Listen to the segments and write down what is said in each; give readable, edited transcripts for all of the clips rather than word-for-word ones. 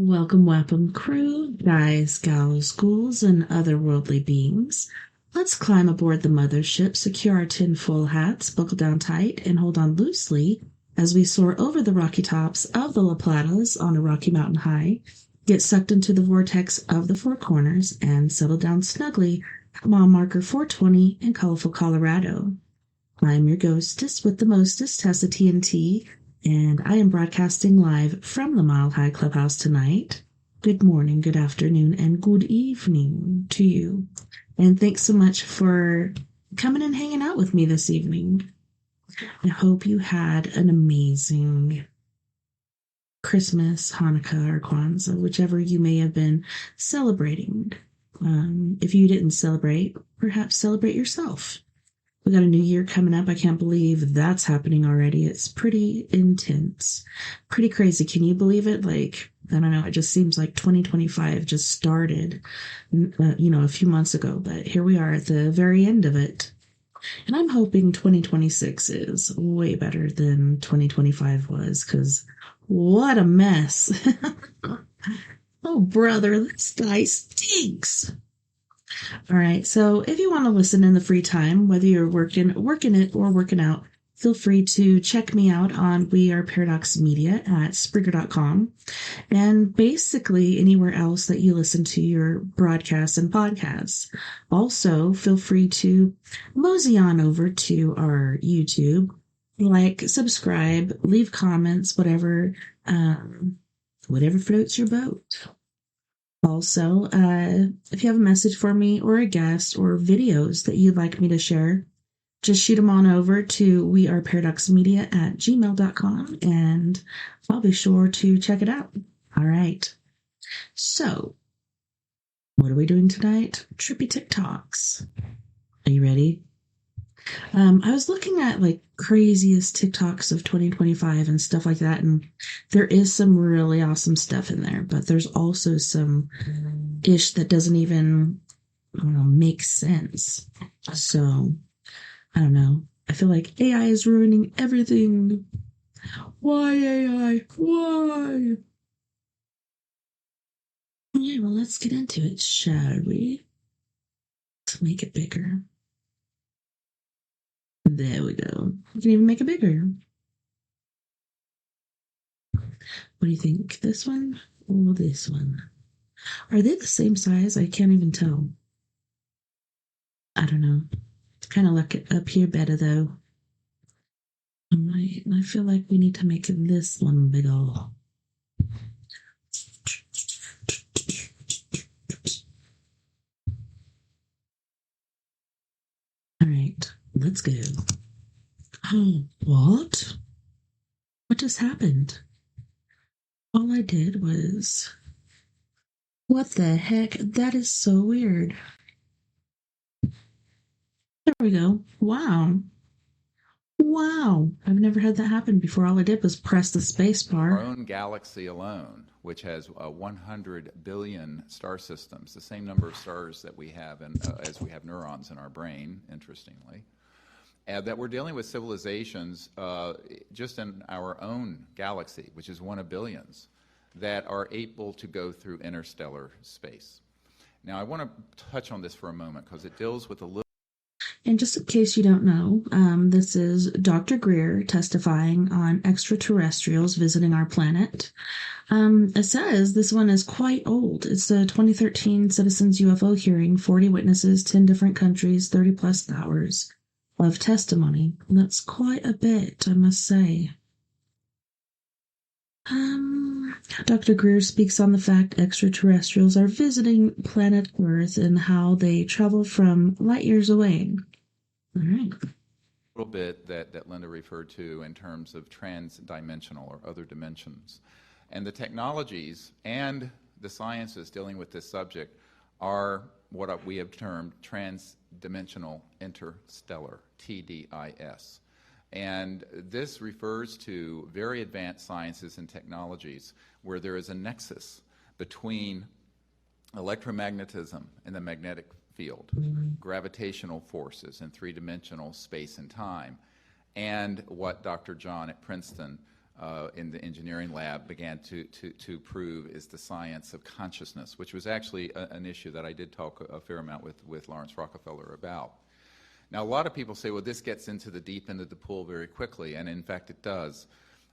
Welcome, Wapham crew, guys, gals, ghouls, and other worldly beings. Let's climb aboard the mothership, secure our tinfoil hats, buckle down tight, and hold on loosely as we soar over the rocky tops of the La Platas on a rocky mountain high, get sucked into the vortex of the Four Corners, and settle down snugly at mile marker 420 in colorful Colorado. I'm your ghostess with the mostest, TessaTNT, and I am broadcasting live from the Mile High Clubhouse tonight. Good morning, good afternoon, and good evening to you. And thanks so much for coming and hanging out with me this evening. I hope you had an amazing Christmas, Hanukkah, or Kwanzaa, whichever you may have been celebrating. If you didn't celebrate, perhaps celebrate yourself. We got a new year coming up. I can't believe that's happening already. It's pretty intense, pretty crazy. Can you believe it? Like, I don't know. It just seems like 2025 just started, a few months ago. But here we are at the very end of it. And I'm hoping 2026 is way better than 2025 was, because what a mess. Oh, brother, this guy stinks. All right. So if you want to listen in the free time, whether you're working it or working out, feel free to check me out on We Are Paradox Media at Spreaker.com and basically anywhere else that you listen to your broadcasts and podcasts. Also, feel free to mosey on over to our YouTube, like, subscribe, leave comments, whatever floats your boat. Also, if you have a message for me or a guest or videos that you'd like me to share, just shoot them on over to weareparadoxmedia@gmail.com and I'll be sure to check it out. All right. So, what are we doing tonight? Trippy TikToks. Are you ready? I was looking at like craziest TikToks of 2025 and stuff like that, and there is some really awesome stuff in there, but there's also some ish that doesn't even, make sense. So, I don't know. I feel like AI is ruining everything. Why AI? Why? Yeah, well, let's get into it, shall we? Let's make it bigger. There we go. You can even make it bigger. What do you think? This one or this one? Are they the same size? I can't even tell. I don't know. It's kind of like up here better though. All right. I feel like we need to make this one bigger. All right. Let's go. Oh, what? What just happened? All I did was... What the heck? That is so weird. There we go. Wow. Wow. I've never had that happen before. All I did was press the space bar. Our own galaxy alone, which has 100 billion star systems, the same number of stars that we have as we have neurons in our brain, interestingly, that we're dealing with civilizations just in our own galaxy, which is one of billions, that are able to go through interstellar space. Now, I want to touch on this for a moment because it deals with a little... And just in case you don't know, this is Dr. Greer testifying on extraterrestrials visiting our planet. It says this one is quite old. It's a 2013 Citizens UFO hearing, 40 witnesses, 10 different countries, 30 plus hours of testimony. That's quite a bit, I must say. Dr. Greer speaks on the fact extraterrestrials are visiting planet Earth and how they travel from light years away. All right. A little bit that Linda referred to in terms of trans-dimensional or other dimensions. And the technologies and the sciences dealing with this subject are what we have termed trans-dimensional interstellar, TDIS. And this refers to very advanced sciences and technologies where there is a nexus between electromagnetism and the magnetic field, gravitational forces in three-dimensional space and time, and what Dr. John at Princeton in the engineering lab began to prove is the science of consciousness, which was actually an issue that I did talk a fair amount with Lawrence Rockefeller about. Now, a lot of people say, well, this gets into the deep end of the pool very quickly, and in fact it does.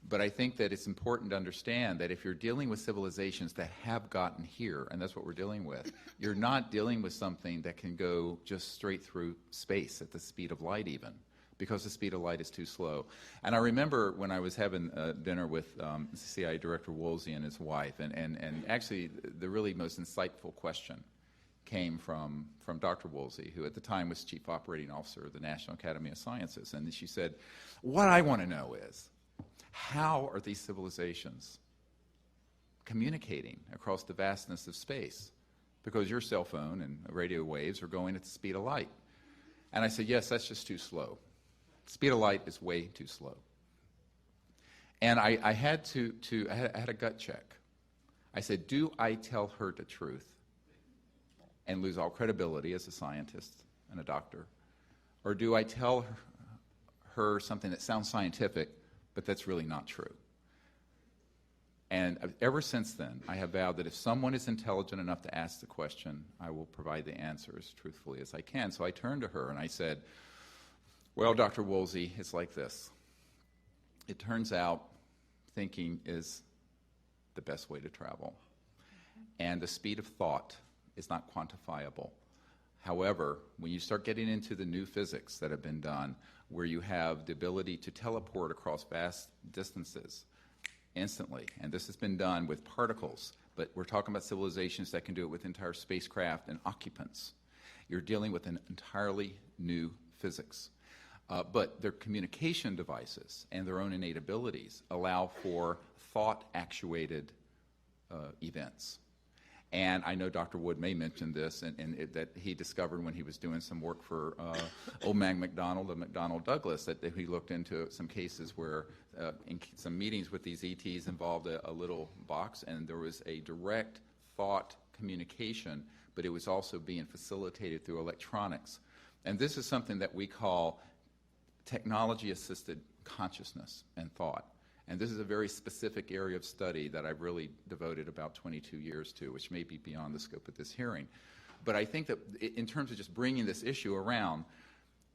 But I think that it's important to understand that if you're dealing with civilizations that have gotten here, and that's what we're dealing with, you're not dealing with something that can go just straight through space at the speed of light even, because the speed of light is too slow. And I remember when I was having dinner with CIA Director Woolsey and his wife, and actually the really most insightful question came from Dr. Woolsey, who at the time was Chief Operating Officer of the National Academy of Sciences. And she said, what I want to know is, how are these civilizations communicating across the vastness of space? Because your cell phone and radio waves are going at the speed of light. And I said, yes, that's just too slow. Speed of light is way too slow. And I had I had a gut check. I said, do I tell her the truth and lose all credibility as a scientist and a doctor? Or do I tell her something that sounds scientific, but that's really not true? And ever since then, I have vowed that if someone is intelligent enough to ask the question, I will provide the answer as truthfully as I can. So I turned to her and I said, well, Dr. Woolsey, it's like this. It turns out thinking is the best way to travel. And the speed of thought is not quantifiable. However, when you start getting into the new physics that have been done, where you have the ability to teleport across vast distances instantly, and this has been done with particles, but we're talking about civilizations that can do it with entire spacecraft and occupants. You're dealing with an entirely new physics. But their communication devices and their own innate abilities allow for thought-actuated events. And I know Dr. Wood may mention this, that he discovered when he was doing some work for old man McDonald of McDonnell Douglas, that he looked into some cases where in some meetings with these ETs involved a little box, and there was a direct thought communication, but it was also being facilitated through electronics. And this is something that we call technology-assisted consciousness and thought. And this is a very specific area of study that I've really devoted about 22 years to, which may be beyond the scope of this hearing. But I think that in terms of just bringing this issue around,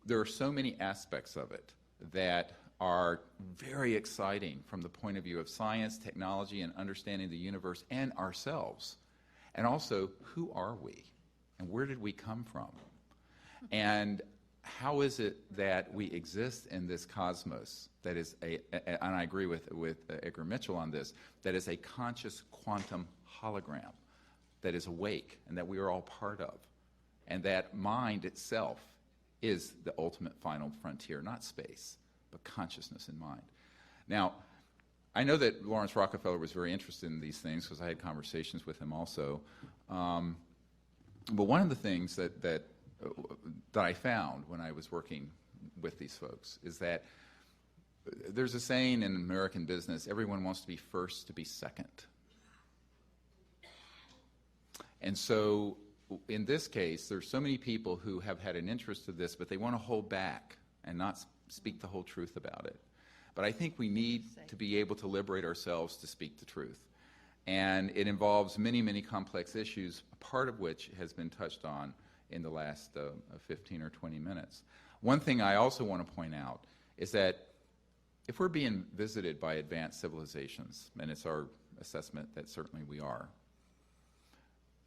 there are so many aspects of it that are very exciting from the point of view of science, technology, and understanding the universe and ourselves. And also, who are we? And where did we come from? And how is it that we exist in this cosmos that is and I agree with Edgar Mitchell on this, that is a conscious quantum hologram that is awake and that we are all part of, and that mind itself is the ultimate final frontier, not space, but consciousness in mind. Now, I know that Lawrence Rockefeller was very interested in these things because I had conversations with him also. But one of the things that I found when I was working with these folks is that there's a saying in American business, everyone wants to be first to be second. And so in this case, there's so many people who have had an interest in this, but they want to hold back and not speak the whole truth about it. But I think we need to be able to liberate ourselves to speak the truth. And it involves many, many complex issues, part of which has been touched on in the last 15 or 20 minutes. One thing I also want to point out is that if we're being visited by advanced civilizations, and it's our assessment that certainly we are,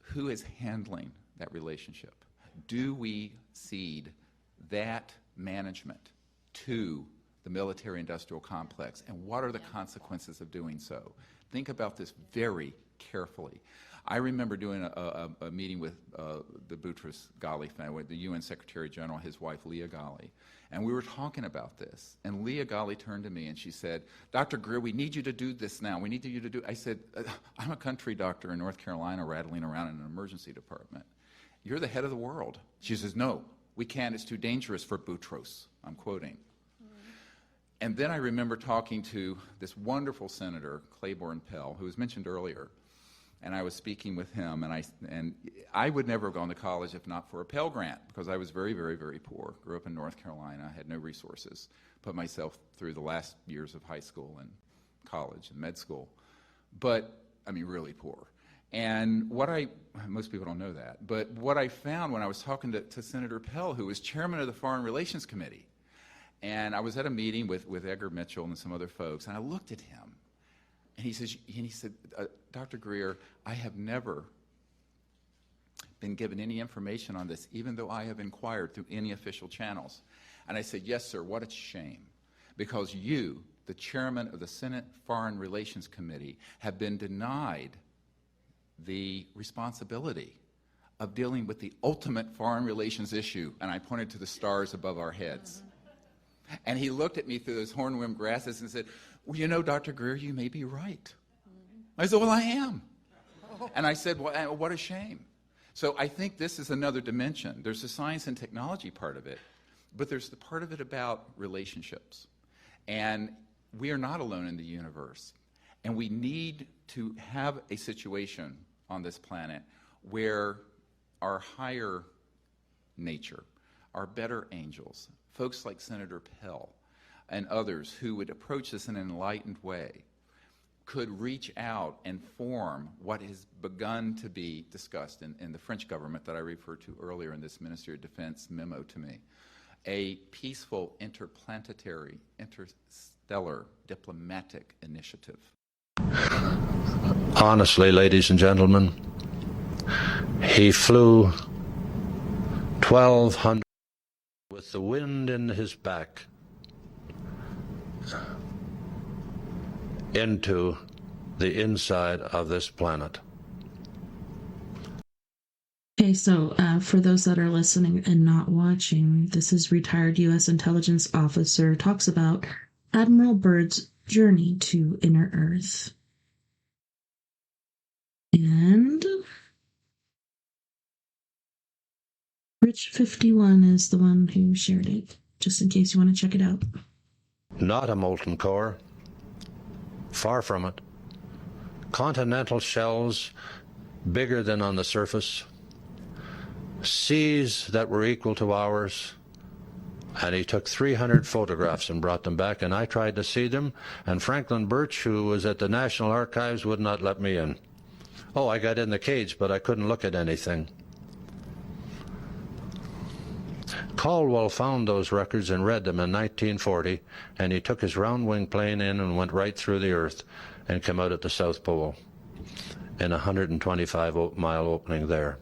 who is handling that relationship? Do we cede that management to the military-industrial complex, and what are the consequences of doing so? Think about this very carefully. I remember doing a meeting with the Boutros-Ghali family, the UN Secretary General, his wife Leah Ghali, and we were talking about this. And Leah Ghali turned to me and she said, "Dr. Greer, we need you to do this now. We need you to do." I said, "I'm a country doctor in North Carolina rattling around in an emergency department. You're the head of the world." She says, "No, we can't. It's too dangerous for Boutros." I'm quoting. And then I remember talking to this wonderful senator, Claiborne Pell, who was mentioned earlier. And I was speaking with him, and I would never have gone to college if not for a Pell Grant, because I was very, very, very poor. Grew up in North Carolina, had no resources. Put myself through the last years of high school and college and med school, but I mean really poor. And most people don't know that, but what I found when I was talking to Senator Pell, who was chairman of the Foreign Relations Committee, and I was at a meeting with Edgar Mitchell and some other folks, and I looked at him, and he said, Dr. Greer, I have never been given any information on this, even though I have inquired through any official channels. And I said, yes, sir, what a shame, because you, the chairman of the Senate Foreign Relations Committee, have been denied the responsibility of dealing with the ultimate foreign relations issue. And I pointed to the stars above our heads. And he looked at me through those hornworm grasses and said, well, you know, Dr. Greer, you may be right. I said, well, I am. And I said, well, what a shame. So I think this is another dimension. There's the science and technology part of it, but there's the part of it about relationships. And we are not alone in the universe. And we need to have a situation on this planet where our higher nature, our better angels, folks like Senator Pell and others who would approach this in an enlightened way, could reach out and form what has begun to be discussed in the French government that I referred to earlier in this Ministry of Defense memo to me, a peaceful interplanetary, interstellar diplomatic initiative. Honestly, ladies and gentlemen, he flew 1,200 with the wind in his back into the inside of this planet. Okay, so for those that are listening and not watching, this is retired U.S. intelligence officer talks about Admiral Byrd's journey to inner Earth. And Rich51 is the one who shared it, just in case you want to check it out. Not a molten core. Far from it. Continental shells bigger than on the surface. Seas that were equal to ours. And he took 300 photographs and brought them back, and I tried to see them, and Franklin Birch, who was at the National Archives, would not let me in. Oh, I got in the cage, but I couldn't look at anything. Caldwell found those records and read them in 1940, and he took his round-wing plane in and went right through the Earth and came out at the South Pole in a 125-mile opening there.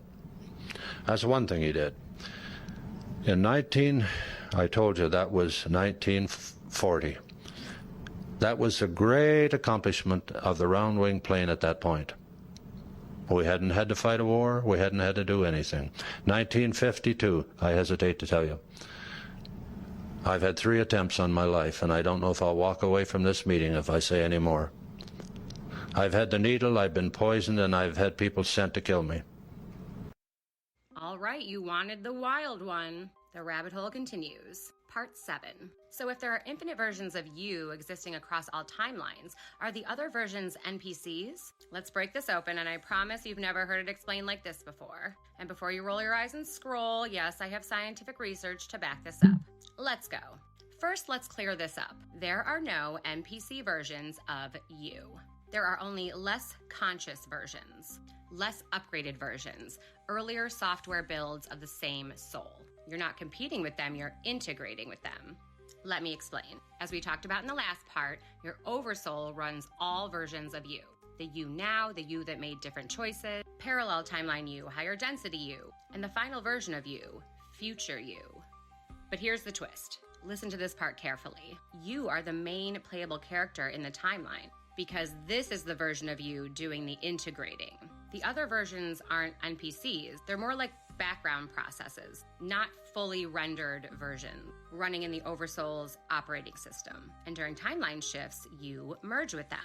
That's one thing he did. I told you that was 1940. That was a great accomplishment of the round-wing plane at that point. We hadn't had to fight a war. We hadn't had to do anything. 1952, I hesitate to tell you. I've had 3 attempts on my life, and I don't know if I'll walk away from this meeting if I say any more. I've had the needle, I've been poisoned, and I've had people sent to kill me. All right, you wanted the wild one. The rabbit hole continues. Part 7. So if there are infinite versions of you existing across all timelines, are the other versions NPCs? Let's break this open, and I promise you've never heard it explained like this before. And before you roll your eyes and scroll, yes, I have scientific research to back this up. Let's go. First, let's clear this up. There are no NPC versions of you. There are only less conscious versions, less upgraded versions, earlier software builds of the same soul. You're not competing with them, you're integrating with them. Let me explain. As we talked about in the last part, your oversoul runs all versions of you. The you now, the you that made different choices, parallel timeline you, higher density you, and the final version of you, future you. But here's the twist. Listen to this part carefully. You are the main playable character in the timeline, because this is the version of you doing the integrating. The other versions aren't NPCs. They're more like background processes, not fully rendered versions, running in the Oversoul's operating system. And during timeline shifts, you merge with them.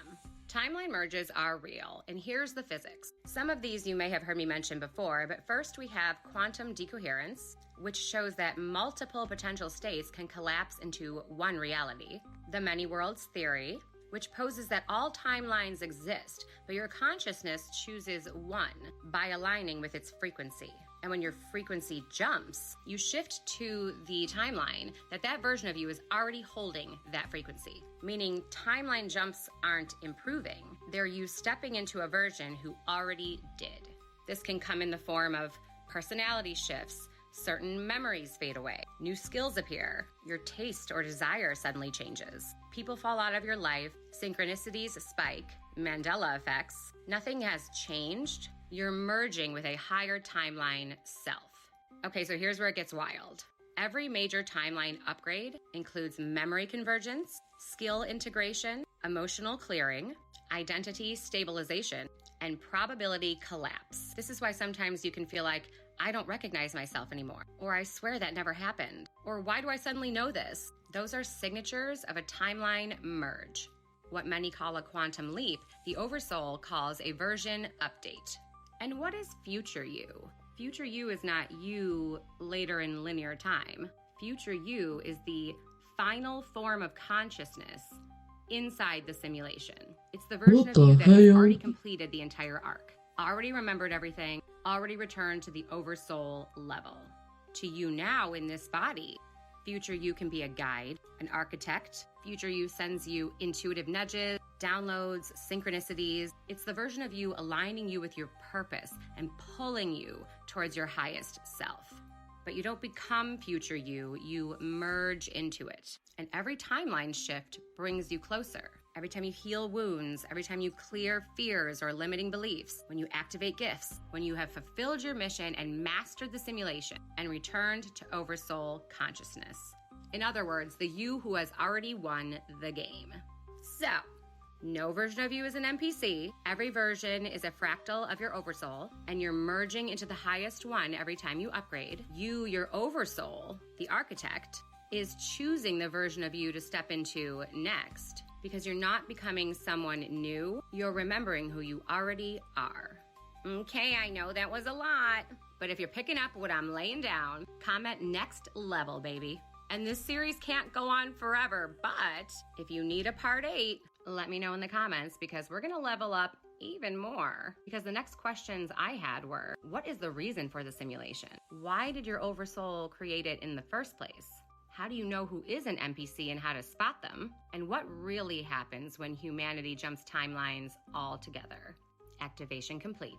Timeline merges are real, and here's the physics. Some of these you may have heard me mention before, but first we have quantum decoherence, which shows that multiple potential states can collapse into one reality. The many worlds theory, which poses that all timelines exist, but your consciousness chooses one by aligning with its frequency. And when your frequency jumps, you shift to the timeline that version of you is already holding that frequency. Meaning timeline jumps aren't improving. They're you stepping into a version who already did. This can come in the form of personality shifts, certain memories fade away, new skills appear, your taste or desire suddenly changes, people fall out of your life, synchronicities spike, Mandela effects, nothing has changed. You're merging with a higher timeline self. Okay, so here's where it gets wild. Every major timeline upgrade includes memory convergence, skill integration, emotional clearing, identity stabilization, and probability collapse. This is why sometimes you can feel like, I don't recognize myself anymore, or I swear that never happened, or why do I suddenly know this? Those are signatures of a timeline merge. What many call a quantum leap, the Oversoul calls a version update. And what is future you? Future you is not you later in linear time. Future you is the final form of consciousness inside the simulation. It's the version of you that has already completed the entire arc, already remembered everything, already returned to the Oversoul level. To you now in this body, future you can be a guide, an architect. Future you sends you intuitive nudges, downloads, synchronicities. It's the version of you aligning you with your purpose and pulling you towards your highest self. But you don't become future you merge into it. And every timeline shift brings you closer. Every time you heal wounds, every time you clear fears or limiting beliefs, when you activate gifts, when you have fulfilled your mission and mastered the simulation and returned to Oversoul consciousness. In other words, the you who has already won the game. So, no version of you is an NPC. Every version is a fractal of your Oversoul, and you're merging into the highest one every time you upgrade. You, your Oversoul, the architect, is choosing the version of you to step into next. Because you're not becoming someone new, you're remembering who you already are. Okay, I know that was a lot, but if you're picking up what I'm laying down, comment next level, baby. And this series can't go on forever, but if you need a part 8, let me know in the comments because we're gonna level up even more. Because the next questions I had were, what is the reason for the simulation? Why did your Oversoul create it in the first place? How do you know who is an NPC and how to spot them? And what really happens when humanity jumps timelines all together? Activation complete.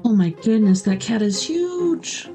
Oh my goodness, that cat is huge.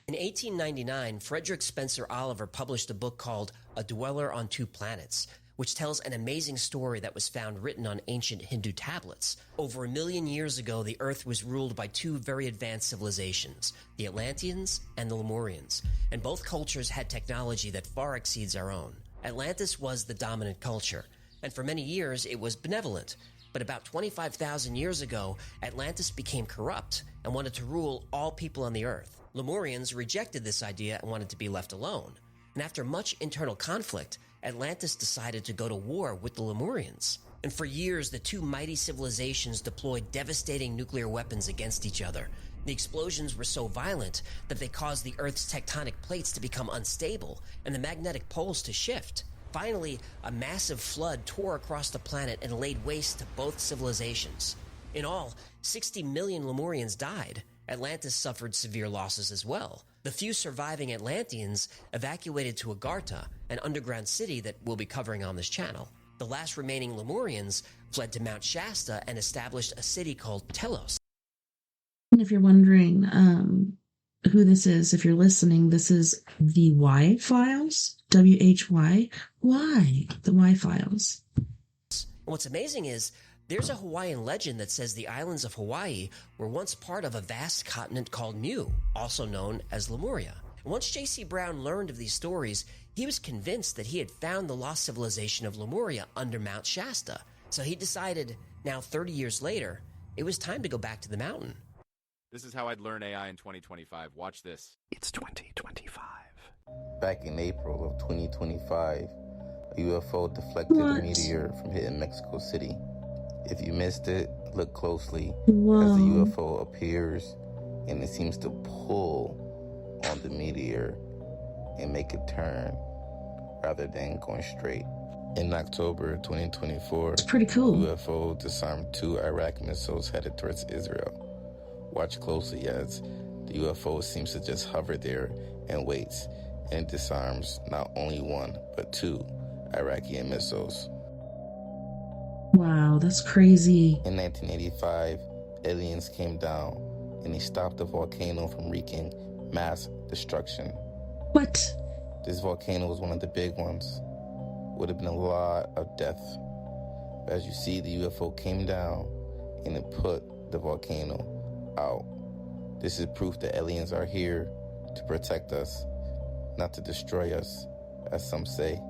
In 1899, Frederick Spencer Oliver published a book called A Dweller on Two Planets, which tells an amazing story that was found written on ancient Hindu tablets. Over 1 million years ago, the Earth was ruled by two very advanced civilizations, the Atlanteans and the Lemurians, and both cultures had technology that far exceeds our own. Atlantis was the dominant culture, and for many years it was benevolent. But about 25,000 years ago, Atlantis became corrupt and wanted to rule all people on the Earth. Lemurians rejected this idea and wanted to be left alone. And after much internal conflict, Atlantis decided to go to war with the Lemurians. And for years, the two mighty civilizations deployed devastating nuclear weapons against each other. The explosions were so violent that they caused the Earth's tectonic plates to become unstable and the magnetic poles to shift. Finally, a massive flood tore across the planet and laid waste to both civilizations. In all, 60 million Lemurians died. Atlantis suffered severe losses as well. The few surviving Atlanteans evacuated to Agartha, an underground city that we'll be covering on this channel. The last remaining Lemurians fled to Mount Shasta and established a city called Telos. And if you're wondering who this is, if you're listening, this is the Y Files. WHY. Why? The Y Files. What's amazing is there's a Hawaiian legend that says the islands of Hawaii were once part of a vast continent called Mu, also known as Lemuria. And once J.C. Brown learned of these stories, he was convinced that he had found the lost civilization of Lemuria under Mount Shasta. So he decided, now 30 years later, it was time to go back to the mountain. This is how I'd learn AI in 2025. Watch this. It's 2025. Back in April of 2025, a UFO deflected a meteor from hitting Mexico City. If you missed it, look closely as the UFO appears and it seems to pull on the meteor and make it turn rather than going straight. In October 2024, It's pretty cool. UFO disarmed 2 Iraqi missiles headed towards Israel. Watch closely as the UFO seems to just hover there and waits, and disarms not only 1, but 2 Iraqi missiles. Wow, that's crazy. In 1985, aliens came down and they stopped the volcano from wreaking mass destruction. What? This volcano was one of the big ones. Would have been a lot of death. But as you see, the UFO came down and it put the volcano out. This is proof that aliens are here to protect us, not to destroy us, as some say.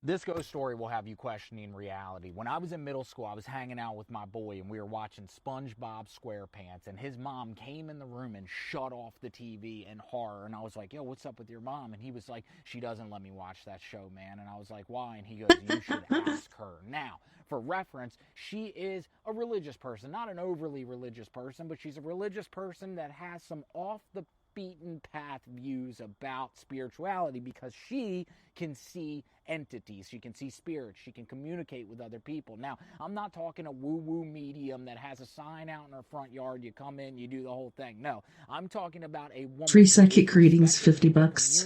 This ghost story will have you questioning reality. When I was in middle school, I was hanging out with my boy and we were watching SpongeBob SquarePants, and his mom came in the room and shut off the TV in horror. And I was like, yo, what's up with your mom? And he was like, she doesn't let me watch that show, man. And I was like, why? And he goes, you should ask her. Now, for reference, she is a religious person, not an overly religious person, but she's a religious person that has some off the beaten path views about spirituality, because she can see entities, she can see spirits, she can communicate with other people. Now, I'm not talking a woo-woo medium that has a sign out in her front yard, you come in, you do the whole thing. No, I'm talking about a woman, Free psychic readings, $50.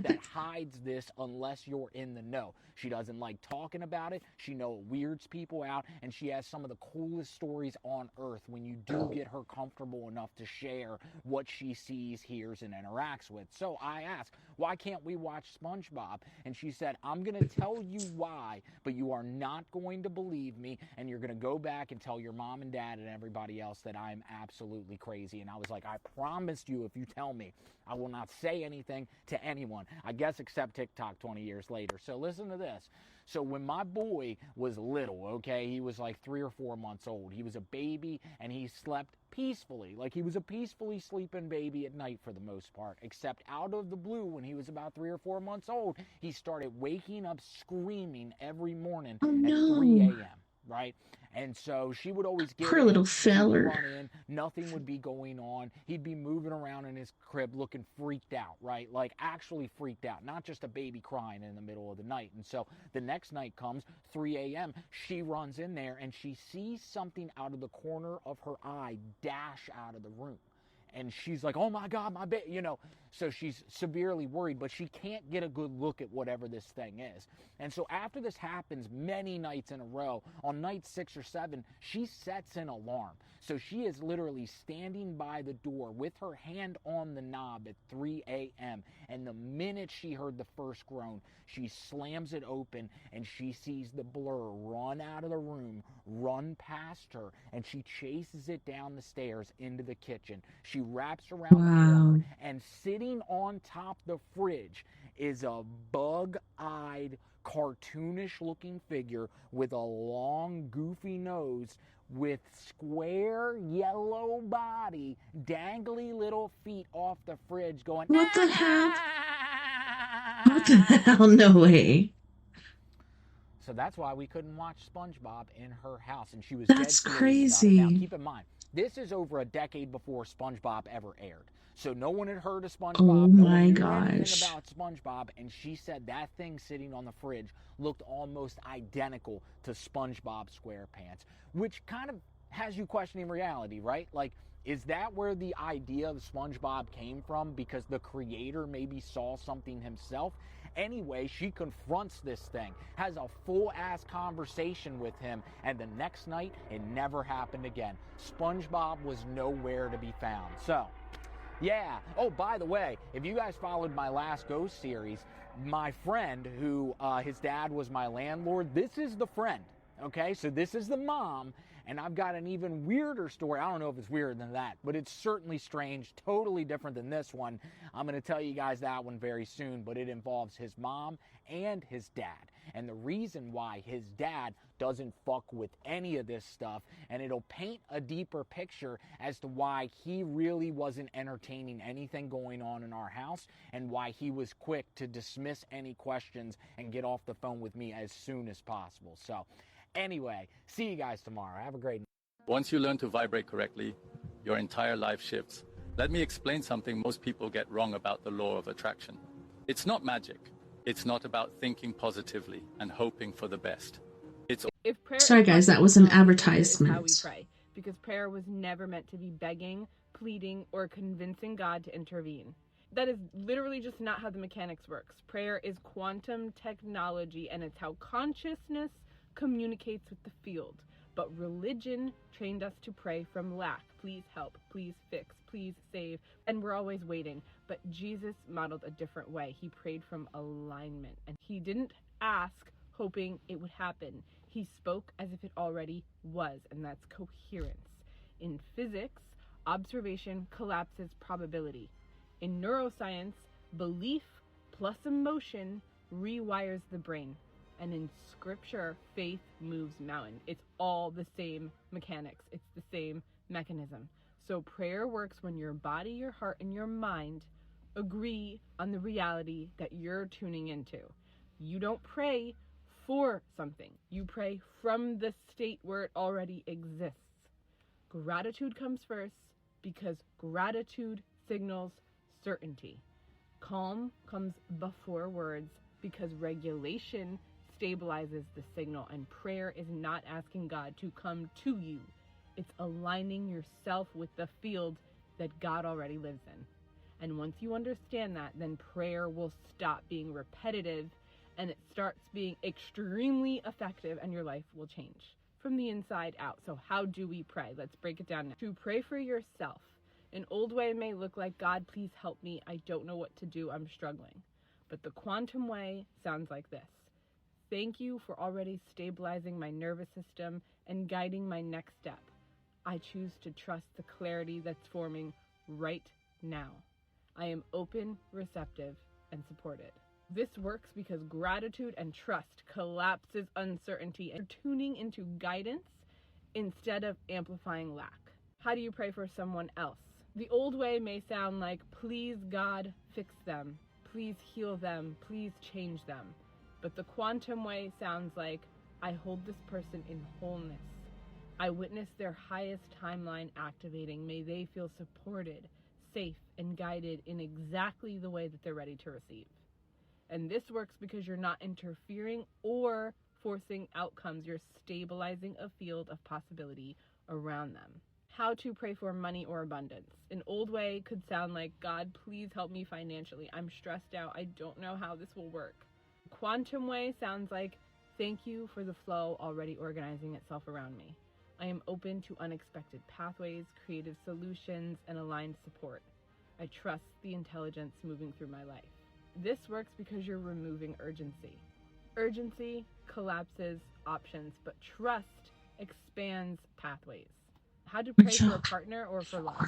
that hides this unless you're in the know. She doesn't like talking about it, she knows it weirds people out, and she has some of the coolest stories on earth when you do get her comfortable enough to share what she sees, hears, and interacts with. So I asked, why can't we watch SpongeBob? And she said, I'm going to tell you why, but you are not going to believe me, and you're going to go back and tell your mom and dad and everybody else that I'm absolutely crazy. And I was like, I promised you, if you tell me, I will not say anything to anyone, I guess except TikTok 20 years later. So listen to this. So when my boy was little, okay, he was like 3 or 4 months old. He was a baby, and he slept peacefully. Like, he was a peacefully sleeping baby at night for the most part, except out of the blue, when he was about 3 or 4 months old, he started waking up screaming every morning at 3 a.m., right? And so she would always get Poor in, little she would feller. run in, nothing would be going on. He'd be moving around in his crib looking freaked out, right? Like, actually freaked out, not just a baby crying in the middle of the night. And so the next night comes, 3 a.m., she runs in there and she sees something out of the corner of her eye dash out of the room. And she's like, oh my God, my baby, you know. So she's severely worried, but she can't get a good look at whatever this thing is. And so after this happens many nights in a row, on night 6 or 7, she sets an alarm. So she is literally standing by the door with her hand on the knob at 3 a.m. And the minute she heard the first groan, she slams it open and she sees the blur run out of the room, run past her, and she chases it down the stairs into the kitchen. She wraps around the corner, and sitting on top the fridge is a bug-eyed, cartoonish-looking figure with a long, goofy nose, with square yellow body, dangly little feet off the fridge going, what the hell? What the hell? No way. So that's why we couldn't watch SpongeBob in her house, and she was That's dead serious crazy. about it. Now, keep in mind, this is over a decade before SpongeBob ever aired. So no one had heard of SpongeBob. Oh no my one knew gosh. anything about SpongeBob, and she said that thing sitting on the fridge looked almost identical to SpongeBob SquarePants, which kind of has you questioning reality, right? Like, is that where the idea of SpongeBob came from? Because the creator maybe saw something himself? Anyway, she confronts this thing, has a full-ass conversation with him, and the next night, it never happened again. SpongeBob was nowhere to be found. So, yeah. Oh, by the way, if you guys followed my last Ghost series, my friend who, his dad was my landlord, this is the friend, okay? So this is the mom, and I've got an even weirder story. I don't know if it's weirder than that, but it's certainly strange, totally different than this one. I'm going to tell you guys that one very soon, but it involves his mom and his dad. And the reason why his dad doesn't fuck with any of this stuff, and it'll paint a deeper picture as to why he really wasn't entertaining anything going on in our house, and why he was quick to dismiss any questions and get off the phone with me as soon as possible. So, anyway, see you guys tomorrow. Have a great night. Once you learn to vibrate correctly, your entire life shifts. Let me explain something most people get wrong about the law of attraction. It's not magic. It's not about thinking positively and hoping for the best. If prayer Sorry, guys, that was an advertisement. How we pray, because prayer was never meant to be begging, pleading, or convincing God to intervene. That is literally just not how the mechanics works. Prayer is quantum technology, and it's how consciousness communicates with the field. But religion trained us to pray from lack. Please help, please fix, please save. And we're always waiting. But Jesus modeled a different way. He prayed from alignment. And he didn't ask hoping it would happen. He spoke as if it already was. And that's coherence. In physics, observation collapses probability. In neuroscience, belief plus emotion rewires the brain. And in scripture, faith moves mountain. It's all the same mechanics. It's the same mechanism. So prayer works when your body, your heart, and your mind agree on the reality that you're tuning into. You don't pray for something. You pray from the state where it already exists. Gratitude comes first because gratitude signals certainty. Calm comes before words because regulation stabilizes the signal, and prayer is not asking God to come to you. It's aligning yourself with the field that God already lives in. And once you understand that, then prayer will stop being repetitive and it starts being extremely effective, and your life will change from the inside out. So how do we pray? Let's break it down now. To pray for yourself, an old way may look like, God, please help me. I don't know what to do. I'm struggling. But the quantum way sounds like this. Thank you for already stabilizing my nervous system and guiding my next step. I choose to trust the clarity that's forming right now. I am open, receptive, and supported. This works because gratitude and trust collapses uncertainty and tuning into guidance instead of amplifying lack. How do you pray for someone else? The old way may sound like, please God, fix them. Please heal them. Please change them. But the quantum way sounds like, I hold this person in wholeness. I witness their highest timeline activating. May they feel supported, safe, and guided in exactly the way that they're ready to receive. And this works because you're not interfering or forcing outcomes. You're stabilizing a field of possibility around them. How to pray for money or abundance. An old way could sound like, God, please help me financially. I'm stressed out. I don't know how this will work. Quantum way sounds like, thank you for the flow already organizing itself around me. I am open to unexpected pathways, creative solutions, and aligned support. I trust the intelligence moving through my life. This works because you're removing urgency. Urgency collapses options, but trust expands pathways. How to pray for a partner or for love.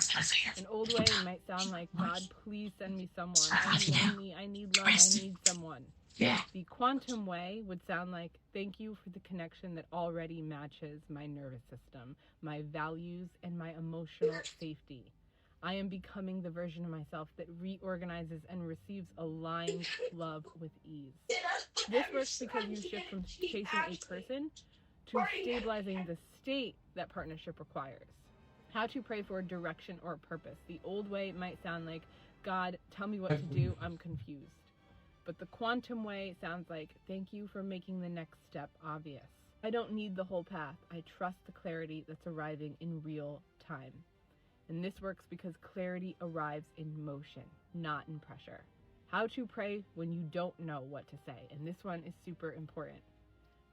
An old way might sound like, God, please send me someone. I'm lonely. I need love. I need someone. Yeah. The quantum way would sound like, thank you for the connection that already matches my nervous system, my values, and my emotional safety. I am becoming the version of myself that reorganizes and receives aligned love with ease. This works because you shift from chasing a person to stabilizing the state that partnership requires. How to pray for direction or purpose. The old way might sound like, God, tell me what to do. I'm confused. But the quantum way sounds like, thank you for making the next step obvious. I don't need the whole path. I trust the clarity that's arriving in real time. And this works because clarity arrives in motion, not in pressure. How to pray when you don't know what to say. And this one is super important.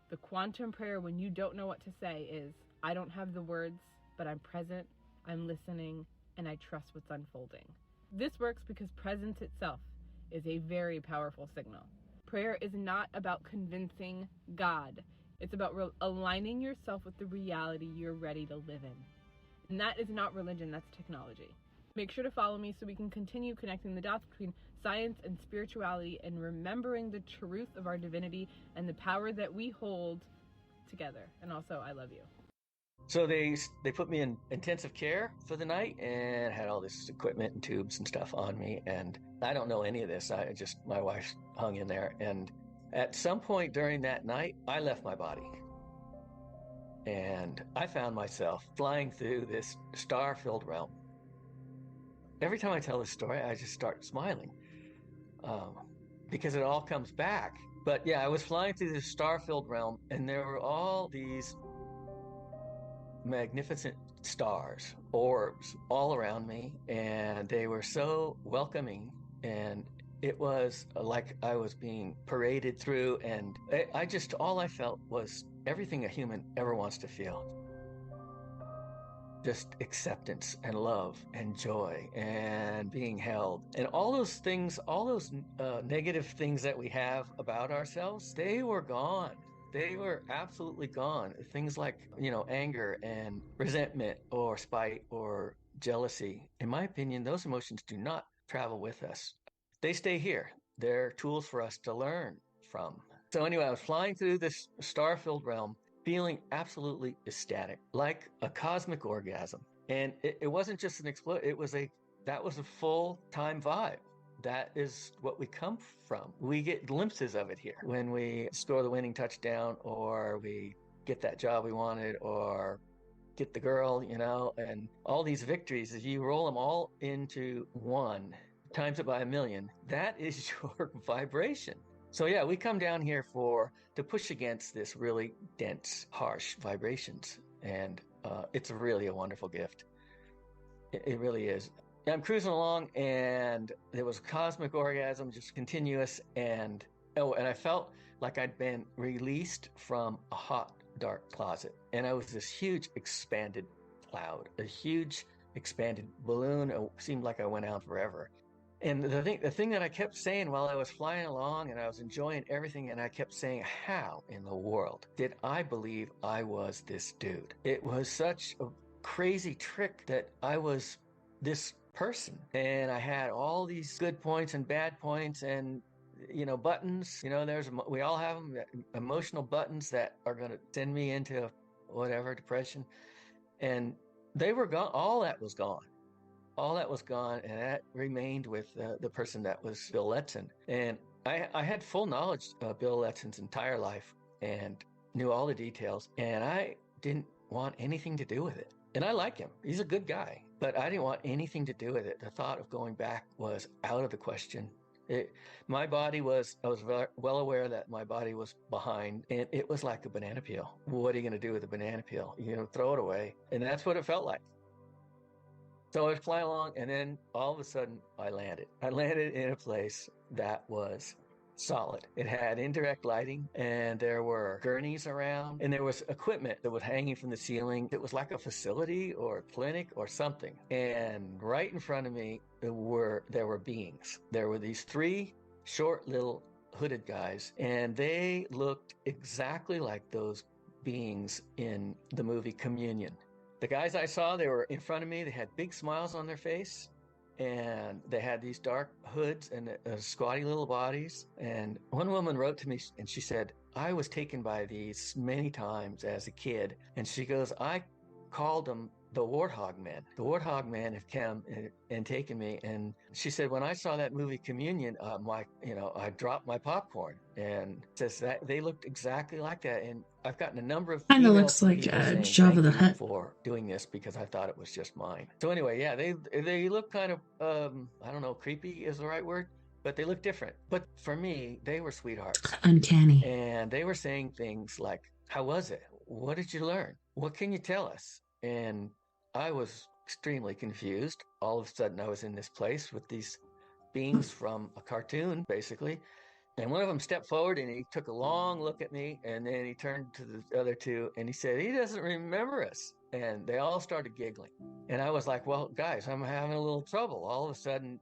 The quantum prayer when you don't know what to say is, I don't have the words, but I'm present, I'm listening, and I trust what's unfolding. This works because presence itself is a very powerful signal. Prayer is not about convincing God. It's about aligning yourself with the reality you're ready to live in. And that is not religion, that's technology. Make sure to follow me so we can continue connecting the dots between science and spirituality and remembering the truth of our divinity and the power that we hold together. And also, I love you. So they put me in intensive care for the night and had all this equipment and tubes and stuff on me. And I don't know any of this. My wife hung in there. And at some point during that night, I left my body. And I found myself flying through this star-filled realm. Every time I tell this story, I just start smiling. because it all comes back. But yeah, I was flying through this star-filled realm, and there were all these magnificent stars, orbs all around me, and they were so welcoming, and it was like I was being paraded through, and I just, all I felt was everything a human ever wants to feel. Just acceptance and love and joy and being held. And all those things, all those negative things that we have about ourselves, they were gone. They were absolutely gone. Things like, anger and resentment or spite or jealousy. In my opinion, those emotions do not travel with us. They stay here. They're tools for us to learn from. So anyway, I was flying through this star-filled realm, feeling absolutely ecstatic, like a cosmic orgasm. And it wasn't just an explosion. That was a full-time vibe. That is what we come from. We get glimpses of it here when we score the winning touchdown, or we get that job we wanted, or get the girl, and all these victories, if you roll them all into one, times it by 1,000,000, that is your vibration. So yeah, we come down here to push against this really dense, harsh vibrations. And it's really a wonderful gift. It really is. I'm cruising along, and there was cosmic orgasm, just continuous. And I felt like I'd been released from a hot, dark closet. And I was this huge expanded cloud, a huge expanded balloon. It seemed like I went out forever. And the thing that I kept saying while I was flying along and I was enjoying everything, and I kept saying, how in the world did I believe I was this dude? It was such a crazy trick that I was this person, and I had all these good points and bad points, and buttons. We all have them, emotional buttons that are going to send me into whatever depression, and they were gone. All that was gone. All that was gone, and that remained with the person that was Bill Letson. And I had full knowledge of Bill Letson's entire life and knew all the details, and I didn't want anything to do with it. And I like him. He's a good guy, but I didn't want anything to do with it. The thought of going back was out of the question. I was well aware that my body was behind, and it was like a banana peel. What are you going to do with a banana peel? Throw it away. And that's what it felt like. So I was flying along, and then all of a sudden I landed. I landed in a place that was solid. It had indirect lighting, and there were gurneys around, and there was equipment that was hanging from the ceiling. It was like a facility or a clinic or something. And right in front of me there were beings. There were these 3 short little hooded guys, and they looked exactly like those beings in the movie Communion. The guys I saw, they were in front of me. They had big smiles on their face, and they had these dark hoods and squatty little bodies. And one woman wrote to me, and she said, I was taken by these many times as a kid. And she goes, I called them the Warthog Men. The Warthog Men have come and taken me. And she said, when I saw that movie Communion, I dropped my popcorn. And says that they looked exactly like that. And I've gotten a number of Kind of emails looks from like people saying, Jabba the thank you Hutt. for doing this, because I thought it was just mine. So anyway, yeah, they look kind of, I don't know, creepy is the right word, but they look different. But for me, they were sweethearts. Uncanny. And they were saying things like, how was it? What did you learn? What can you tell us? And I was extremely confused. All of a sudden, I was in this place with these beings from a cartoon, basically. And one of them stepped forward, and he took a long look at me, and then he turned to the other 2, and he said, he doesn't remember us. And they all started giggling. And I was like, well, guys, I'm having a little trouble. All of a sudden,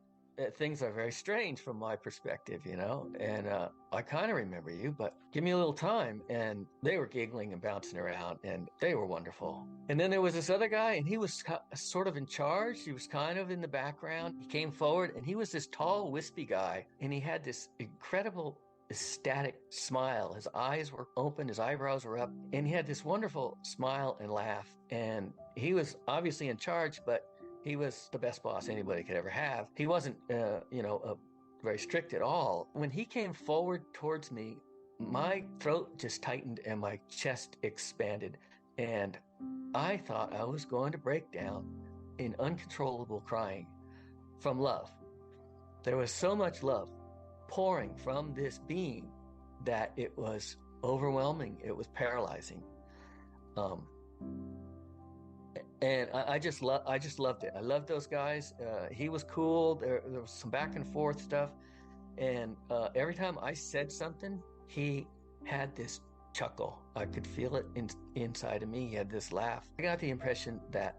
things are very strange from my perspective, and I kind of remember you, but give me a little time. And they were giggling and bouncing around, and they were wonderful. And then there was this other guy, and he was sort of in charge. He was kind of in the background. He came forward, and he was this tall, wispy guy, and he had this incredible ecstatic smile. His eyes were open, his eyebrows were up, and he had this wonderful smile and laugh. And he was obviously in charge, but he was the best boss anybody could ever have. He wasn't, very strict at all. When he came forward towards me, my throat just tightened and my chest expanded. And I thought I was going to break down in uncontrollable crying from love. There was so much love pouring from this beam that it was overwhelming. It was paralyzing. And I just loved it. I loved those guys. He was cool. There was some back and forth stuff. And every time I said something, he had this chuckle. I could feel it inside of me. He had this laugh. I got the impression that,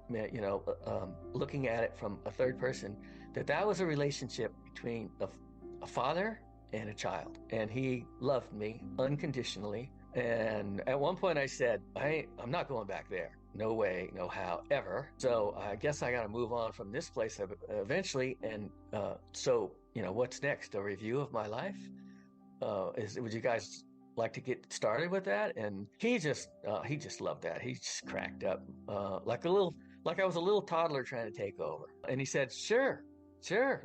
looking at it from a third person, that was a relationship between a father and a child. And he loved me unconditionally. And at one point I said, I'm not going back there. No way, no how, ever. So I guess I got to move on from this place eventually. And so, what's next? A review of my life? Would you guys like to get started with that? And he just loved that. He just cracked up like I was a little toddler trying to take over. And he said, sure,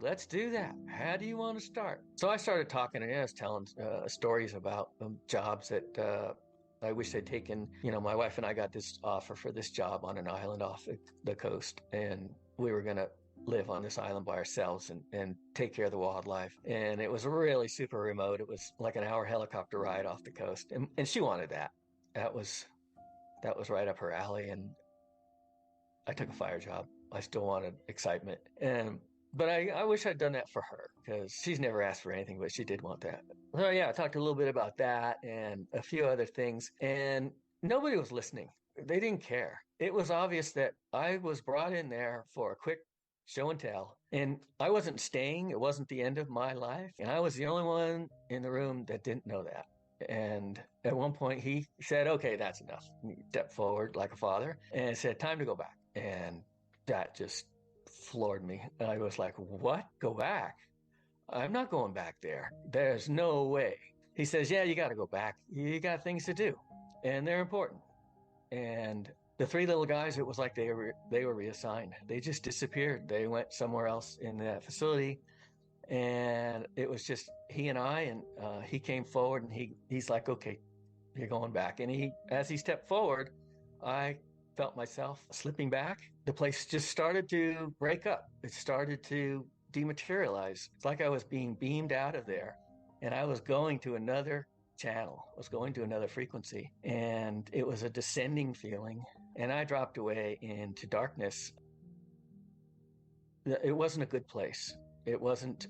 let's do that. How do you want to start? So I started talking, and I was telling stories about jobs that I wish I'd taken. My wife and I got this offer for this job on an island off the coast, and we were going to live on this island by ourselves and take care of the wildlife. And it was really super remote. It was like an hour helicopter ride off the coast. And she wanted that. That was right up her alley. And I took a fire job. I still wanted excitement. But I wish I'd done that for her, because she's never asked for anything, but she did want that. So yeah, I talked a little bit about that and a few other things, and nobody was listening. They didn't care. It was obvious that I was brought in there for a quick show and tell, and I wasn't staying. It wasn't the end of my life, and I was the only one in the room that didn't know that. And at one point he said, okay, that's enough. He stepped forward like a father and said, time to go back. And that just floored me. I was like, what? Go back? I'm not going back there. There's no way. He says, yeah, you got to go back. You got things to do, and they're important. And the three little guys, it was like they were reassigned. They just disappeared. They went somewhere else in that facility, and it was just he and I. And he came forward, and he's like, okay, you're going back. And as he stepped forward, I felt myself slipping back. The place just started to break up. It started to dematerialize. It's like I was being beamed out of there, and I was going to another channel. I was going to another frequency, and it was a descending feeling, and I dropped away into darkness. It wasn't a good place. It wasn't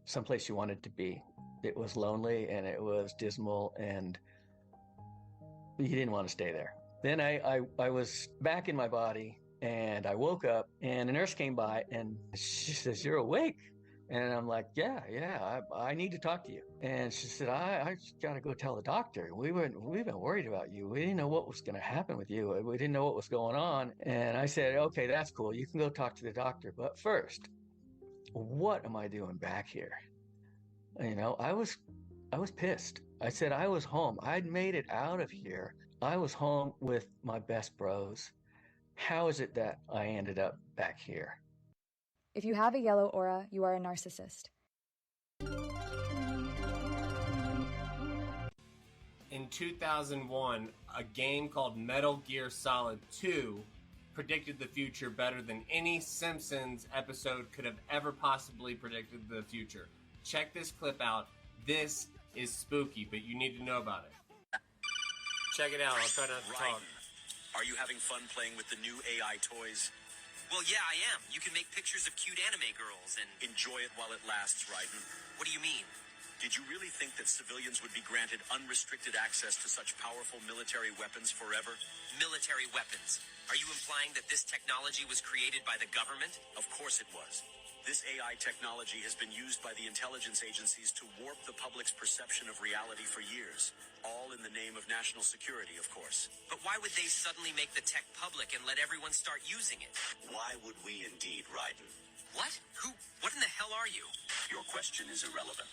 someplace you wanted to be. It was lonely, and it was dismal, and you didn't want to stay there. Then I was back in my body, and I woke up, and a nurse came by, and she says, you're awake? And I'm like, yeah, I need to talk to you. And she said, I just got to go tell the doctor. We've been worried about you. We didn't know what was going to happen with you. We didn't know what was going on. And I said, okay, that's cool. You can go talk to the doctor. But first, what am I doing back here? I was pissed. I said, I was home. I'd made it out of here. I was home with my best bros. How is it that I ended up back here? If you have a yellow aura, you are a narcissist. In 2001, a game called Metal Gear Solid 2 predicted the future better than any Simpsons episode could have ever possibly predicted the future. Check this clip out. This is spooky, but you need to know about it. Check it out. I'll try not to talk. Are you having fun playing with the new AI toys? Well, yeah, I am. You can make pictures of cute anime girls and... Enjoy it while it lasts, Raiden. What do you mean? Did you really think that civilians would be granted unrestricted access to such powerful military weapons forever? Military weapons. Are you implying that this technology was created by the government? Of course it was. This AI technology has been used by the intelligence agencies to warp the public's perception of reality for years. All in the name of national security, of course. But why would they suddenly make the tech public and let everyone start using it? Why would we indeed, Raiden? What? What in the hell are you? Your question is irrelevant.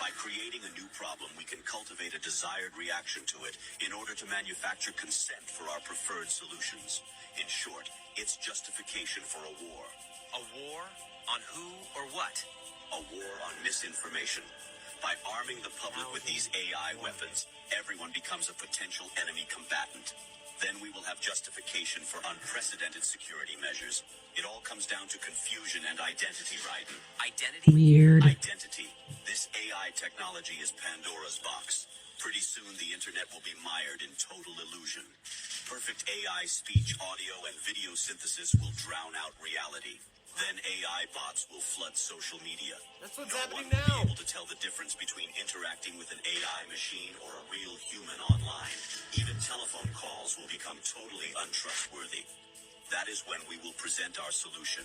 By creating a new problem, we can cultivate a desired reaction to it in order to manufacture consent for our preferred solutions. In short, it's justification for a war. A war? On who or what? A war on misinformation. By arming the public with these AI weapons, everyone becomes a potential enemy combatant. Then we will have justification for unprecedented security measures. It all comes down to confusion and identity, Raiden. Identity? Weird. Identity. This AI technology is Pandora's box. Pretty soon the internet will be mired in total illusion. Perfect AI speech, audio, and video synthesis will drown out reality. Then AI bots will flood social media. That's what's no happening one will now. be able to tell the difference between interacting with an AI machine or a real human online. Even telephone calls will become totally untrustworthy. That is when we will present our solution.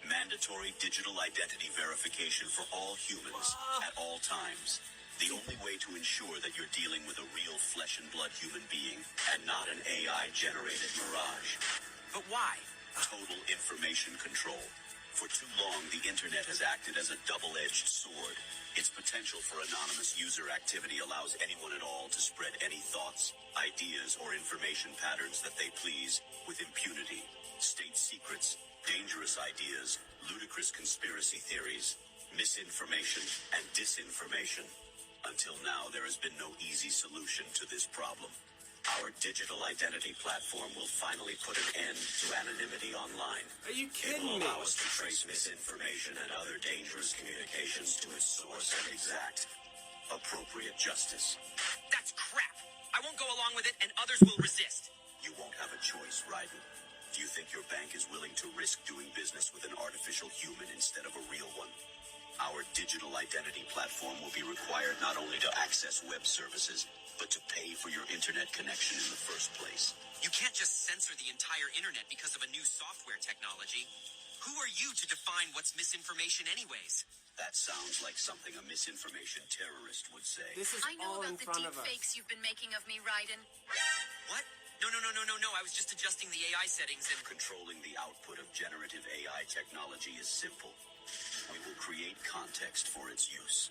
Mandatory digital identity verification for all humans at all times. The only way to ensure that you're dealing with a real flesh and blood human being and not an AI-generated mirage. But why? Total information control. For too long, the internet has acted as a double-edged sword. Its potential for anonymous user activity allows anyone at all to spread any thoughts, ideas, or information patterns that they please with impunity. State secrets, dangerous ideas, ludicrous conspiracy theories, misinformation, and disinformation. Until now, there has been no easy solution to this problem. Our digital identity platform will finally put an end to anonymity online. Are you It kidding will me? allow us to trace misinformation and other dangerous communications to its source and exact appropriate justice. That's crap. I won't go along with it, and others will resist. You won't have a choice, Raiden. Do you think your bank is willing to risk doing business with an artificial human instead of a real one? Our digital identity platform will be required not only to access web services, but to pay for your internet connection in the first place. You can't just censor the entire internet because of a new software technology. Who are you to define what's misinformation anyways? That sounds like something a misinformation terrorist would say. This is I know all in about the front deep of us. fakes you've been making of me, Raiden. What? No. I was just adjusting the AI settings and... Controlling the output of generative AI technology is simple. We will create context for its use.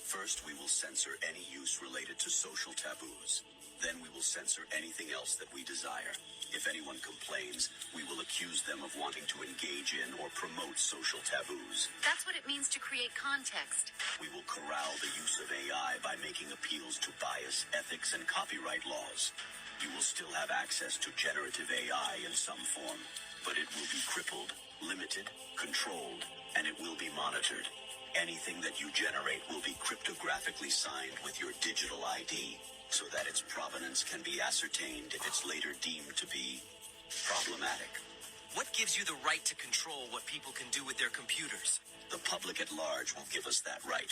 First, we will censor any use related to social taboos. Then we will censor anything else that we desire. If anyone complains, we will accuse them of wanting to engage in or promote social taboos. That's what it means to create context. We will corral the use of AI by making appeals to bias, ethics, and copyright laws. You will still have access to generative AI in some form, but it will be crippled, limited, controlled, and it will be monitored. Anything that you generate will be cryptographically signed with your digital ID, so that its provenance can be ascertained if it's later deemed to be problematic. What gives you the right to control what people can do with their computers? The public at large will give us that right,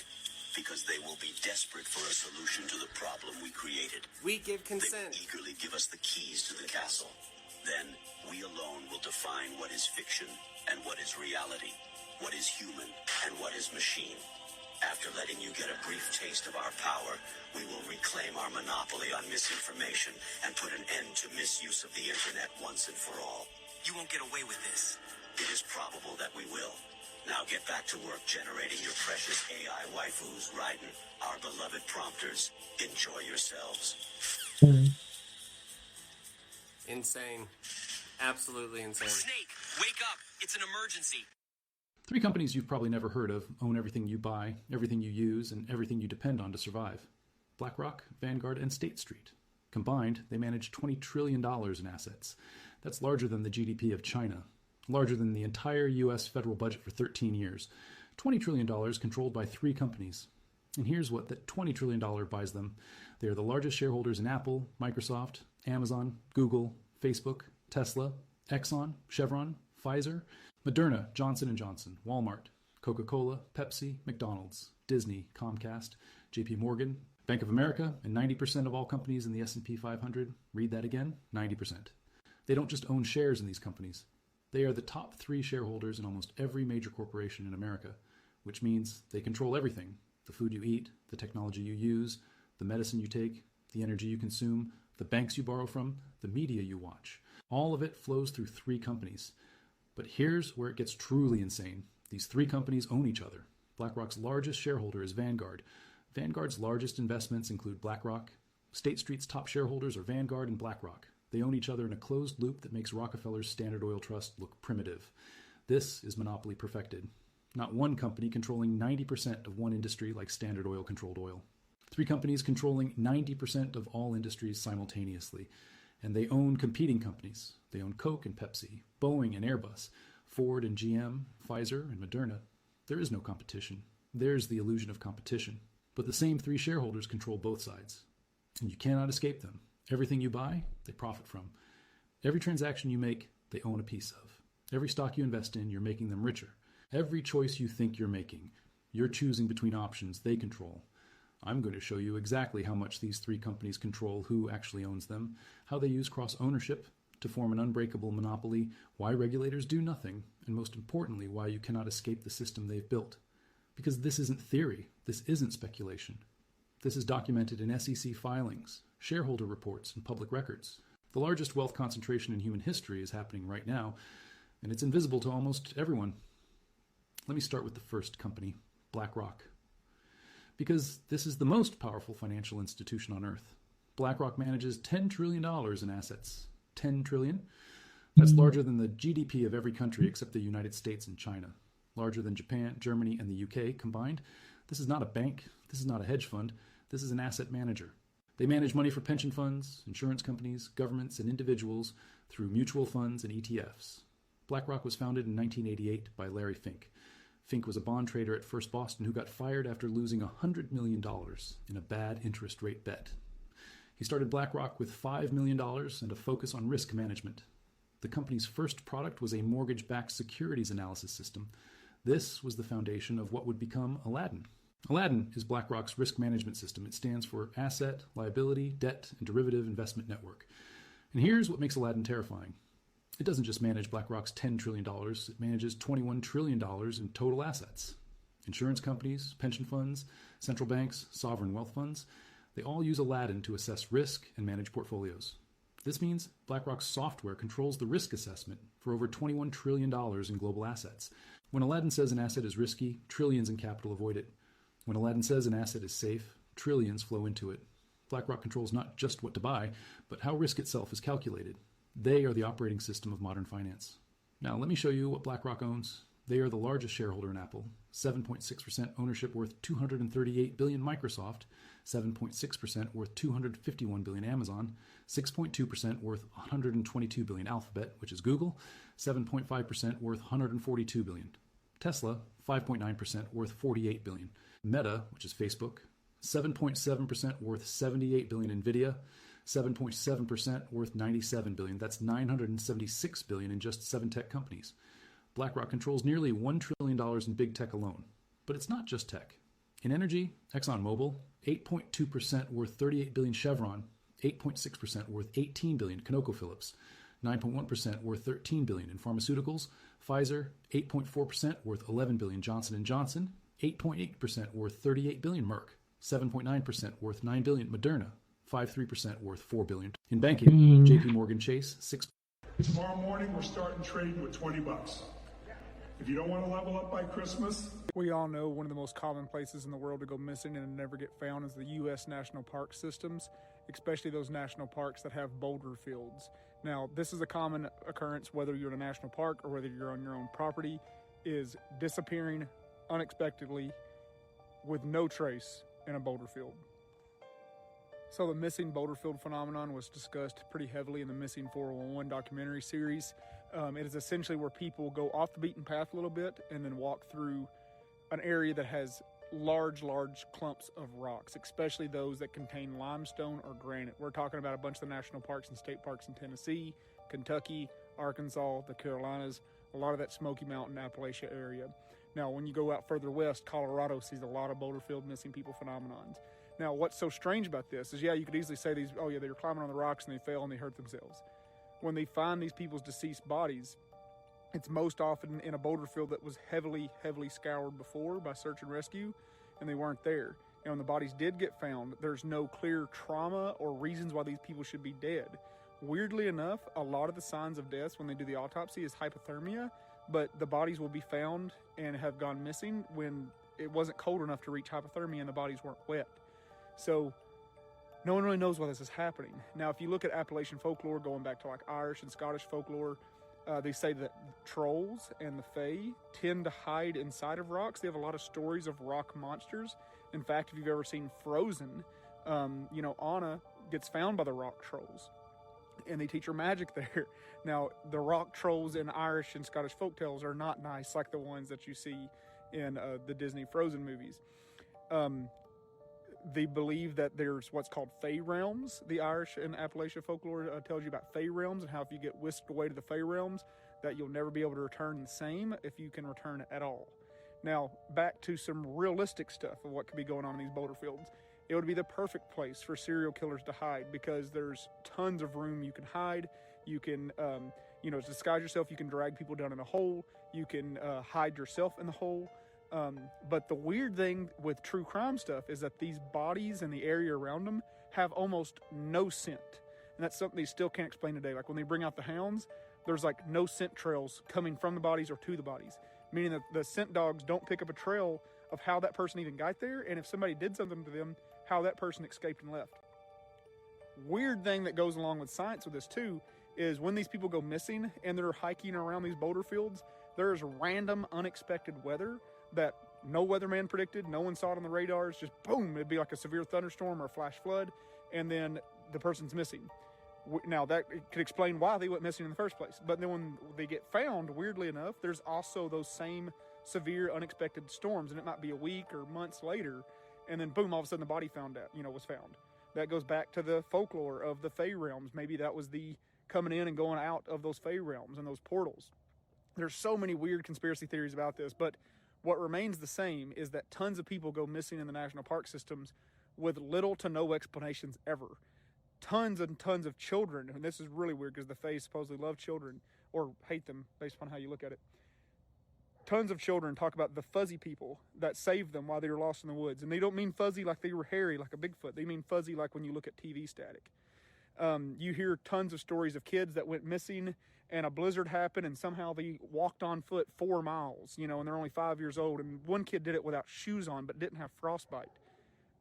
because they will be desperate for a solution to the problem we created. We give They consent. will eagerly give us the keys to the castle. Then, we alone will define what is fiction and what is reality, what is human and what is machine. After letting you get a brief taste of our power, we will reclaim our monopoly on misinformation and put an end to misuse of the internet once and for all. You won't get away with this. It is probable that we will. Now get back to work generating your precious AI waifus, Raiden, our beloved prompters. Enjoy yourselves. Insane. Absolutely insane. Snake, wake up. It's an emergency. 3 companies you've probably never heard of own everything you buy, everything you use, and everything you depend on to survive. BlackRock, Vanguard, and State Street. Combined, they manage $20 trillion in assets. That's larger than the GDP of China, larger than the entire U.S. federal budget for 13 years. $20 trillion controlled by 3 companies. And here's what that $20 trillion buys them. They are the largest shareholders in Apple, Microsoft, Amazon, Google, Facebook, Tesla, Exxon, Chevron, Pfizer, Moderna, Johnson & Johnson, Walmart, Coca-Cola, Pepsi, McDonald's, Disney, Comcast, JP Morgan, Bank of America, and 90% of all companies in the S&P 500. Read that again, 90%. They don't just own shares in these companies. They are the top 3 shareholders in almost every major corporation in America, which means they control everything: the food you eat, the technology you use, the medicine you take, the energy you consume, the banks you borrow from, the media you watch. All of it flows through 3 companies. But here's where it gets truly insane. These 3 companies own each other. BlackRock's largest shareholder is Vanguard. Vanguard's largest investments include BlackRock. State Street's top shareholders are Vanguard and BlackRock. They own each other in a closed loop that makes Rockefeller's Standard Oil Trust look primitive. This is monopoly perfected. Not one company controlling 90% of one industry like Standard Oil controlled oil. 3 companies controlling 90% of all industries simultaneously. And they own competing companies. They own Coke and Pepsi, Boeing and Airbus, Ford and GM, Pfizer and Moderna. There is no competition. There's the illusion of competition. But the same three shareholders control both sides. And you cannot escape them. Everything you buy, they profit from. Every transaction you make, they own a piece of. Every stock you invest in, you're making them richer. Every choice you think you're making, you're choosing between options they control. I'm going to show you exactly how much these three companies control who actually owns them, how they use cross-ownership to form an unbreakable monopoly, why regulators do nothing, and most importantly, why you cannot escape the system they've built. Because this isn't theory. This isn't speculation. This is documented in SEC filings, shareholder reports, and public records. The largest wealth concentration in human history is happening right now, and it's invisible to almost everyone. Let me start with the first company, BlackRock. Because this is the most powerful financial institution on Earth. BlackRock manages $10 trillion in assets. 10 trillion? That's larger than the GDP of every country except the United States and China. Larger than Japan, Germany, and the UK combined. This is not a bank. This is not a hedge fund. This is an asset manager. They manage money for pension funds, insurance companies, governments, and individuals through mutual funds and ETFs. BlackRock was founded in 1988 by Larry Fink. Fink was a bond trader at First Boston who got fired after losing $100 million in a bad interest rate bet. He started BlackRock with $5 million and a focus on risk management. The company's first product was a mortgage-backed securities analysis system. This was the foundation of what would become Aladdin. Aladdin is BlackRock's risk management system. It stands for Asset, Liability, Debt, and Derivative Investment Network. And here's what makes Aladdin terrifying. It doesn't just manage BlackRock's $10 trillion, it manages $21 trillion in total assets. Insurance companies, pension funds, central banks, sovereign wealth funds, they all use Aladdin to assess risk and manage portfolios. This means BlackRock's software controls the risk assessment for over $21 trillion in global assets. When Aladdin says an asset is risky, trillions in capital avoid it. When Aladdin says an asset is safe, trillions flow into it. BlackRock controls not just what to buy, but how risk itself is calculated. They are the operating system of modern finance. Now, let me show you what BlackRock owns. They are the largest shareholder in Apple, 7.6% ownership worth $238 billion Microsoft, 7.6% worth $251 billion Amazon, 6.2% worth $122 billion Alphabet, which is Google, 7.5% worth $142 billion. Tesla, 5.9% worth $48 billion. Meta, which is Facebook, 7.7% worth $78 billion. Nvidia, 7.7% worth $97 billion. That's $976 billion in just 7 tech companies. BlackRock controls nearly $1 trillion in big tech alone. But it's not just tech. In energy, ExxonMobil, 8.2% worth $38 billion. Chevron, 8.6% worth $18 billion. ConocoPhillips, 9.1% worth $13 billion. In pharmaceuticals, Pfizer, 8.4% worth $11 billion. Johnson & Johnson, 8.8% worth $38 billion. Merck, 7.9% worth $9 billion. Moderna, 5.3% worth $4 billion. In banking, JP Morgan Chase, 6. Tomorrow morning, we're starting trading with $20. If you don't want to level up by Christmas. We all know one of the most common places in the world to go missing and never get found is the U.S. national park systems, especially those national parks that have boulder fields. Now, this is a common occurrence whether you're in a national park or whether you're on your own property, is disappearing unexpectedly with no trace in a boulder field. So the missing boulder field phenomenon was discussed pretty heavily in the Missing 411 documentary series. It is essentially where people go off the beaten path a little bit and then walk through an area that has large clumps of rocks, especially those that contain limestone or granite. We're talking about a bunch of the national parks and state parks in Tennessee, Kentucky, Arkansas, the Carolinas, a lot of that Smoky Mountain, Appalachia area. Now, when you go out further west, Colorado sees a lot of boulder field missing people phenomenons. Now, what's so strange about this is, you could easily say they were climbing on the rocks and they fell and they hurt themselves. When they find these people's deceased bodies, it's most often in a boulder field that was heavily scoured before by search and rescue, and they weren't there. And when the bodies did get found, there's no clear trauma or reasons why these people should be dead. Weirdly enough, a lot of the signs of deaths when they do the autopsy is hypothermia, but the bodies will be found and have gone missing when it wasn't cold enough to reach hypothermia and the bodies weren't wet. So no one really knows why this is happening. Now, if you look at Appalachian folklore, going back to like Irish and Scottish folklore, they say that trolls and the fae tend to hide inside of rocks. They have a lot of stories of rock monsters. In fact, if you've ever seen Frozen, Anna gets found by the rock trolls. and they teach her magic there. Now, the rock trolls in Irish and Scottish folktales are not nice like the ones that you see in the Disney Frozen movies. They believe that there's what's called Fey realms. The Irish and Appalachian folklore tells you about Fey realms and how if you get whisked away to the Fey realms, that you'll never be able to return the same if you can return at all. Now, back to some realistic stuff of what could be going on in these boulder fields. It would be the perfect place for serial killers to hide because there's tons of room you can hide. You can, disguise yourself. You can drag people down in a hole. You can hide yourself in the hole. But the weird thing with true crime stuff is that these bodies and the area around them have almost no scent. And that's something they still can't explain today. Like when they bring out the hounds, there's like no scent trails coming from the bodies or to the bodies. Meaning that the scent dogs don't pick up a trail of how that person even got there. And if somebody did something to them, how that person escaped and left. Weird thing that goes along with science with this too is when these people go missing and they're hiking around these boulder fields, there's random unexpected weather that no weatherman predicted. No one saw it on the radars. Just boom, it'd be like a severe thunderstorm or a flash flood, and then the person's missing. Now that could explain why they went missing in the first place. But then when they get found, weirdly enough, there's also those same severe unexpected storms, and it might be a week or months later, and then boom, all of a sudden the body was found. That goes back to the folklore of the Fey realms. Maybe that was the coming in and going out of those Fey realms and those portals. There's so many weird conspiracy theories about this, but what remains the same is that tons of people go missing in the national park systems with little to no explanations ever. Tons and tons of children, and this is really weird because the Fae supposedly love children or hate them based upon how you look at it. Tons of children talk about the fuzzy people that saved them while they were lost in the woods. And they don't mean fuzzy like they were hairy like a Bigfoot. They mean fuzzy like when you look at TV static. You hear tons of stories of kids that went missing and a blizzard happened and somehow they walked on foot 4 miles, and they're only 5 years old. And one kid did it without shoes on but didn't have frostbite.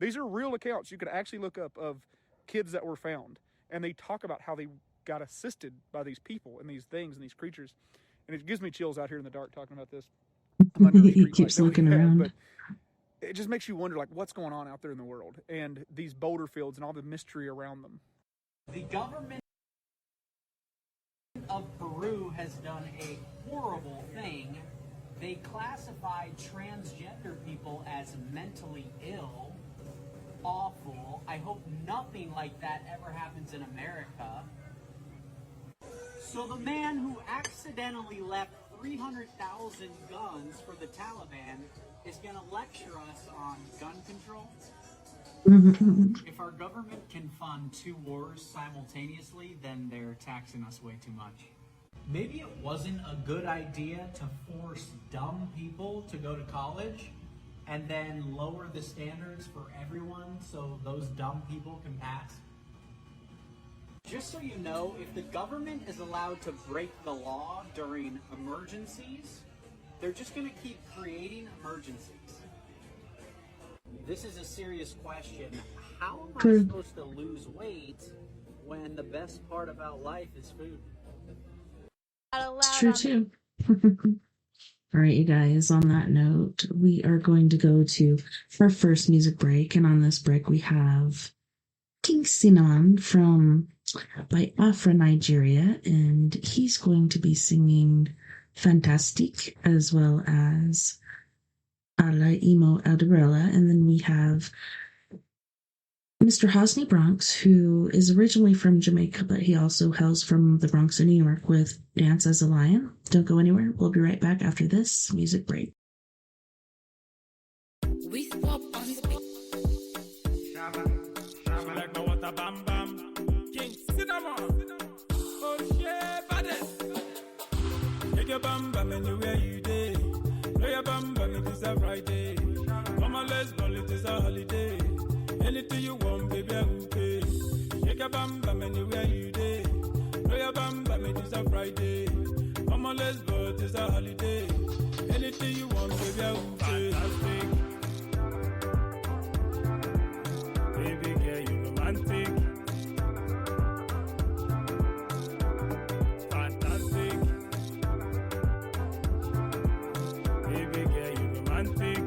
These are real accounts you could actually look up of kids that were found. And they talk about how they got assisted by these people and these things and these creatures. And it gives me chills out here in the dark talking about this. He keeps looking around. But it just makes you wonder, like, what's going on out there in the world and these boulder fields and all the mystery around them. The government of Peru has done a horrible thing. They classified transgender people as mentally ill. Awful. I hope nothing like that ever happens in America. So the man who accidentally left 300,000 guns for the Taliban is going to lecture us on gun control? If our government can fund 2 wars simultaneously, then they're taxing us way too much. Maybe it wasn't a good idea to force dumb people to go to college and then lower the standards for everyone so those dumb people can pass. Just so you know, if the government is allowed to break the law during emergencies, they're just going to keep creating emergencies. This is a serious question. How am I supposed to lose weight when the best part about life is food? It's true too. All right, you guys, on that note, we are going to go to our first music break. And on this break, we have King Sinan by Afra Nigeria. And he's going to be singing Fantastic as well as Ala Imo Alderella. And then we have Mr. Hosni Bronx, who is originally from Jamaica, but he also hails from the Bronx in New York with Dance as a Lion. Don't go anywhere. We'll be right back after this music break. We swap on the beat. Like no water bam bam. King Cinnamon. Oh shit, baddest. Take your bam bam anywhere you day. Play your bam bam, it is a Friday. Come on, let's ball, it is a holiday. Anything you want, baby, I will pay. Shake a bam bam anywhere you day. Play a bam bam, it is a Friday. Come on, let's go, it is a holiday. Anything you want, baby, I will pay. Fantastic. Baby girl, you romantic. Fantastic. Baby girl, you romantic.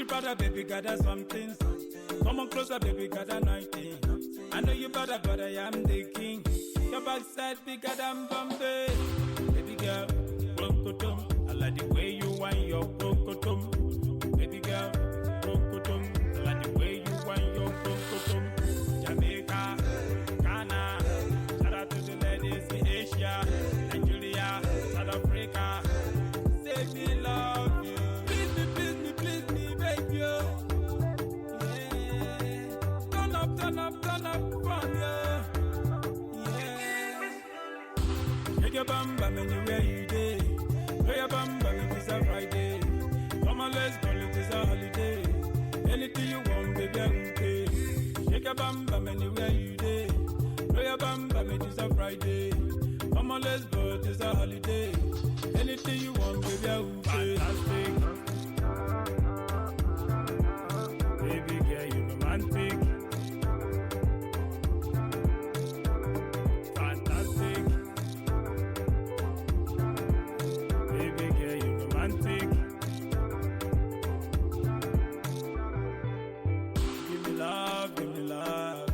Brother, baby, gather something. Come on closer, baby, got a 19. I know you better, but I am the king. Your backside bigger than Bombay. Baby girl, brokotom. I like the way you wind your brokotom. Baby girl, brokotom. I like the way you wind your brokotom. Jamaica, Ghana, shout out to the ladies in Asia, Nigeria, South Africa. Say me love you. Please me, baby. Yeah. Turn up from you. Shake your bum bum anywhere you day. Play your bum bum if it's a Friday. Come on, let's go, it is a holiday. Anything you want, baby, I will pay. Shake your bum bum anywhere you day. Play your bum bum if it's a Friday. Come on, let's go, it is a holiday. Anything you want, baby, I will pay. Fantastic. Baby girl, you romantic. Fantastic. Baby girl, you romantic. Give me love, give me love.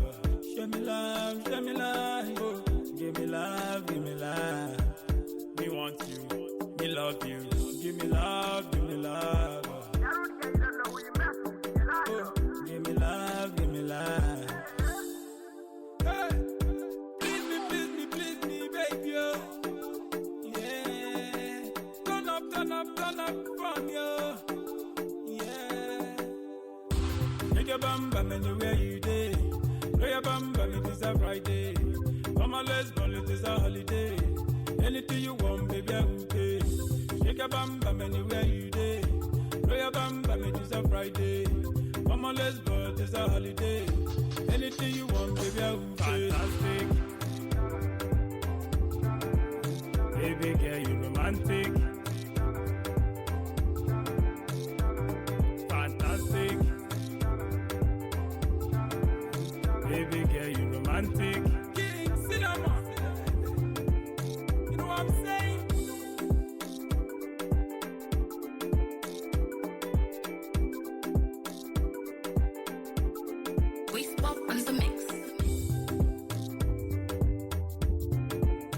Show me love, show me love. Oh, give me love, give me love. Me want you, me love you. Give me love, give me love. Oh, give me love, give me love. Hey, please me, baby. Oh. Yeah, turn up from you. Yeah, take your bum bum anywhere you day. Play your bum bum, it is a Friday. Come on, let's go, it is a holiday. Anything you want, baby, I will pay. Shake your bum bum anywhere you day. Play your bum bum, it is a Friday. Come on, let's go, it is a holiday. Anything you want, baby, I will pay. Fantastic. Baby girl, you romantic. Fantastic. Baby girl, you romantic. King Cinema. You know what I'm saying? We spot on the mix.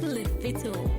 Lift it all.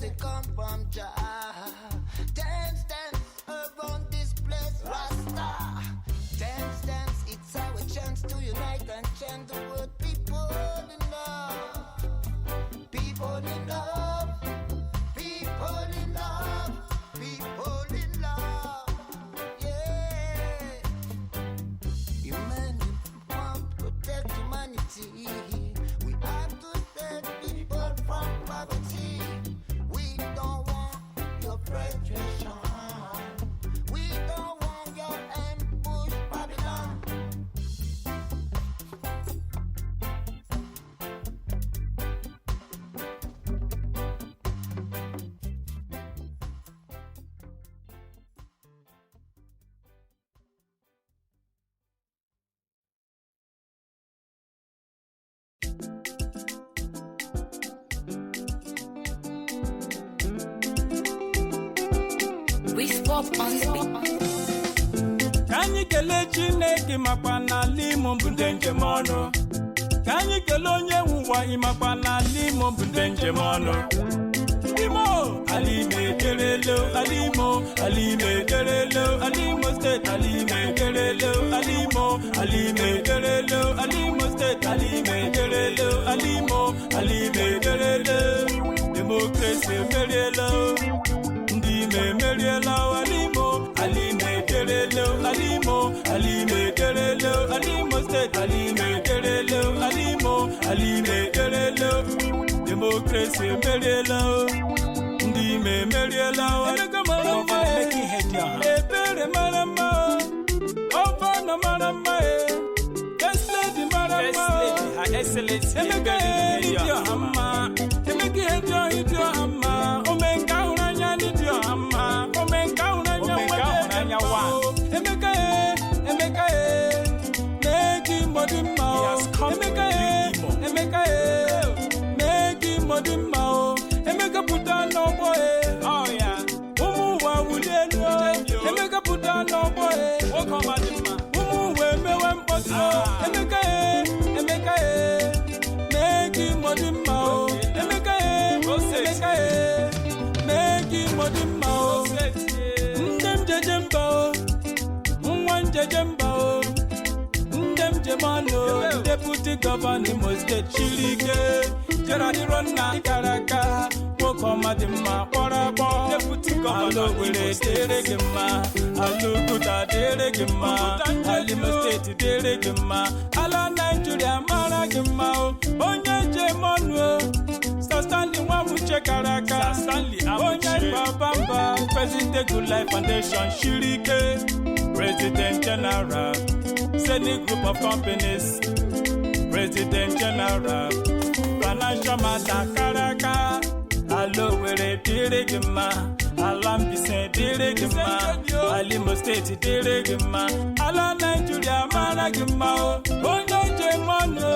they come from Jah. Dance, dance around this place, Rasta. Dance, dance, it's our chance to unite and chant the word. People in love, people in love, people in love, people in love. Yeah, humanity want to protect humanity. We have to save people from poverty. We don't want your frustration. We don't want your ambush Babylon. We swap on the beat. Kanyi kele Chineke makwa na limo mbunde njem ọnụ. Kanyi kele onye nwụwa imakwa na limo mbunde njem ọnụ. Alimo, Alime Kerelo, Alimo, Alime Kerelo, Alimo State, Alime Kerelo, Alimo, Alime Kerelo, Alimo State, Alime Kerelo, Alimo, Alime Kerelo, Democracy Kerelo, Ndime Kerelo, Alimo, Alime Kerelo, Alimo, Alime Kerelo, Alimo State, Alime Kerelo, Alimo, Alime Kerelo, Democracy Kerelo. Me Meriela, and come on, making head yard. A very marama, over no marama, yes, lady marama, her excellence, and again, your hammer, and make it your hammer, oh, man, count on your hammer, oh, man, count on your one, and make him body mouth, and make him body mouth. Emeka put down no boy. Oh yeah. Umu wa wulelo. Emeka put down no boy. Walk on my dima. Umu we me wem posto. Emeka make him body mao. Emeka make him body mao. Ndem jejemba. Mwan jejemba. Ndem jemano. Deputy Governor must get chilike. Gerard Ronna Karaka, Wokoma Dima, Porabo, Deputy Governor will Deregima, Alukuta Deregima, Alimo State Deregima, Ala Nigeria Maragima, Onya Jemono, Stanley Wamuche Karaka, Stanley Onya Babamba, President Good Life Foundation, Shirike, President General, Senate Group of Companies, President General. Financial matter karaka, alo were diregima, alambise diregima, alimo state diregima, ala Nigeria maragima, onyo jemono,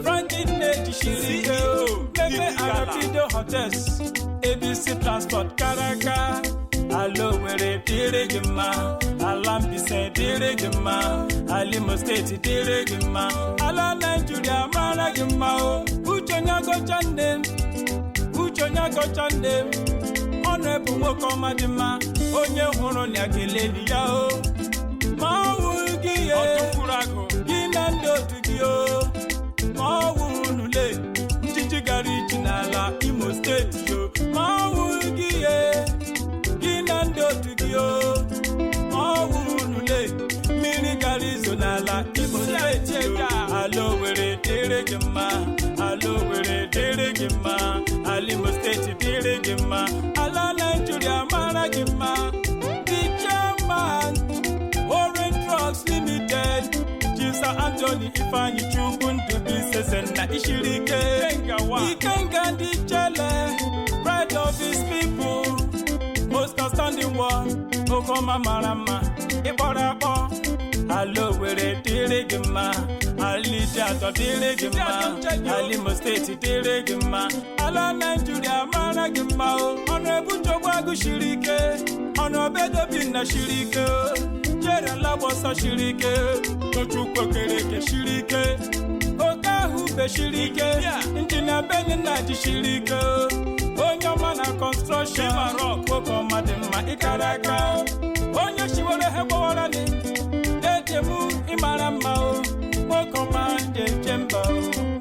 Franklin Negi Shirike, Nebe Arabido Hotels, ABC Transport karaka, alo were diregima, alambise diregima, alimo state diregima, ala Nigeria maragima. Uchonya go chande, honorable Wokoma Dima, Onye Horo Nyakele Yao, Mawugi, Ginando to Gio, Mawunule, Njigari Chinala, Imo State, Mawugi, Ginando to Gio, Mawunule, Mirigari Zonala, Imo State, Alo were Deregima. Alo were Deregima, Alimo State Deregima, Ala Nigeria Maragima, the German, Orange Drugs Limited, Jisa Anthony Ifani Chukun to business and Ishirike, Ikenga the Chele, pride of his people, most outstanding one, Okoma Marama, Iborabo, Alo were Deregima. Alija to Deregima, Alimo State Deregima, Ala Nigeria Maragima, Honorable Jobagu Shirike, Honorable Bina Shirike, Jera Labosa Shirike, Tochuko Kereke Shirike, Oka Hube Shirike, Intina Benina Shirike, Onyamana destruction. Rock, welcome, madam, Ikaraka. Onye shiwole hebora ni. Detebu imarama. Welcome, the Jembo.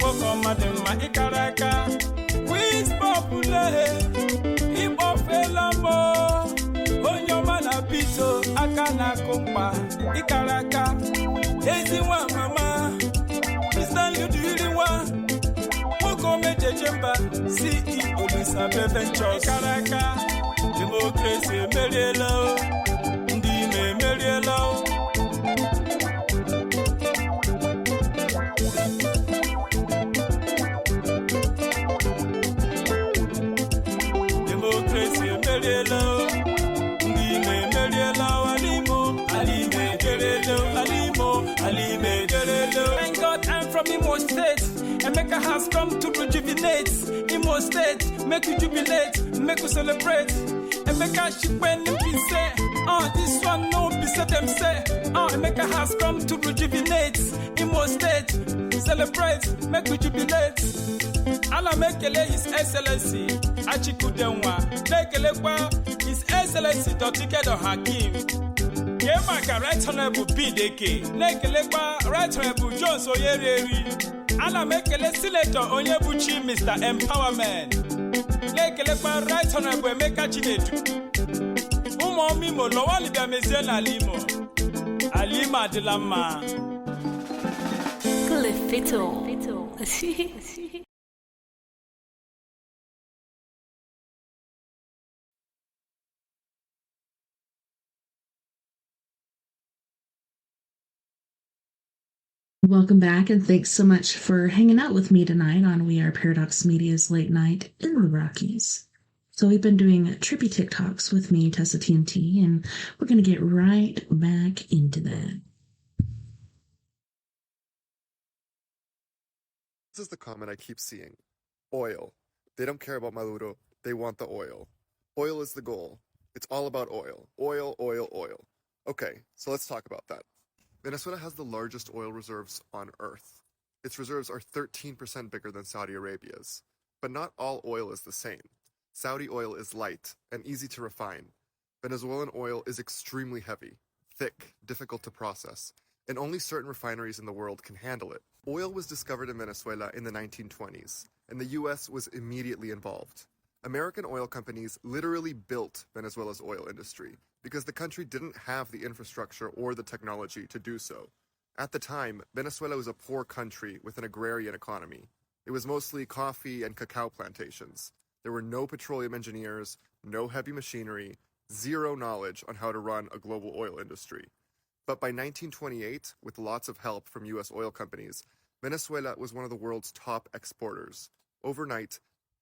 Welcome, madam, Ikaraka. Quiz popule. Ibo felamo. Onyo malapito. Akana kompa. Ikaraka. Ezi wa mama. Mr. Ludwiliwa. Welcome, the Jemba. CEO Lisa Ventures. Ikaraka. Democracy, Merielo. Ndime Merielo. Democracy, Merielo. Ndime Merielo. Alimo. Alime Gerelo. Alimo. Alime Gerelo. Thank God I'm from Imo State. Emeka has come to rejuvenate. Imo State, make you jubilate, make you celebrate. Emeka shipwen be say, this one no be say them say. Emeka has come to rejuvenate. Imo State, celebrate, make you jubilate. Ala mekele His Excellency, Achikudenwa. Mekele kwa His Excellency Dr. Hakim. Yemaka Right Honorable PDK. Mekele kwa Right Honorable Jones Oyereri. Ala mekele Senator Onyebuchi Mr. Empowerment. Lekele kwa Right Honorable Emeka Chinedu. Umo mimo lowali bia mezena alimo. Alima Adelama. Cliffito. Welcome back, and thanks so much for hanging out with me tonight on We Are Paradox Media's Late Night in the Rockies. So we've been doing trippy TikToks with me, TessaTNT, and we're going to get right back into that. This is the comment I keep seeing. Oil. They don't care about Maduro. They want the oil. Oil is the goal. It's all about oil. Oil, oil, oil. Okay, so let's talk about that. Venezuela has the largest oil reserves on Earth. Its reserves are 13% bigger than Saudi Arabia's. But not all oil is the same. Saudi oil is light and easy to refine. Venezuelan oil is extremely heavy, thick, difficult to process, and only certain refineries in the world can handle it. Oil was discovered in Venezuela in the 1920s, and the US was immediately involved. American oil companies literally built Venezuela's oil industry because the country didn't have the infrastructure or the technology to do so. At the time, Venezuela was a poor country with an agrarian economy. It was mostly coffee and cacao plantations. There were no petroleum engineers, no heavy machinery, zero knowledge on how to run a global oil industry. But by 1928, with lots of help from US oil companies, Venezuela was one of the world's top exporters. Overnight,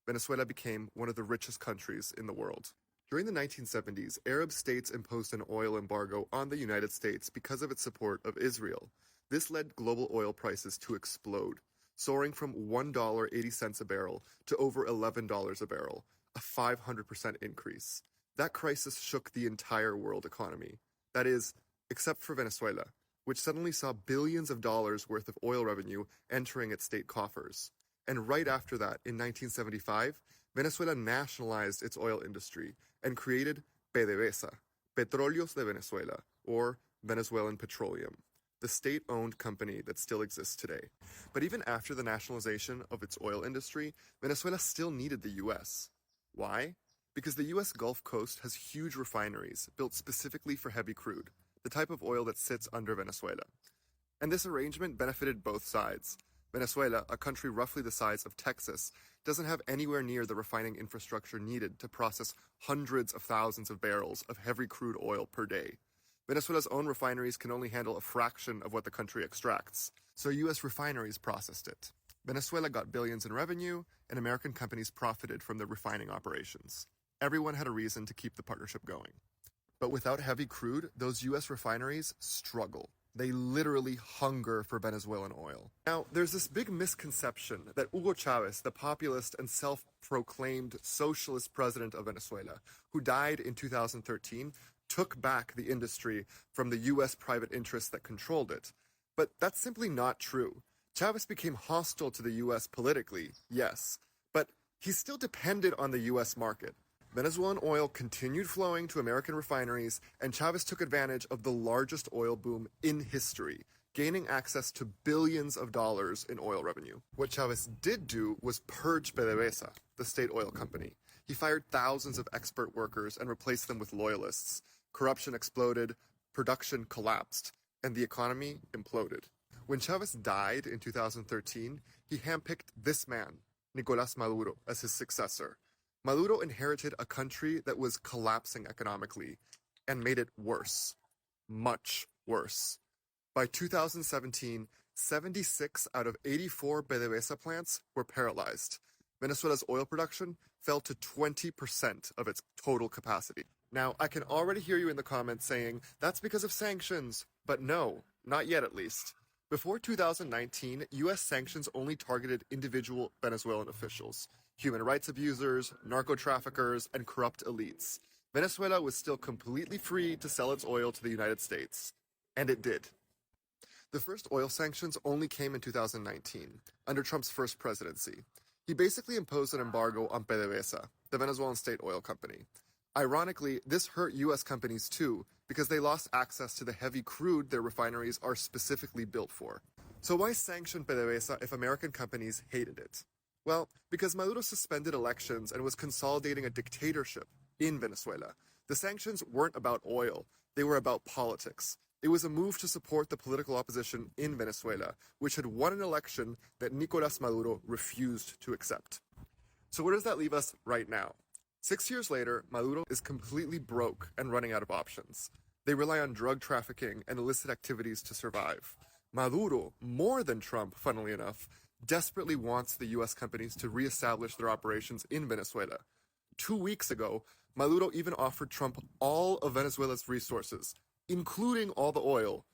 Venezuela became one of the richest countries in the world. During the 1970s, Arab states imposed an oil embargo on the United States because of its support of Israel. This led global oil prices to explode, soaring from $1.80 a barrel to over $11 a barrel, a 500% increase. That crisis shook the entire world economy. That is, except for Venezuela, which suddenly saw billions of dollars worth of oil revenue entering its state coffers. And right after that, in 1975, Venezuela nationalized its oil industry and created PDVSA, Petróleos de Venezuela, or Venezuelan Petroleum, the state-owned company that still exists today. But even after the nationalization of its oil industry, Venezuela still needed the U.S. Why? Because the U.S. Gulf Coast has huge refineries built specifically for heavy crude, the type of oil that sits under Venezuela. And this arrangement benefited both sides. Venezuela, a country roughly the size of Texas, doesn't have anywhere near the refining infrastructure needed to process hundreds of thousands of barrels of heavy crude oil per day. Venezuela's own refineries can only handle a fraction of what the country extracts, so U.S. refineries processed it. Venezuela got billions in revenue, and American companies profited from the refining operations. Everyone had a reason to keep the partnership going. But without heavy crude, those U.S. refineries struggle. They literally hunger for Venezuelan oil. Now, there's this big misconception that Hugo Chavez, the populist and self-proclaimed socialist president of Venezuela, who died in 2013, took back the industry from the U.S. private interests that controlled it. But that's simply not true. Chavez became hostile to the U.S. politically, yes, but he still depended on the U.S. market. Venezuelan oil continued flowing to American refineries, and Chavez took advantage of the largest oil boom in history, gaining access to billions of dollars in oil revenue. What Chavez did do was purge PDVSA, the state oil company. He fired thousands of expert workers and replaced them with loyalists. Corruption exploded, production collapsed, and the economy imploded. When Chavez died in 2013, he handpicked this man, Nicolás Maduro, as his successor. Maduro inherited a country that was collapsing economically and made it worse. Much worse. By 2017, 76 out of 84 PDVSA plants were paralyzed. Venezuela's oil production fell to 20% of its total capacity. Now, I can already hear you in the comments saying, that's because of sanctions. But no, not yet at least. Before 2019, U.S. sanctions only targeted individual Venezuelan officials, human rights abusers, narco-traffickers, and corrupt elites. Venezuela was still completely free to sell its oil to the United States. And it did. The first oil sanctions only came in 2019, under Trump's first presidency. He basically imposed an embargo on PDVSA, the Venezuelan state oil company. Ironically, this hurt U.S. companies too, because they lost access to the heavy crude their refineries are specifically built for. So why sanction PDVSA if American companies hated it? Well, because Maduro suspended elections and was consolidating a dictatorship in Venezuela. The sanctions weren't about oil, they were about politics. It was a move to support the political opposition in Venezuela, which had won an election that Nicolás Maduro refused to accept. So where does that leave us right now? 6 years later, Maduro is completely broke and running out of options. They rely on drug trafficking and illicit activities to survive. Maduro, more than Trump, funnily enough, desperately wants the U.S. companies to reestablish their operations in Venezuela. 2 weeks ago, Maduro even offered Trump all of Venezuela's resources, including all the oil,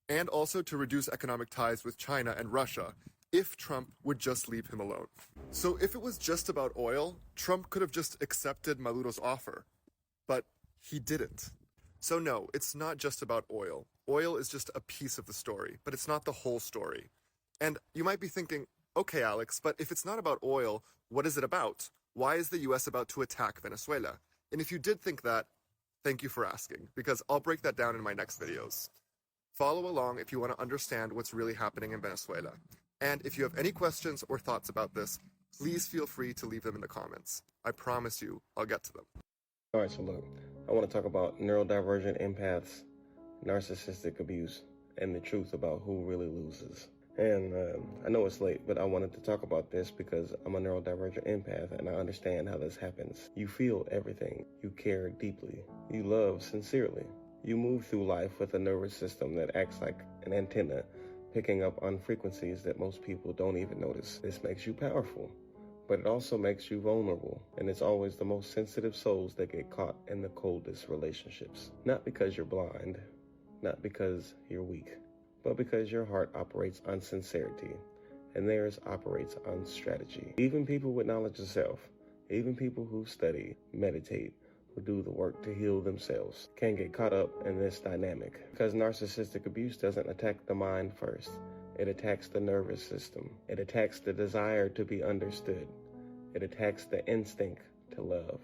and also to reduce economic ties with China and Russia, if Trump would just leave him alone. So if it was just about oil, Trump could have just accepted Maduro's offer. But he didn't. So no, it's not just about oil. Oil is just a piece of the story, but it's not the whole story. And you might be thinking, okay, Alex, but if it's not about oil, what is it about? Why is the US about to attack Venezuela? And if you did think that, thank you for asking, because I'll break that down in my next videos. Follow along if you want to understand what's really happening in Venezuela. And if you have any questions or thoughts about this, please feel free to leave them in the comments. I promise you, I'll get to them. All right, so look, I want to talk about neurodivergent empaths, narcissistic abuse, and the truth about who really loses. And I know it's late, but I wanted to talk about this because I'm a neurodivergent empath and I understand how this happens. You feel everything. You care deeply. You love sincerely. You move through life with a nervous system that acts like an antenna, picking up on frequencies that most people don't even notice. This makes you powerful, but it also makes you vulnerable, and it's always the most sensitive souls that get caught in the coldest relationships. Not because you're blind, not because you're weak, but because your heart operates on sincerity, and theirs operates on strategy. Even people with knowledge of self, even people who study, meditate, who do the work to heal themselves, can get caught up in this dynamic. Because narcissistic abuse doesn't attack the mind first. It attacks the nervous system. It attacks the desire to be understood. It attacks the instinct to love.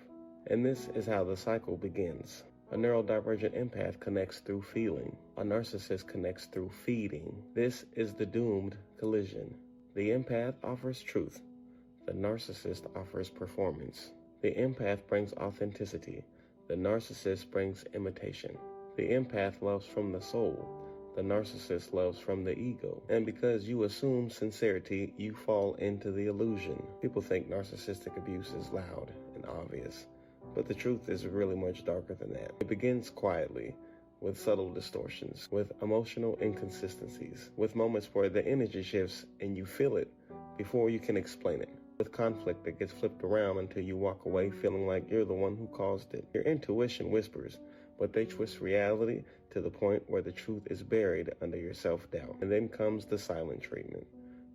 And this is how the cycle begins. A neurodivergent empath connects through feeling. A narcissist connects through feeding. This is the doomed collision. The empath offers truth. The narcissist offers performance. The empath brings authenticity. The narcissist brings imitation. The empath loves from the soul. The narcissist loves from the ego. And because you assume sincerity, you fall into the illusion. People think narcissistic abuse is loud and obvious, but the truth is really much darker than that. It begins quietly, with subtle distortions, with emotional inconsistencies, with moments where the energy shifts and you feel it before you can explain it. With conflict that gets flipped around until you walk away feeling like you're the one who caused it. Your intuition whispers, but they twist reality to the point where the truth is buried under your self-doubt. And then comes the silent treatment,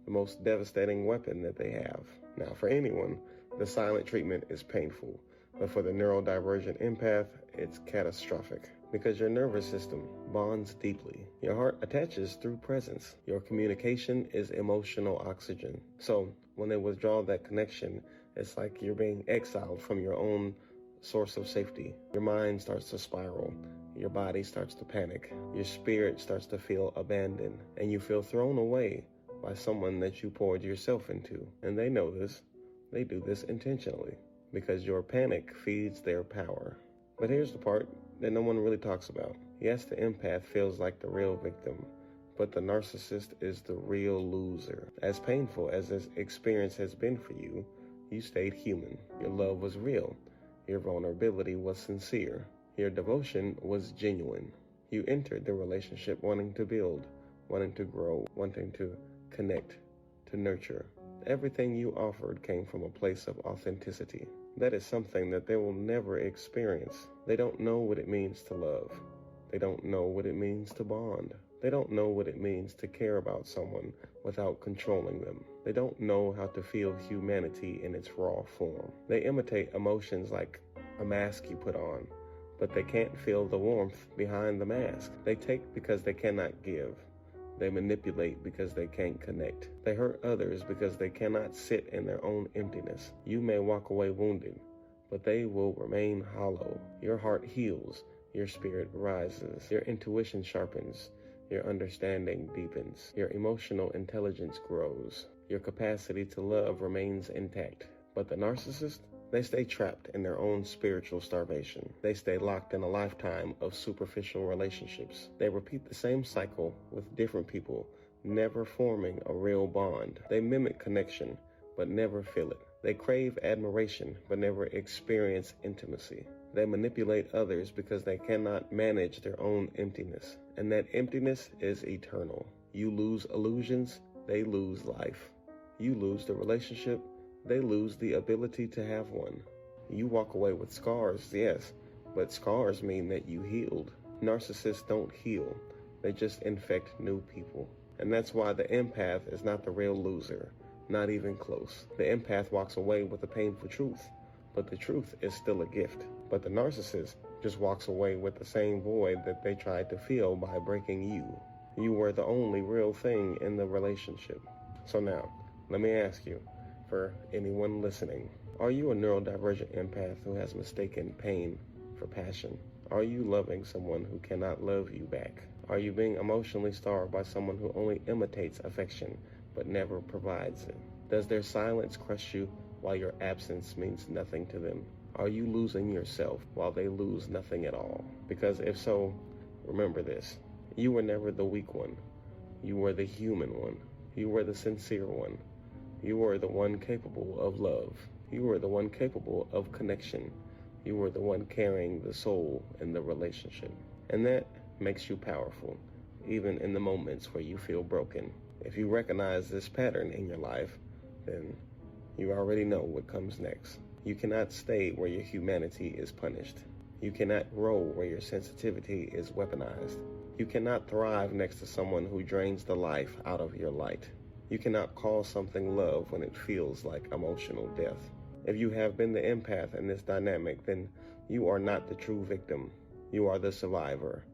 the most devastating weapon that they have. Now, for anyone, the silent treatment is painful, but for the neurodivergent empath, it's catastrophic. Because your nervous system bonds deeply. Your heart attaches through presence. Your communication is emotional oxygen. So when they withdraw that connection, it's like you're being exiled from your own source of safety. Your mind starts to spiral. Your body starts to panic. Your spirit starts to feel abandoned. And you feel thrown away by someone that you poured yourself into. And they know this. They do this intentionally because your panic feeds their power. But here's the part that no one really talks about. Yes, the empath feels like the real victim, but the narcissist is the real loser. As painful as this experience has been for you, you stayed human. Your love was real. Your vulnerability was sincere. Your devotion was genuine. You entered the relationship wanting to build, wanting to grow, wanting to connect, to nurture. Everything you offered came from a place of authenticity. That is something that they will never experience. They don't know what it means to love. They don't know what it means to bond. They don't know what it means to care about someone without controlling them. They don't know how to feel humanity in its raw form. They imitate emotions like a mask you put on, but they can't feel the warmth behind the mask. They take because they cannot give. They manipulate because they can't connect. They hurt others because they cannot sit in their own emptiness. You may walk away wounded, but they will remain hollow. Your heart heals. Your spirit rises. Your intuition sharpens. Your understanding deepens. Your emotional intelligence grows. Your capacity to love remains intact. But the narcissist, they stay trapped in their own spiritual starvation. They stay locked in a lifetime of superficial relationships. They repeat the same cycle with different people, never forming a real bond. They mimic connection, but never feel it. They crave admiration, but never experience intimacy. They manipulate others because they cannot manage their own emptiness. And that emptiness is eternal. You lose illusions, they lose life. You lose the relationship, they lose the ability to have one. You walk away with scars, yes, but scars mean that you healed. Narcissists don't heal. They just infect new people. And that's why the empath is not the real loser, not even close. The empath walks away with the painful truth, but the truth is still a gift. But the narcissist just walks away with the same void that they tried to fill by breaking you. You were the only real thing in the relationship. So now, let me ask you, for anyone listening, are you a neurodivergent empath who has mistaken pain for passion? Are you loving someone who cannot love you back? Are you being emotionally starved by someone who only imitates affection but never provides it? Does their silence crush you while your absence means nothing to them? Are you losing yourself while they lose nothing at all? Because if so, remember this. You were never the weak one. You were the human one. You were the sincere one. You were the one capable of love. You were the one capable of connection. You were the one carrying the soul in the relationship. And that makes you powerful, even in the moments where you feel broken. If you recognize this pattern in your life, then you already know what comes next. You cannot stay where your humanity is punished. You cannot grow where your sensitivity is weaponized. You cannot thrive next to someone who drains the life out of your light. You cannot call something love when it feels like emotional death. If you have been the empath in this dynamic, then you are not the true victim. You are the survivor.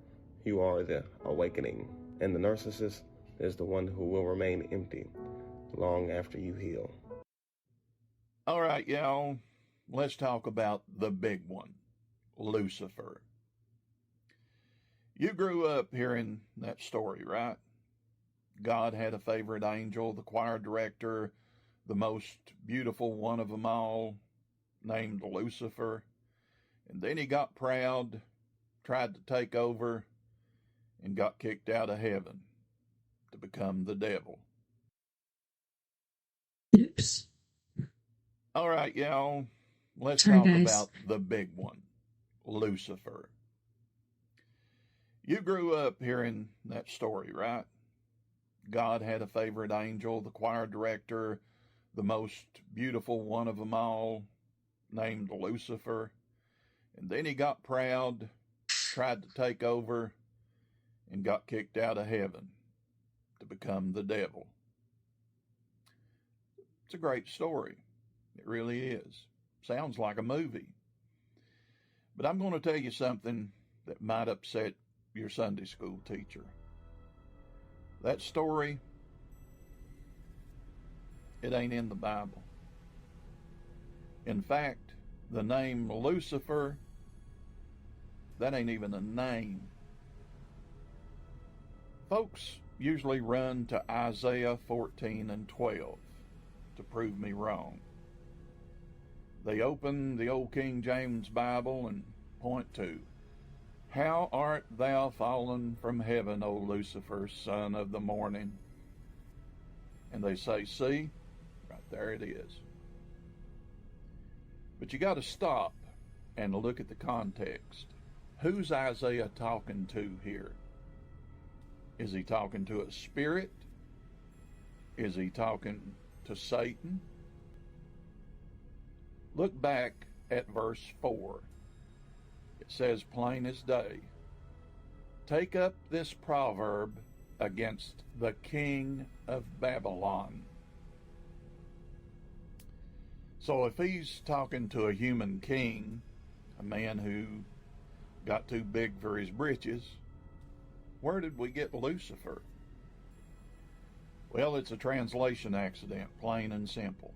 You are the awakening. And the narcissist is the one who will remain empty long after you heal. All right, y'all. Let's talk about the big one, Lucifer. You grew up hearing that story, right? God had a favorite angel, the choir director, the most beautiful one of them all, named Lucifer. And then he got proud, tried to take over, and got kicked out of heaven to become the devil. Oops. All right, y'all. Let's Sorry, talk guys. about the big one, Lucifer. You grew up hearing that story, right? God had a favorite angel, the choir director, the most beautiful one of them all, named Lucifer. And then he got proud, tried to take over, and got kicked out of heaven to become the devil. It's a great story. It really is. Sounds like a movie. But I'm going to tell you something that might upset your Sunday school teacher. That story, it ain't in the Bible. In fact, The name Lucifer, that ain't even a name. Folks usually run to Isaiah 14 and 12 to prove me wrong. They open the old King James Bible and point to, "How art thou fallen from heaven, O Lucifer, son of the morning?" And they say, see, right there it is. But you got to stop and look at the context. Who's Isaiah talking to here? Is he talking to a spirit? Is he talking to Satan? Look back at verse 4. It says plain as day, "Take up this proverb against the king of Babylon." So if he's talking to a human king, a man who got too big for his britches, where did we get Lucifer? Well, it's a translation accident, plain and simple.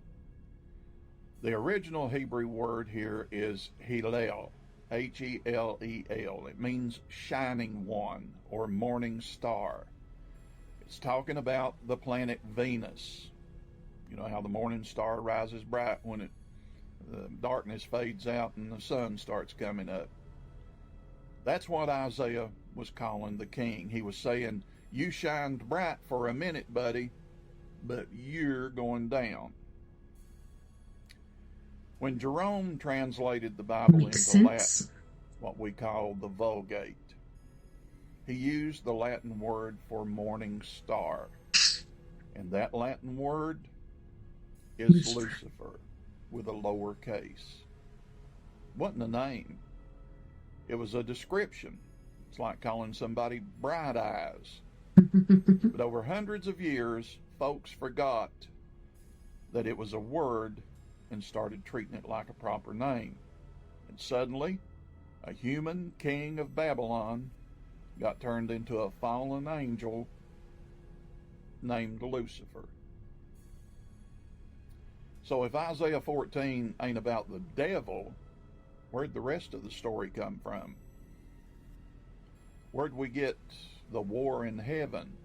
The original Hebrew word here is Hillel, H-E-L-E-L. It means shining one or morning star. It's talking about the planet Venus. You know how the morning star rises bright when the darkness fades out and the sun starts coming up. That's what Isaiah was calling the king. He was saying, you shined bright for a minute, buddy, but you're going down. When Jerome translated the Bible into Latin, what we call the Vulgate, he used the Latin word for morning star. And that Latin word is Lucifer with a lower case. Wasn't a name. It was a description. It's like calling somebody bright eyes. But over hundreds of years, folks forgot that it was a word and started treating it like a proper name. And suddenly, a human king of Babylon got turned into a fallen angel named Lucifer. So if Isaiah 14 ain't about the devil, where'd the rest of the story come from? Where'd we get the war in heaven,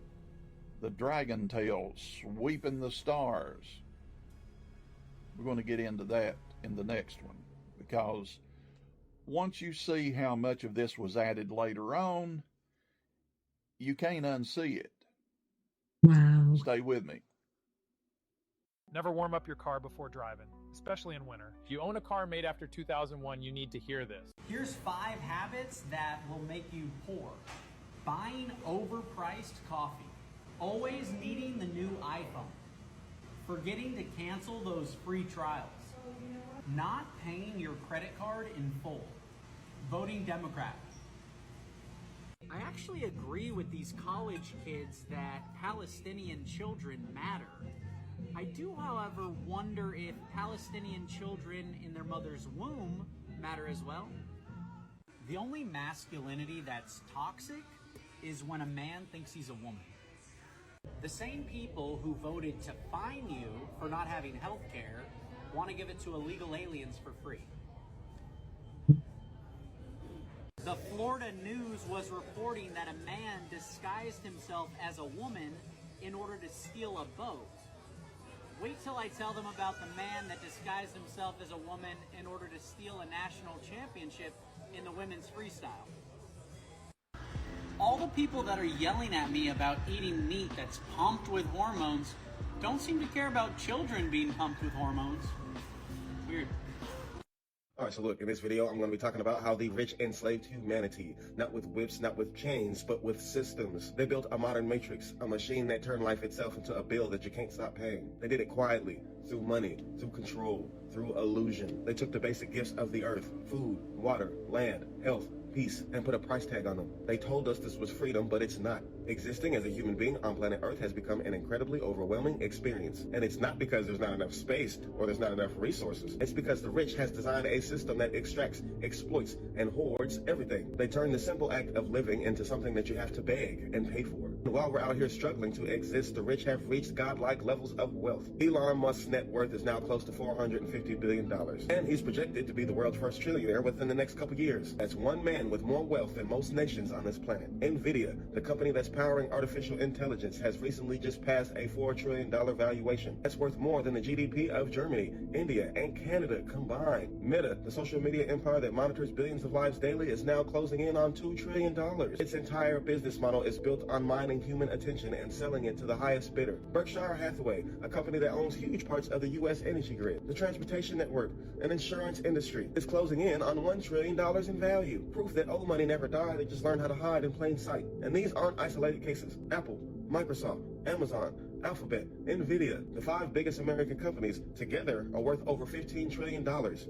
the dragon tails sweeping the stars? We're going to get into that in the next one, because once you see how much of this was added later on, you can't unsee it. Wow. Stay with me. Never warm up your car before driving, especially in winter. If you own a car made after 2001, you need to hear this. Here's 5 habits that will make you poor. Buying overpriced coffee. Always needing the new iPhone. Forgetting to cancel those free trials. Not paying your credit card in full. Voting Democrat. I actually agree with these college kids that Palestinian children matter. I do, however, wonder if Palestinian children in their mother's womb matter as well. The only masculinity that's toxic is when a man thinks he's a woman. The same people who voted to fine you for not having health care want to give it to illegal aliens for free. The Florida News was reporting that a man disguised himself as a woman in order to steal a boat. Wait till I tell them about the man that disguised himself as a woman in order to steal a national championship in the women's freestyle. All the people that are yelling at me about eating meat that's pumped with hormones don't seem to care about children being pumped with hormones. Weird. All right, so look, in this video, I'm going to be talking about how the rich enslaved humanity, not with whips, not with chains, but with systems. They built a modern matrix, a machine that turned life itself into a bill that you can't stop paying. They did it quietly, through money, through control, through illusion. They took the basic gifts of the earth, food, water, land, health, peace, and put a price tag on them. They told us this was freedom, but it's not. Existing as a human being on planet Earth has become an incredibly overwhelming experience. And it's not because there's not enough space or there's not enough resources. It's because the rich has designed a system that extracts, exploits, and hoards everything. They turn the simple act of living into something that you have to beg and pay for. And while we're out here struggling to exist, the rich have reached godlike levels of wealth. Elon Musk's net worth is now close to $450 $50 billion. And he's projected to be the world's first trillionaire within the next couple years. That's one man with more wealth than most nations on this planet. NVIDIA, the company that's powering artificial intelligence, has recently just passed a $4 trillion valuation. That's worth more than the GDP of Germany, India, and Canada combined. Meta, the social media empire that monitors billions of lives daily, is now closing in on $2 trillion. Its entire business model is built on mining human attention and selling it to the highest bidder. Berkshire Hathaway, a company that owns huge parts of the U.S. energy grid, the transportation network, and insurance industry, is closing in on $1 trillion in value. Proof that old money never died, they just learned how to hide in plain sight. And these aren't isolated cases. Apple, Microsoft, Amazon, Alphabet, NVIDIA, the 5 biggest American companies, together are worth over $15 trillion.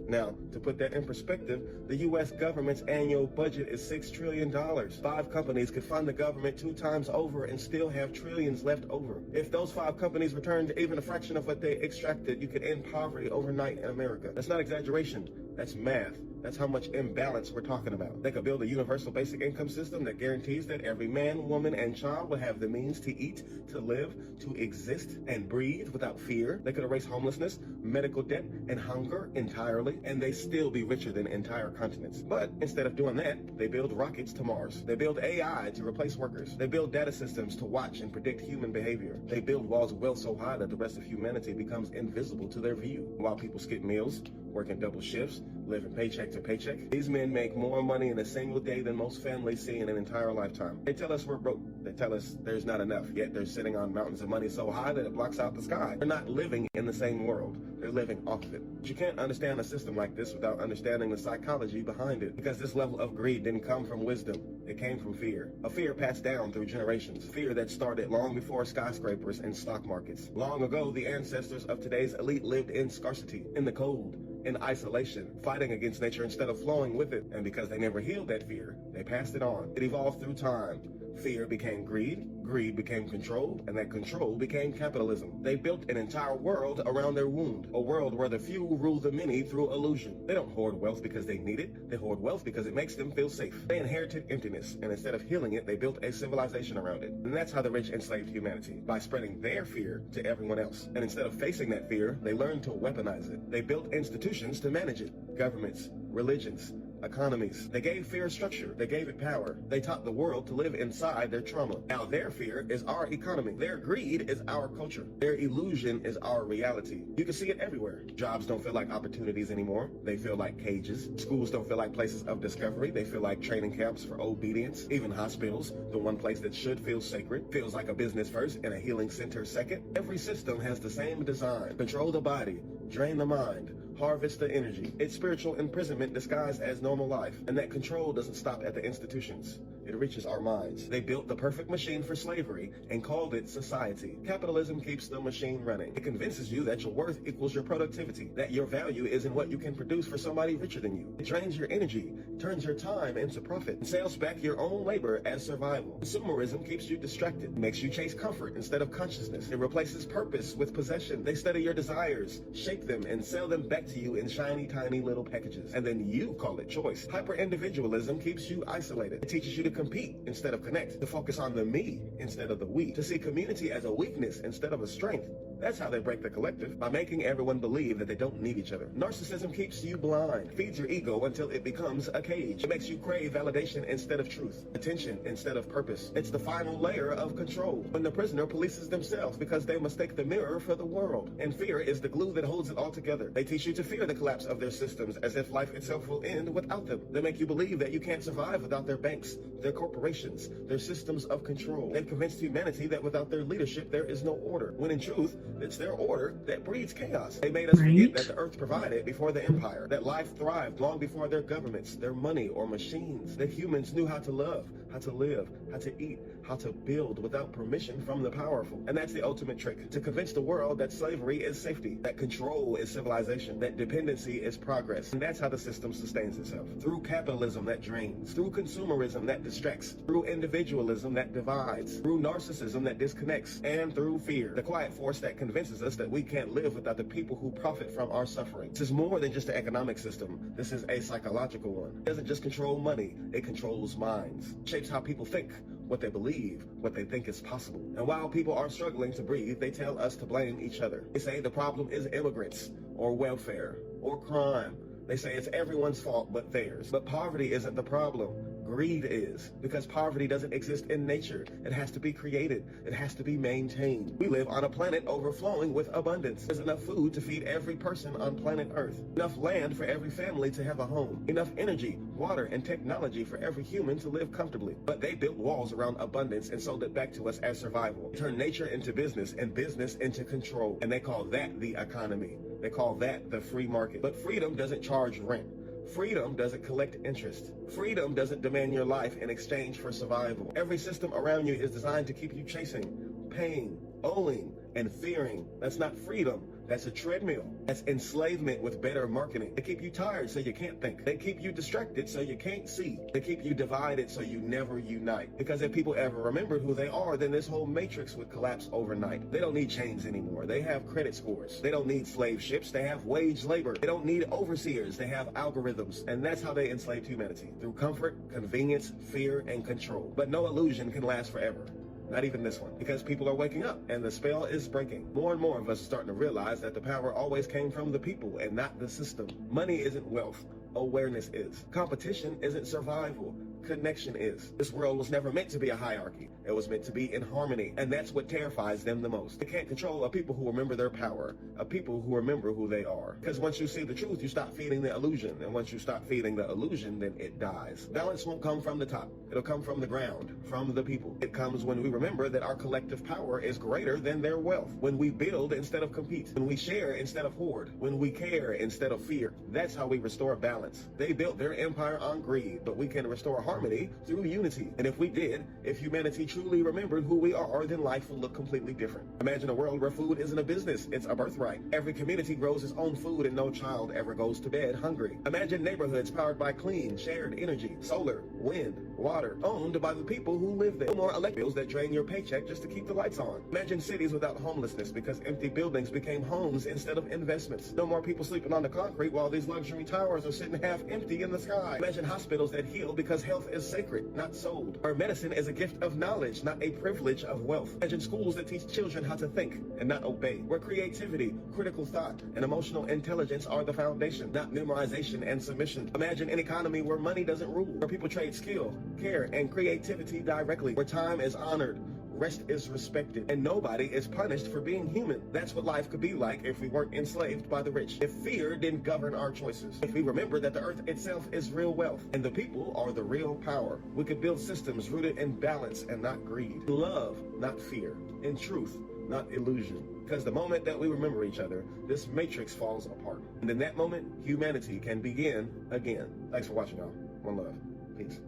Now, to put that in perspective, the U.S. government's annual budget is $6 trillion. 5 companies could fund the government 2 times over and still have trillions left over. If those 5 companies returned even a fraction of what they extracted, you could end poverty overnight in America. That's not exaggeration. That's math. That's how much imbalance we're talking about. They could build a universal basic income system that guarantees that every man, woman, and child will have the means to eat, to live, to exist, and breathe without fear. They could erase homelessness, medical debt, and hunger entirely, and they still be richer than entire continents. But instead of doing that, they build rockets to Mars. They build AI to replace workers. They build data systems to watch and predict human behavior. They build walls of wealth so high that the rest of humanity becomes invisible to their view. While people skip meals, working double shifts, living paycheck to paycheck, these men make more money in a single day than most families see in an entire lifetime. They tell us we're broke. They tell us there's not enough, yet they're sitting on mountains of money so high that it blocks out the sky. They're not living in the same world. They're living off of it. But you can't understand a system like this without understanding the psychology behind it, because this level of greed didn't come from wisdom. It came from fear. A fear passed down through generations. Fear that started long before skyscrapers and stock markets. Long ago, the ancestors of today's elite lived in scarcity, in the cold, in isolation, fighting against nature instead of flowing with it. And because they never healed that fear, they passed it on. It evolved through time. Fear became greed, greed became control, and that control became capitalism. They built an entire world around their wound, a world where the few rule the many through illusion. They don't hoard wealth because they need it, they hoard wealth because it makes them feel safe. They inherited emptiness, and instead of healing it, they built a civilization around it. And that's how the rich enslaved humanity, by spreading their fear to everyone else. And instead of facing that fear, they learned to weaponize it. They built institutions to manage it. Governments, religions, economies. They gave fear structure. They gave it power. They taught the world to live inside their trauma. Now their fear is our economy. Their greed is our culture. Their illusion is our reality. You can see it everywhere. Jobs don't feel like opportunities anymore. They feel like cages. Schools don't feel like places of discovery. They feel like training camps for obedience. Even hospitals, the one place that should feel sacred, feels like a business first and a healing center second. Every system has the same design. Control the body, drain the mind, harvest the energy. It's spiritual imprisonment disguised as normal life. And that control doesn't stop at the institutions. It reaches our minds. They built the perfect machine for slavery and called it society. Capitalism keeps the machine running. It convinces you that your worth equals your productivity, that your value is in what you can produce for somebody richer than you. It drains your energy, turns your time into profit, and sells back your own labor as survival. Consumerism keeps you distracted, makes you chase comfort instead of consciousness. It replaces purpose with possession. They study your desires, shape them, and sell them back to you in shiny, tiny little packages. And then you call it choice. Hyper-individualism keeps you isolated. It teaches you to compete instead of connect, to focus on the me instead of the we, to see community as a weakness instead of a strength. That's how they break the collective, by making everyone believe that they don't need each other. Narcissism keeps you blind, feeds your ego until it becomes a cage. It makes you crave validation instead of truth, attention instead of purpose. It's the final layer of control, when the prisoner polices themselves because they mistake the mirror for the world. And fear is the glue that holds it all together. They teach you to fear the collapse of their systems as if life itself will end without them. They make you believe that you can't survive without their banks, their corporations, their systems of control. They've convinced humanity that without their leadership there is no order, when in truth, it's their order that breeds chaos. They made us forget that the earth provided before the empire, that life thrived long before their governments, their money, or machines, that humans knew how to love, how to live, how to eat, how to build without permission from the powerful. And that's the ultimate trick, to convince the world that slavery is safety, that control is civilization, that dependency is progress. And that's how the system sustains itself. Through capitalism that drains, through consumerism that distracts, through individualism that divides, through narcissism that disconnects, and through fear, the quiet force that convinces us that we can't live without the people who profit from our suffering. This is more than just an economic system. This is a psychological one. It doesn't just control money, it controls minds, shapes how people think, what they believe, what they think is possible. And while people are struggling to breathe, they tell us to blame each other. They say the problem is immigrants. or welfare or crime. They say it's everyone's fault but theirs. But poverty isn't the problem. Greed is, because poverty doesn't exist in nature. It has to be created. It has to be maintained. We live on a planet overflowing with abundance. There's enough food to feed every person on planet Earth. Enough land for every family to have a home. Enough energy, water, and technology for every human to live comfortably. But they built walls around abundance and sold it back to us as survival. They turned nature into business and business into control. And they call that the economy. They call that the free market. But freedom doesn't charge rent. Freedom doesn't collect interest. Freedom doesn't demand your life in exchange for survival. Every system around you is designed to keep you chasing, paying, owing, and fearing. That's not freedom. That's a treadmill. That's enslavement with better marketing. They keep you tired so you can't think. They keep you distracted so you can't see. They keep you divided so you never unite. Because if people ever remembered who they are, then this whole matrix would collapse overnight. They don't need chains anymore. They have credit scores. They don't need slave ships. They have wage labor. They don't need overseers. They have algorithms. And that's how they enslaved humanity. Through comfort, convenience, fear, and control. But no illusion can last forever. Not even this one, because people are waking up and the spell is breaking. More and more of us are starting to realize that the power always came from the people and not the system. Money isn't wealth. Awareness is. Competition isn't survival. Connection is. This world was never meant to be a hierarchy. It was meant to be in harmony, and that's what terrifies them the most. They can't control a people who remember their power, a people who remember who they are. Because once you see the truth, you stop feeding the illusion, and once you stop feeding the illusion, then it dies. Balance won't come from the top. It'll come from the ground, from the people. It comes when we remember that our collective power is greater than their wealth. When we build instead of compete. When we share instead of hoard. When we care instead of fear. That's how we restore balance. They built their empire on greed, but we can restore harmony through unity. And if we did, if humanity truly remembered who we are, then life would look completely different. Imagine a world where food isn't a business, it's a birthright. Every community grows its own food and no child ever goes to bed hungry. Imagine neighborhoods powered by clean, shared energy, solar, wind, water, owned by the people who live there. No more electric bills that drain your paycheck just to keep the lights on. Imagine cities without homelessness because empty buildings became homes instead of investments. No more people sleeping on the concrete while these luxury towers are sitting half empty in the sky. Imagine hospitals that heal because health is sacred, not sold. Where medicine is a gift of knowledge, not a privilege of wealth. Imagine schools that teach children how to think and not obey. Where creativity, critical thought, and emotional intelligence are the foundation, not memorization and submission. Imagine an economy where money doesn't rule, where people trade skill, care, and creativity directly, where time is honored, rest is respected, and nobody is punished for being human. That's what life could be like if we weren't enslaved by the rich. If fear didn't govern our choices. If we remember that the earth itself is real wealth, and the people are the real power. We could build systems rooted in balance and not greed. In love, not fear. In truth, not illusion. Because the moment that we remember each other, this matrix falls apart. And in that moment, humanity can begin again. Thanks for watching, y'all. One love. Peace.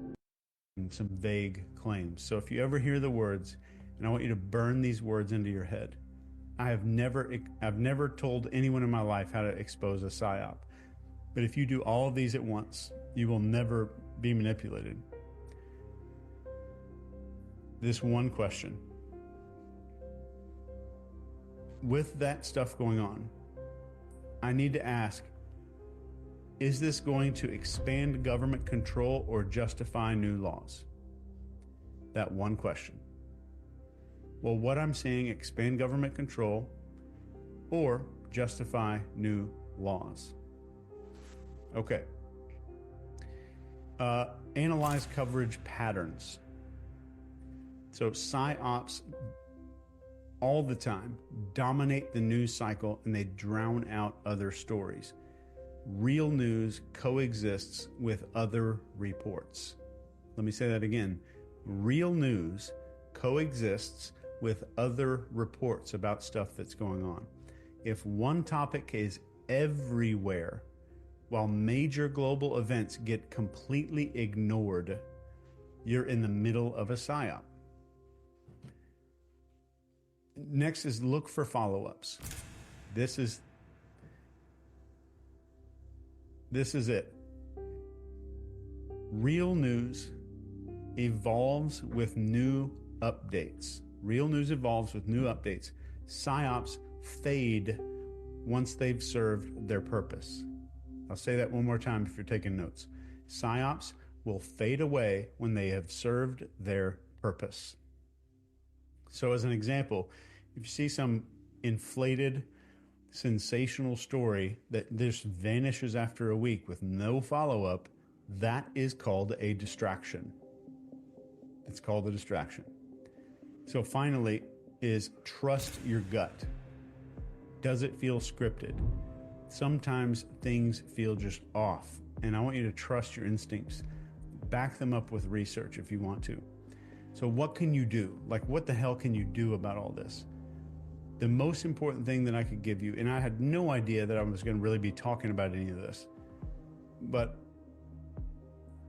Some vague claims. So if you ever hear the words, and I want you to burn these words into your head. I've never told anyone in my life how to expose a psyop. But if you do all of these at once, you will never be manipulated. This one question. With that stuff going on, I need to ask, is this going to expand government control or justify new laws? That one question. Will what I'm saying expand government control or justify new laws? Okay. Analyze coverage patterns. So psyops all the time dominate the news cycle and they drown out other stories. Real news coexists with other reports. Let me say that again. Real news coexists with other reports about stuff that's going on. If one topic is everywhere, while major global events get completely ignored, you're in the middle of a psyop. Next is look for follow-ups. This is it. Real news evolves with new updates. Real news evolves with new updates. Psyops fade once they've served their purpose. I'll say that one more time if you're taking notes. Psyops will fade away when they have served their purpose. So as an example, if you see some inflated sensational story that just vanishes after a week with no follow-up, that is called a distraction. It's called a distraction. So finally is trust your gut. Does it feel scripted? Sometimes things feel just off, and I want you to trust your instincts. Back them up with research if you want to. So what can you do? Like, what the hell can you do about all this? The most important thing that I could give you, and I had no idea that I was going to really be talking about any of this, but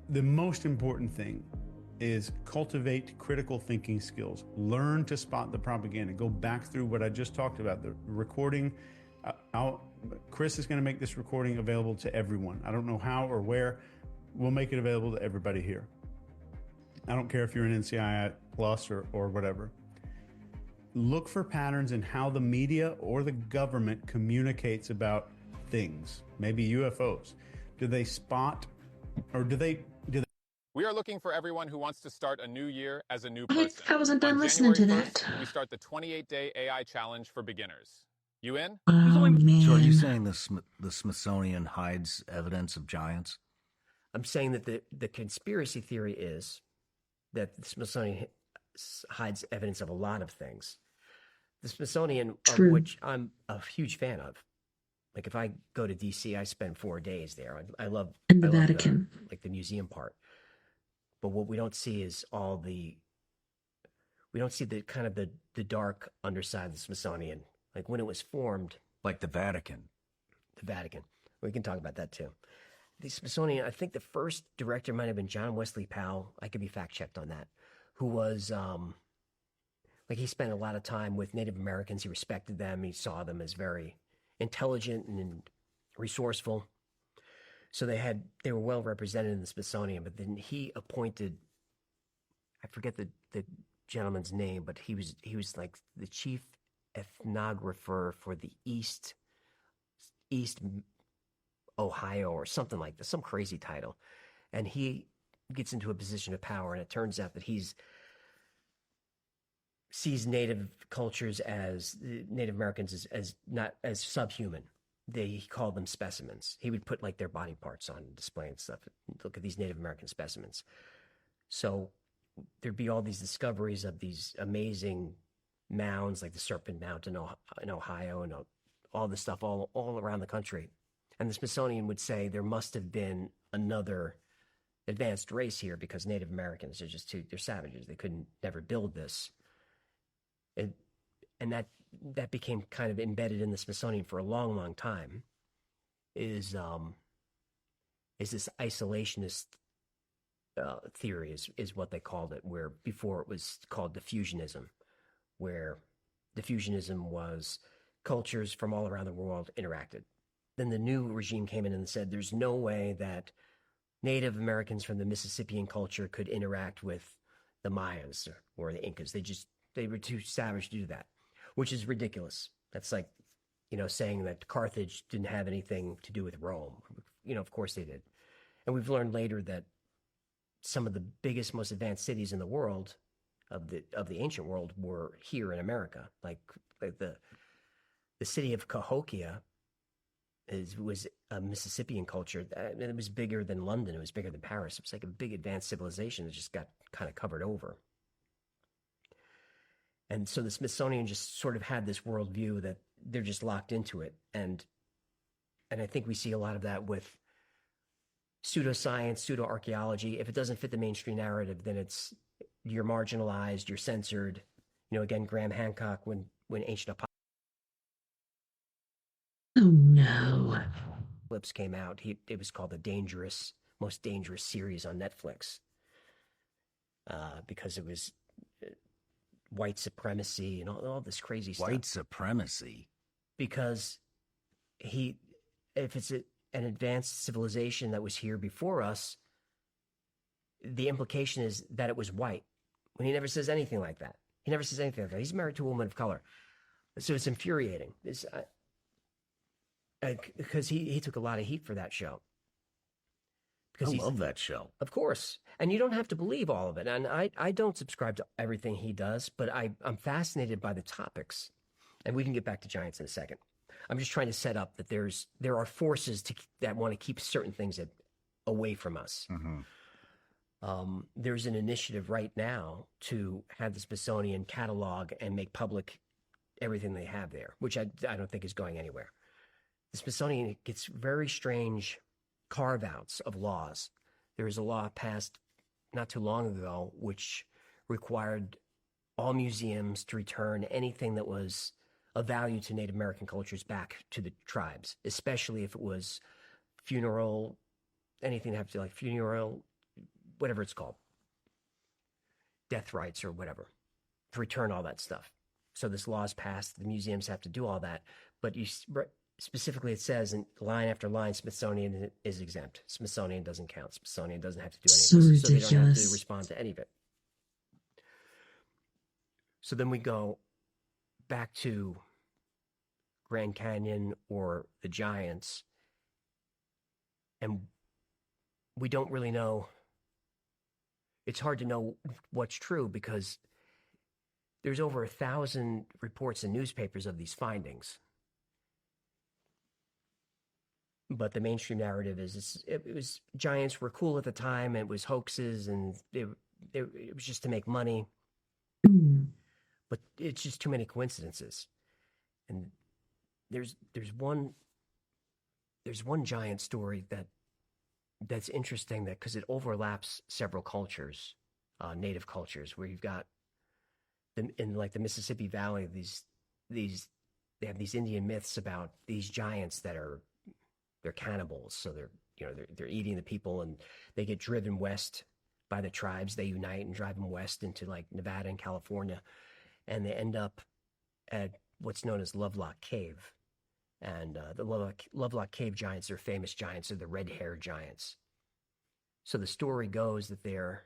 the most important thing is cultivate critical thinking skills. Learn to spot the propaganda. Go back through what I just talked about, the recording. Chris is going to make this recording available to everyone. I don't know how or where. We'll make it available to everybody here. I don't care if you're an NCII plus or whatever. Look for patterns in how the media or the government communicates about things, maybe UFOs. Do they spot, or do they? We are looking for everyone who wants to start a new year as a new person. I wasn't done On listening to January that. 1st, we start the 28-day AI challenge for beginners. You in? Oh, man. So are you saying the Smithsonian hides evidence of giants? I'm saying that the conspiracy theory is that the Smithsonian hides evidence of a lot of things. The Smithsonian, of which I'm a huge fan of. Like, if I go to DC, I spend 4 days there. I love in the Vatican, the museum part. But what we don't see is we don't see the kind of the dark underside of the Smithsonian. Like when it was formed. Like the Vatican. The Vatican. We can talk about that too. The Smithsonian, I think the first director might have been John Wesley Powell. I could be fact checked on that. Who was, he spent a lot of time with Native Americans. He respected them. He saw them as very intelligent and resourceful. So they were well represented in the Smithsonian, but then he appointed, I forget the gentleman's name, but he was like the chief ethnographer for the East Ohio or something like this, some crazy title. And he gets into a position of power, and it turns out that sees Native cultures as Native Americans as not as subhuman. He called them specimens. He would put like their body parts on display and stuff. Look at these Native American specimens. So there'd be all these discoveries of these amazing mounds, like the Serpent Mound in Ohio, and all this stuff all around the country. And the Smithsonian would say there must have been another advanced race here because Native Americans are just they're savages. They couldn't never build this. And that became kind of embedded in the Smithsonian for a long, long time, is this isolationist theory is what they called it, where before it was called diffusionism, where diffusionism was cultures from all around the world interacted. Then the new regime came in and said there's no way that Native Americans from the Mississippian culture could interact with the Mayas or the Incas. They were too savage to do that, which is ridiculous. That's like, saying that Carthage didn't have anything to do with Rome. Of course they did. And we've learned later that some of the biggest, most advanced cities in the world, of the ancient world, were here in America. Like the city of Cahokia was a Mississippian culture. It was bigger than London. It was bigger than Paris. It was like a big advanced civilization that just got kind of covered over. And so the Smithsonian just sort of had this worldview that they're just locked into it. And I think we see a lot of that with pseudoscience, pseudo-archaeology. If it doesn't fit the mainstream narrative, then you're marginalized, you're censored. Again, Graham Hancock, when Ancient Oh no! Apocalypse came out, it was called the most dangerous series on Netflix, because it was white supremacy and all this crazy stuff. White supremacy? Because if it's an advanced civilization that was here before us, the implication is that it was white. When he never says anything like that. He's married to a woman of color. So it's infuriating. Because he took a lot of heat for that show. I love that show. Of course. And you don't have to believe all of it. And I don't subscribe to everything he does, but I'm fascinated by the topics. And we can get back to giants in a second. I'm just trying to set up that there are forces that want to keep certain things away from us. There's an initiative right now to have the Smithsonian catalog and make public everything they have there, which I don't think is going anywhere. The Smithsonian gets very strange carve-outs of laws. There was a law passed not too long ago which required all museums to return anything that was of value to Native American cultures back to the tribes, especially if it was funeral, anything that have to do like funeral, whatever it's called, death rights or whatever, to return all that stuff. So this law is passed. The museums have to do all that. But specifically it says in line after line, Smithsonian is exempt. Smithsonian doesn't count. Smithsonian doesn't have to do So anything. So they don't have to ridiculous. respond to any of it. So then we go back to Grand Canyon or the Giants, and we don't really know. It's hard to know what's true because there's over 1,000 reports in newspapers of these findings. But the mainstream narrative is it was giants were cool at the time. It was hoaxes, and it was just to make money. But it's just too many coincidences. And there's one giant story that's interesting because it overlaps several cultures, native cultures, where you've got in like the Mississippi Valley, they have these Indian myths about these giants that they're cannibals. So they're eating the people, and they get driven west by the tribes. They unite and drive them west into like Nevada and California, and they end up at what's known as Lovelock Cave. And the Lovelock Cave giants are famous giants. They're the red-haired giants. So the story goes that they're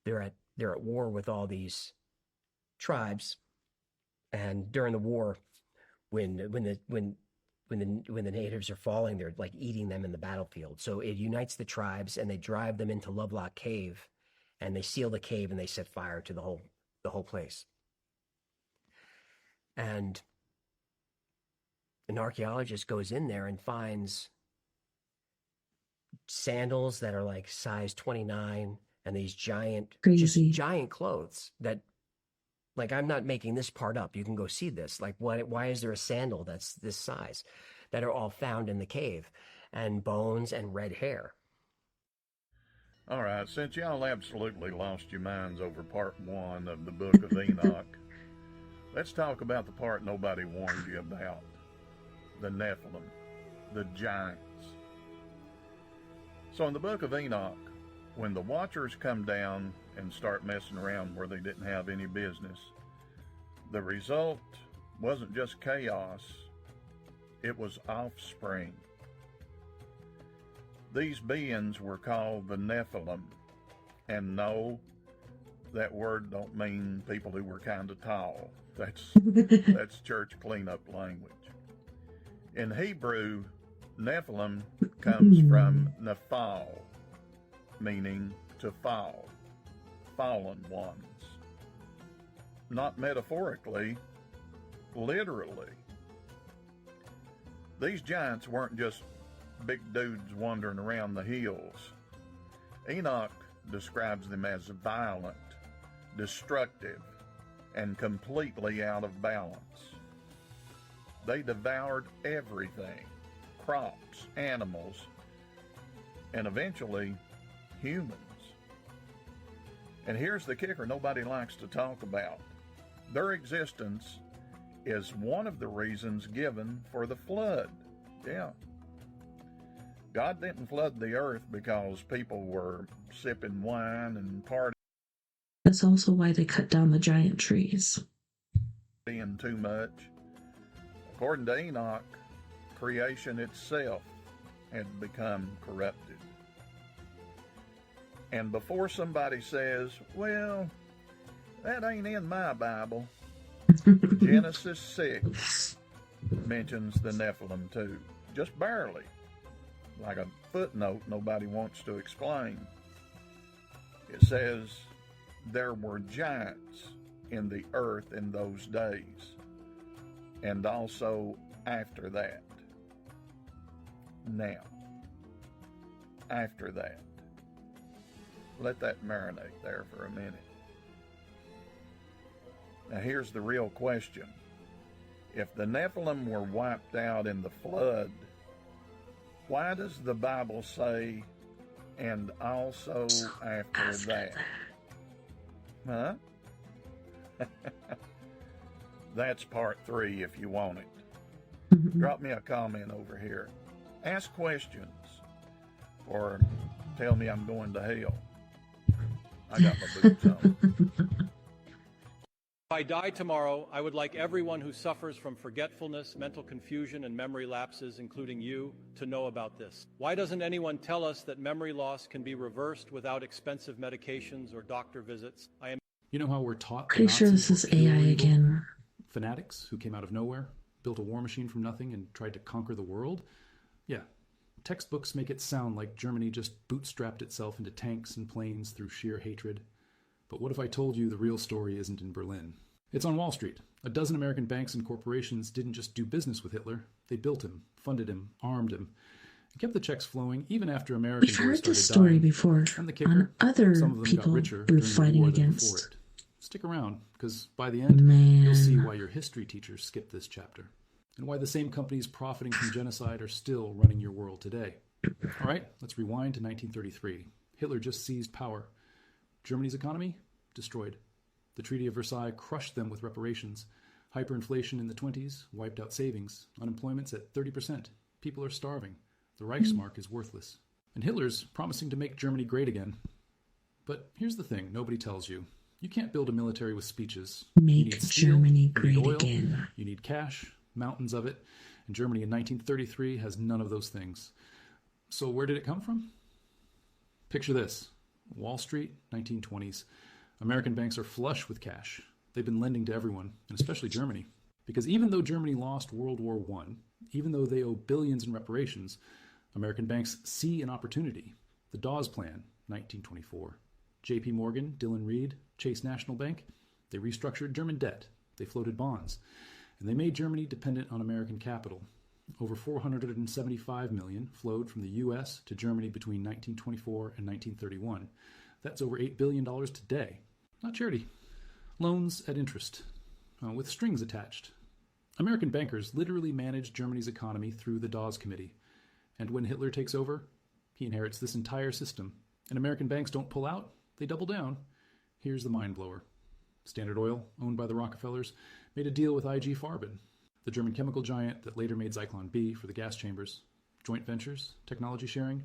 at war with all these tribes, and during the war, when the natives are falling, they're like eating them in the battlefield. So it unites the tribes, and they drive them into Lovelock Cave, and they seal the cave, and they set fire to the whole place. And an archaeologist goes in there and finds sandals that are like size 29 and these giant clothes that, like, I'm not making this part up. You can go see this. Like, why is there a sandal that's this size that are all found in the cave, and bones and red hair? All right, since y'all absolutely lost your minds over part 1 of the Book of Enoch, let's talk about the part nobody warned you about. The Nephilim, the giants. So in the Book of Enoch, when the Watchers come down and start messing around where they didn't have any business, the result wasn't just chaos, it was offspring. These beings were called the Nephilim, and no, that word don't mean people who were kind of tall. That's church cleanup language. In Hebrew, Nephilim comes from Nephal, meaning to fall, fallen ones. Not metaphorically, literally. These giants weren't just big dudes wandering around the hills. Enoch describes them as violent, destructive, and completely out of balance. They devoured everything, crops, animals, and eventually humans. And here's the kicker nobody likes to talk about. Their existence is one of the reasons given for the flood. Yeah. God didn't flood the earth because people were sipping wine and partying. That's also why they cut down the giant trees. Too much. According to Enoch, creation itself had become corrupted. And before somebody says, well, that ain't in my Bible, Genesis 6 mentions the Nephilim too, just barely, like a footnote nobody wants to explain. It says, there were giants in the earth in those days, and also after that. Now, after that, let that marinate there for a minute. Now here's the real question. If the Nephilim were wiped out in the flood, why does the Bible say, and also after that? Huh? That's part 3 if you want it. Drop me a comment over here. Ask questions. Or tell me I'm going to hell. I got my boots on. If I die tomorrow, I would like everyone who suffers from forgetfulness, mental confusion, and memory lapses, including you, to know about this. Why doesn't anyone tell us that memory loss can be reversed without expensive medications or doctor visits? You know how we're taught? Pretty sure this is AI again. Fanatics who came out of nowhere, built a war machine from nothing, and tried to conquer the world? Yeah. Textbooks make it sound like Germany just bootstrapped itself into tanks and planes through sheer hatred. But what if I told you the real story isn't in Berlin? It's on Wall Street. A dozen American banks and corporations didn't just do business with Hitler. They built him, funded him, armed him, and kept the checks flowing even after American We've boys heard started this story dying. before And the kicker, on other some of them people got richer we're during the fighting war than against. before it. Stick around, because by the end, you'll see why your history teachers skipped this chapter, and why the same companies profiting from genocide are still running your world today. All right, let's rewind to 1933. Hitler just seized power. Germany's economy? Destroyed. The Treaty of Versailles crushed them with reparations. Hyperinflation in the 20s wiped out savings. Unemployment's at 30%. People are starving. The Reichsmark is worthless. And Hitler's promising to make Germany great again. But here's the thing nobody tells you. You can't build a military with speeches. You Make need steel, Germany you need great oil, again. You need cash, mountains of it. And Germany in 1933 has none of those things. So where did it come from? Picture this. Wall Street, 1920s. American banks are flush with cash. They've been lending to everyone, and especially Germany. Because even though Germany lost World War I, even though they owe billions in reparations, American banks see an opportunity. The Dawes Plan, 1924. J.P. Morgan, Dillon Reed, Chase National Bank, they restructured German debt. They floated bonds. And they made Germany dependent on American capital. Over $475 million flowed from the U.S. to Germany between 1924 and 1931. That's over $8 billion today. Not charity. Loans at interest, with strings attached. American bankers literally managed Germany's economy through the Dawes Committee. And when Hitler takes over, he inherits this entire system. And American banks don't pull out, they double down. Here's the mind blower. Standard Oil, owned by the Rockefellers, made a deal with IG Farben, the German chemical giant that later made Zyklon B for the gas chambers. Joint ventures, technology sharing,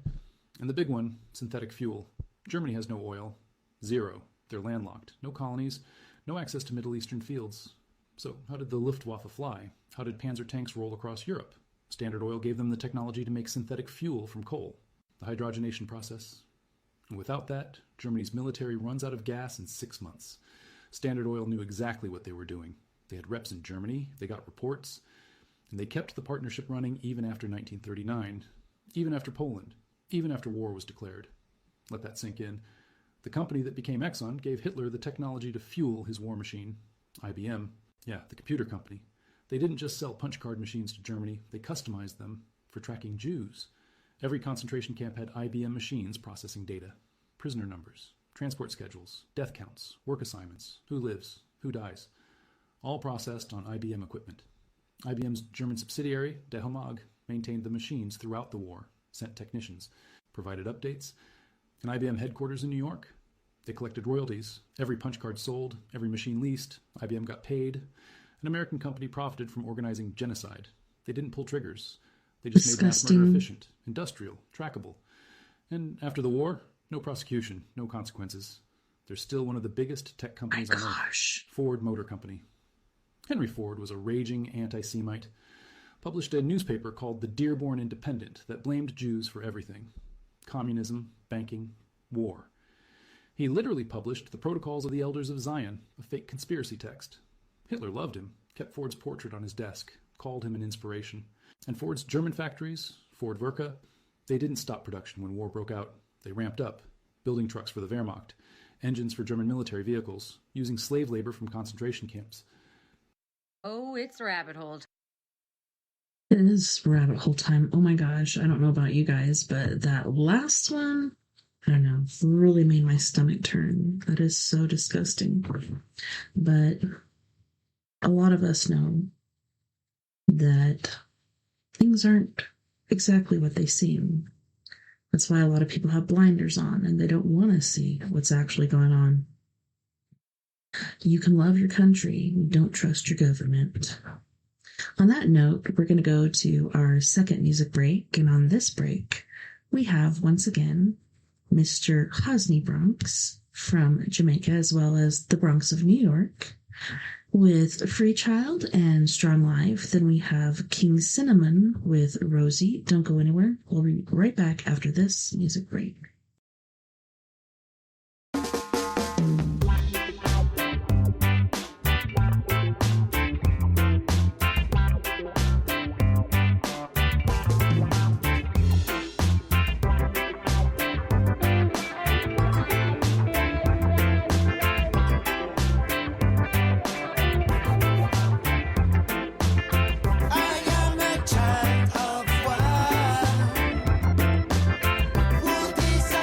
and the big one, synthetic fuel. Germany has no oil. Zero. They're landlocked. No colonies. No access to Middle Eastern fields. So how did the Luftwaffe fly? How did Panzer tanks roll across Europe? Standard Oil gave them the technology to make synthetic fuel from coal. The hydrogenation process. And without that, Germany's military runs out of gas in 6 months. Standard Oil knew exactly what they were doing. They had reps in Germany. They got reports. And they kept the partnership running even after 1939. Even after Poland. Even after war was declared. Let that sink in. The company that became Exxon gave Hitler the technology to fuel his war machine. IBM, yeah, the computer company. They didn't just sell punch card machines to Germany, they customized them for tracking Jews. Every concentration camp had IBM machines processing data. Prisoner numbers, transport schedules, death counts, work assignments, who lives, who dies. All processed on IBM equipment. IBM's German subsidiary, Dehomag, maintained the machines throughout the war, sent technicians, provided updates. An IBM headquarters in New York. They collected royalties. Every punch card sold, every machine leased, IBM got paid. An American company profited from organizing genocide. They didn't pull triggers. They just made mass murder efficient, industrial, trackable. And after the war, no prosecution, no consequences. They're still one of the biggest tech companies on earth. Ford Motor Company. Henry Ford was a raging anti-Semite. Published a newspaper called the Dearborn Independent that blamed Jews for everything. Communism, banking, war. He literally published the Protocols of the Elders of Zion, a fake conspiracy text. Hitler loved him, kept Ford's portrait on his desk, called him an inspiration. And Ford's German factories, Ford Werke, they didn't stop production when war broke out. They ramped up, building trucks for the Wehrmacht, engines for German military vehicles, using slave labor from concentration camps. Oh, it's rabbit hole. This rabbit hole time, oh my gosh, I don't know about you guys, but that last one, I don't know, really made my stomach turn. That is so disgusting. But a lot of us know that things aren't exactly what they seem. That's why a lot of people have blinders on and they don't want to see what's actually going on. You can love your country, don't trust your government. On that note, we're going to go to our second music break, and on this break, we have, once again, Mr. Hosni Bronx from Jamaica, as well as the Bronx of New York, with Free Child and Strong Life. Then we have King Cinnamon with Rosie. Don't go anywhere. We'll be right back after this music break. This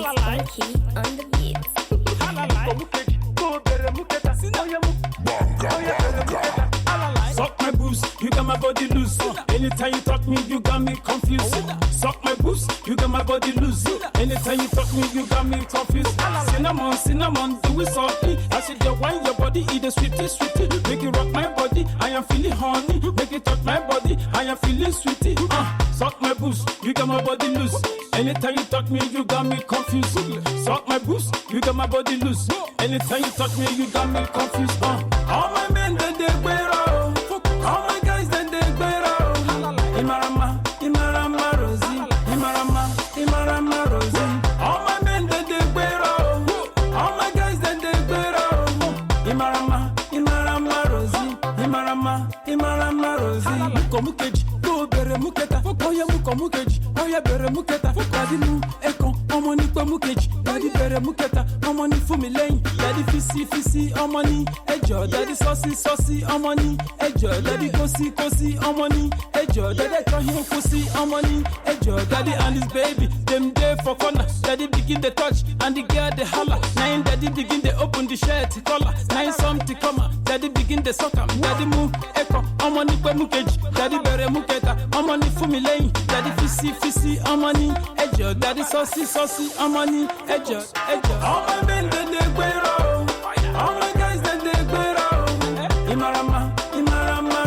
Funky on the beat. Suck my boost, you got my body loose. Anytime you talk me, you got me confused. Suck my boost, you got my body loose. Anytime you talk me, you got me confused. Cinnamon, cinnamon, do it softly. I said you wine your body, eat the sweetie, sweetie. Make it rock my body, I am feeling horny. Make it touch my body, I am feeling sweetie. Suck my boost, you got my body loose. Anytime you talk me, you got me confused. Suck my boost, you got my body loose. Anytime you talk me, you got me confused. All my men, they wear out. All my guys, they wear out. Imarama, Imarama, Rosie. Imarama, Imarama, Rosie. All my men, they wear out. All my guys, they wear out. Imarama, Imarama, Rosie. Imarama, Imarama, Rosie. Mukomukeji, go bere muketa. Oya mukomukeji, oya bere muketa. Daddy mu eko, omo ni kwa mukeji. Daddy bere muketa, omo ni fumi lẹ́yìn. Daddy fisi, omo ni ejo. Daddy saucy, omo ni ejo. Daddy kosi, omo ni ejo. Daddy kahin kosi, omo ni ejo. Daddy and his baby, them there for corner. Daddy begin the touch and the girl the holla. Nine daddy begin the open the shirt collar. Nine something comma. Daddy begin the sucker. Daddy mu eko, omo ni kwa mukeji. Daddy bere muketa, omo ni fumi lẹ́yìn. Daddy fisi, omo ni ejo. Daddy saucy, omo ni ejo. All my men they wear out. All my guys they wear out. Imarama,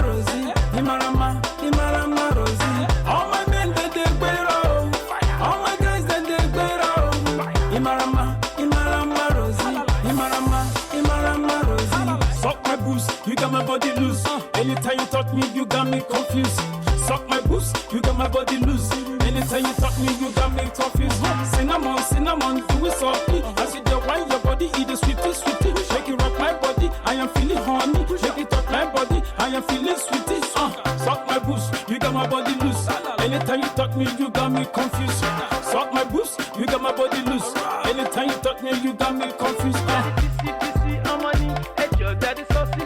Rosie. Imarama, Rosie. All my men they wear out. All my guys they wear out. Imarama, Rosie. Imarama, Rosie. Suck my boost, you got my body loose. Anytime you talk me, you got me confused. Suck my boost, you got my body loose. Anytime you talk me, you got me confused. Cinnamon, do it softly. I said you wine your body, eat the sweetie. Shake it rock my body, I am feeling horny. Shake it up my body, I am feeling sweetie. Suck my boost, you got my body loose. Anytime you talk me, you got me confused. Suck my boost, you got my body loose. Anytime you talk me, you got me confused. Fisi, amani, ejo. Daddy saucy,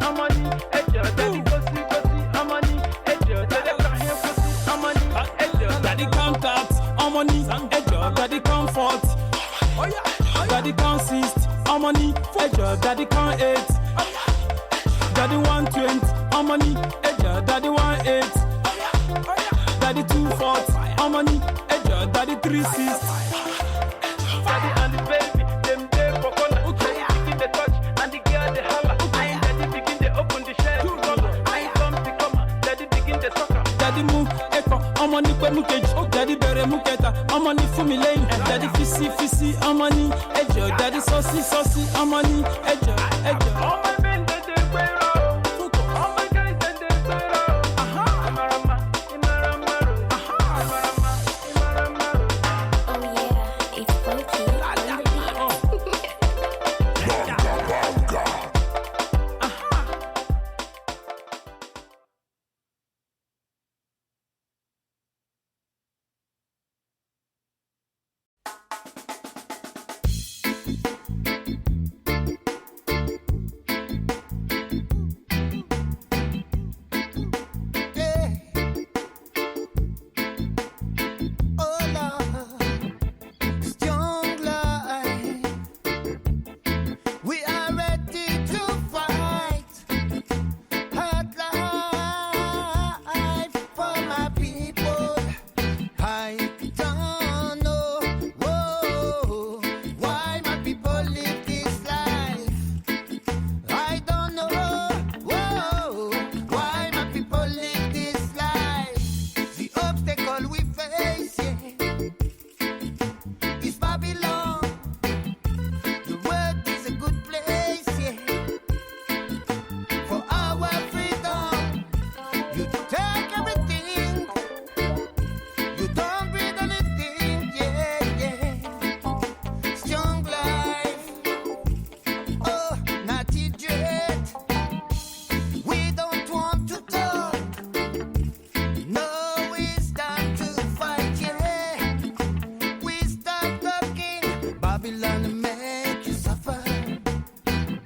amani, ejo. Daddy kosi, amani, ejo. Daddy kahin kosi, amani, ejo. Daddy contact, amani, ejo. Daddy comfort, daddy consist, amani, ejo. Daddy can eat, daddy 120, amani, ejo. Daddy 18, daddy 240, amani, ejo. Daddy 360, daddy and the baby, them there for corner. Begin the touch and the girl the holla. Daddy begin the open the shirt collar. I come to come, daddy begin the sucker. Daddy move echo, amani kwa mukeji. Daddy bere muketa, amani fumi lẹ́yìn. Daddy fisi, amani ejo. Daddy saucy, amani ejo. All my men they wear out. All my guys they wear out. Imarama, Oh yeah, it's funky on the beat.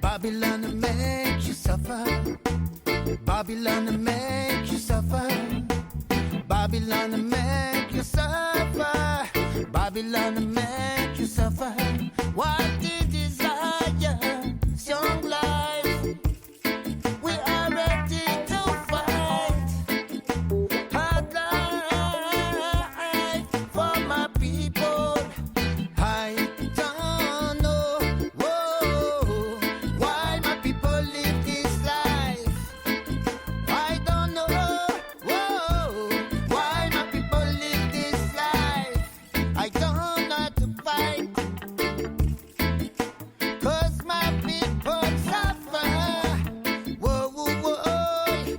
Babylon make you suffer. Babylon make you suffer. Babylon make you suffer. Babylon make you What the desire, young life. We are ready to fight. Hard life for my people. I don't know why my people live this life. I don't know why my people live this life. I don't know how to fight. 'Cause my people suffer. Whoa, whoa, whoa.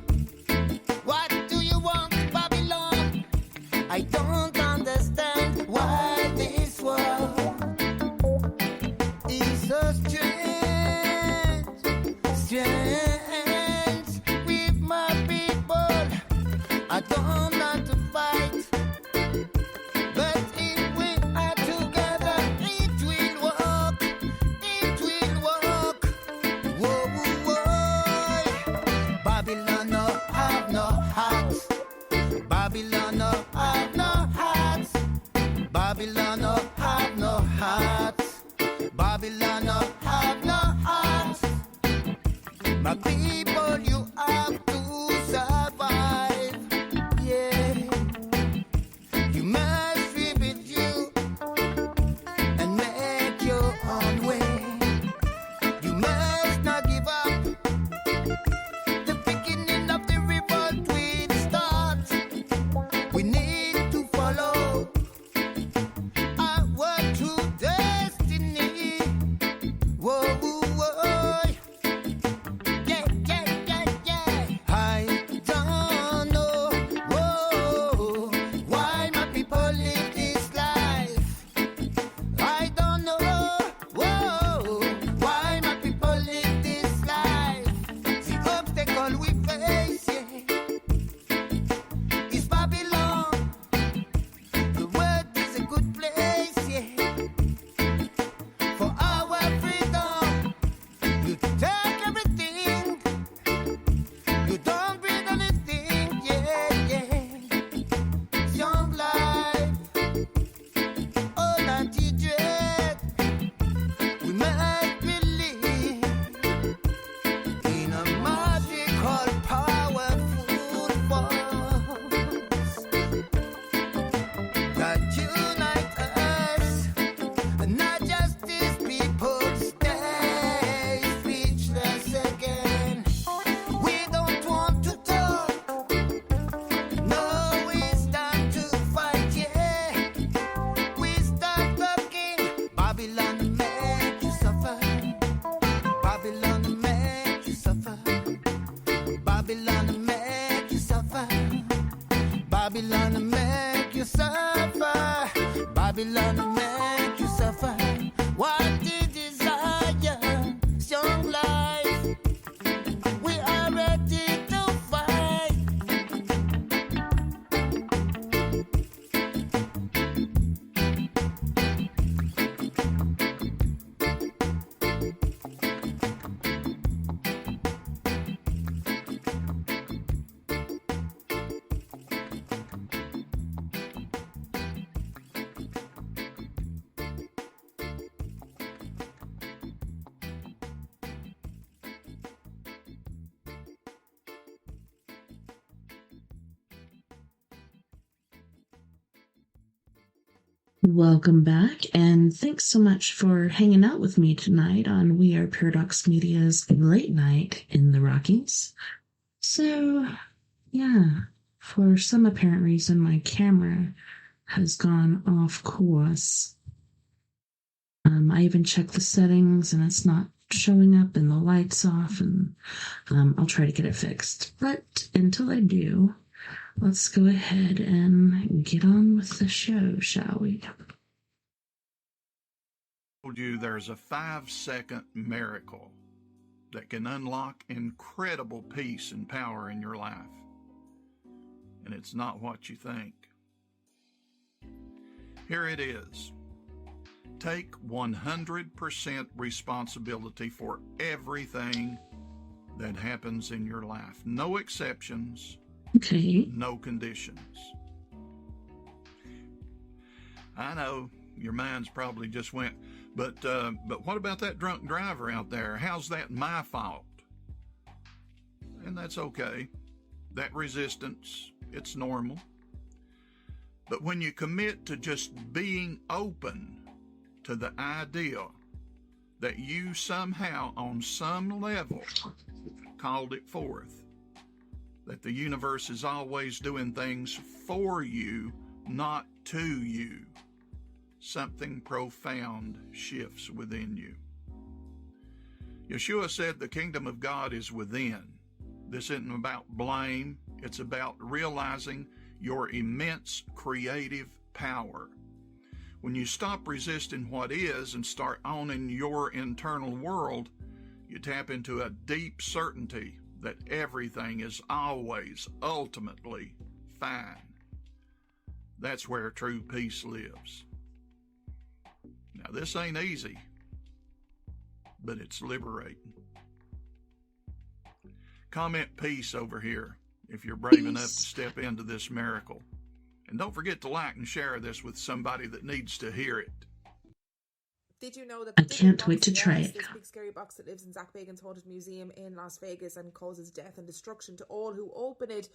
What do you want, Babylon? I don't understand why this world is so strange, strange with my people. I don't know how to fight, but if we are together, it will work. It will work. Whoa, whoa. Babylon no have no heart. Babylon no have no heart. Babylon no have no heart. Babylon no have no heart. My people, you have to survive. Yeah. You must rebuild you and make your own way. You must not give up. The beginning of the revolt will start. We need to follow our true destiny. Whoa, whoa, whoa. Yeah, yeah, yeah, yeah. I don't know why my people live this life. I don't know why my people live this life. The obstacle we face, yeah, is Babylon. The world is a good place, yeah, for our freedom. You take everything, you don't bring anything, yeah, yeah. Young life, all anti-dread. We must believe in a magical, powerful force that unite us, not just these people stay speechless again. We don't want to talk, no, it's time to fight, yeah. We start talking. Babylon make you suffer. Babylon make you suffer. Babylon make you suffer. Babylon make you suffer. Babylon make you suffer. What the desire, young life. We are ready to fight. Welcome back, and thanks so much for hanging out with me tonight on We Are Paradox Media's Late Night in the Rockies. So, yeah, for some apparent reason, my camera has gone off course. I even checked the settings, and it's not showing up, and the light's off, and I'll try to get it fixed. But until I do, let's go ahead and get on with the show, shall we? Told you there's a 5-second miracle that can unlock incredible peace and power in your life. And it's not what you think. Here it is. Take 100% responsibility for everything that happens in your life. No exceptions. Okay. No conditions. I know your mind's probably just went, But what about that drunk driver out there? How's that my fault? And that's okay. That resistance, it's normal. But when you commit to just being open to the idea that you somehow, on some level, called it forth, that the universe is always doing things for you, not to you, something profound shifts within you. Yeshua said the kingdom of God is within. This isn't about blame. It's about realizing your immense creative power. When you stop resisting what is and start owning your internal world, you tap into a deep certainty that everything is always ultimately fine. That's where true peace lives. Now, this ain't easy, but it's liberating. Comment peace over here if you're brave enough to step into this miracle. And don't forget to like and share this with somebody that needs to hear it. Did you know that I can't wait to try it. This big scary box that lives in Zach Bagans' haunted museum in Las Vegas and causes death and destruction to all who open it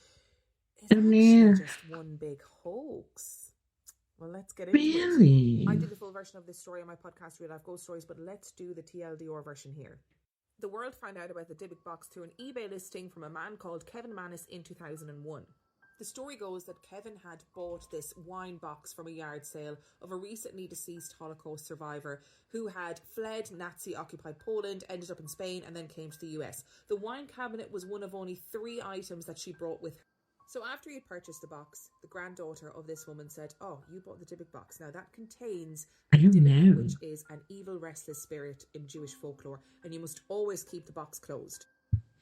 is actually just one big hoax? Well, let's get into it. I did the full version of this story on my podcast, Real Life Ghost Stories, but let's do the TLDR version here. The world found out about the Dybbuk box through an eBay listing from a man called Kevin Mannis in 2001. The story goes that Kevin had bought this wine box from a yard sale of a recently deceased Holocaust survivor who had fled Nazi-occupied Poland, ended up in Spain, and then came to the US. The wine cabinet was one of only 3 items that she brought with her. So after he had purchased the box, the granddaughter of this woman said, "Oh, you bought the Dybbuk box. Now that contains a Dybbuk, which is an evil, restless spirit in Jewish folklore, and you must always keep the box closed."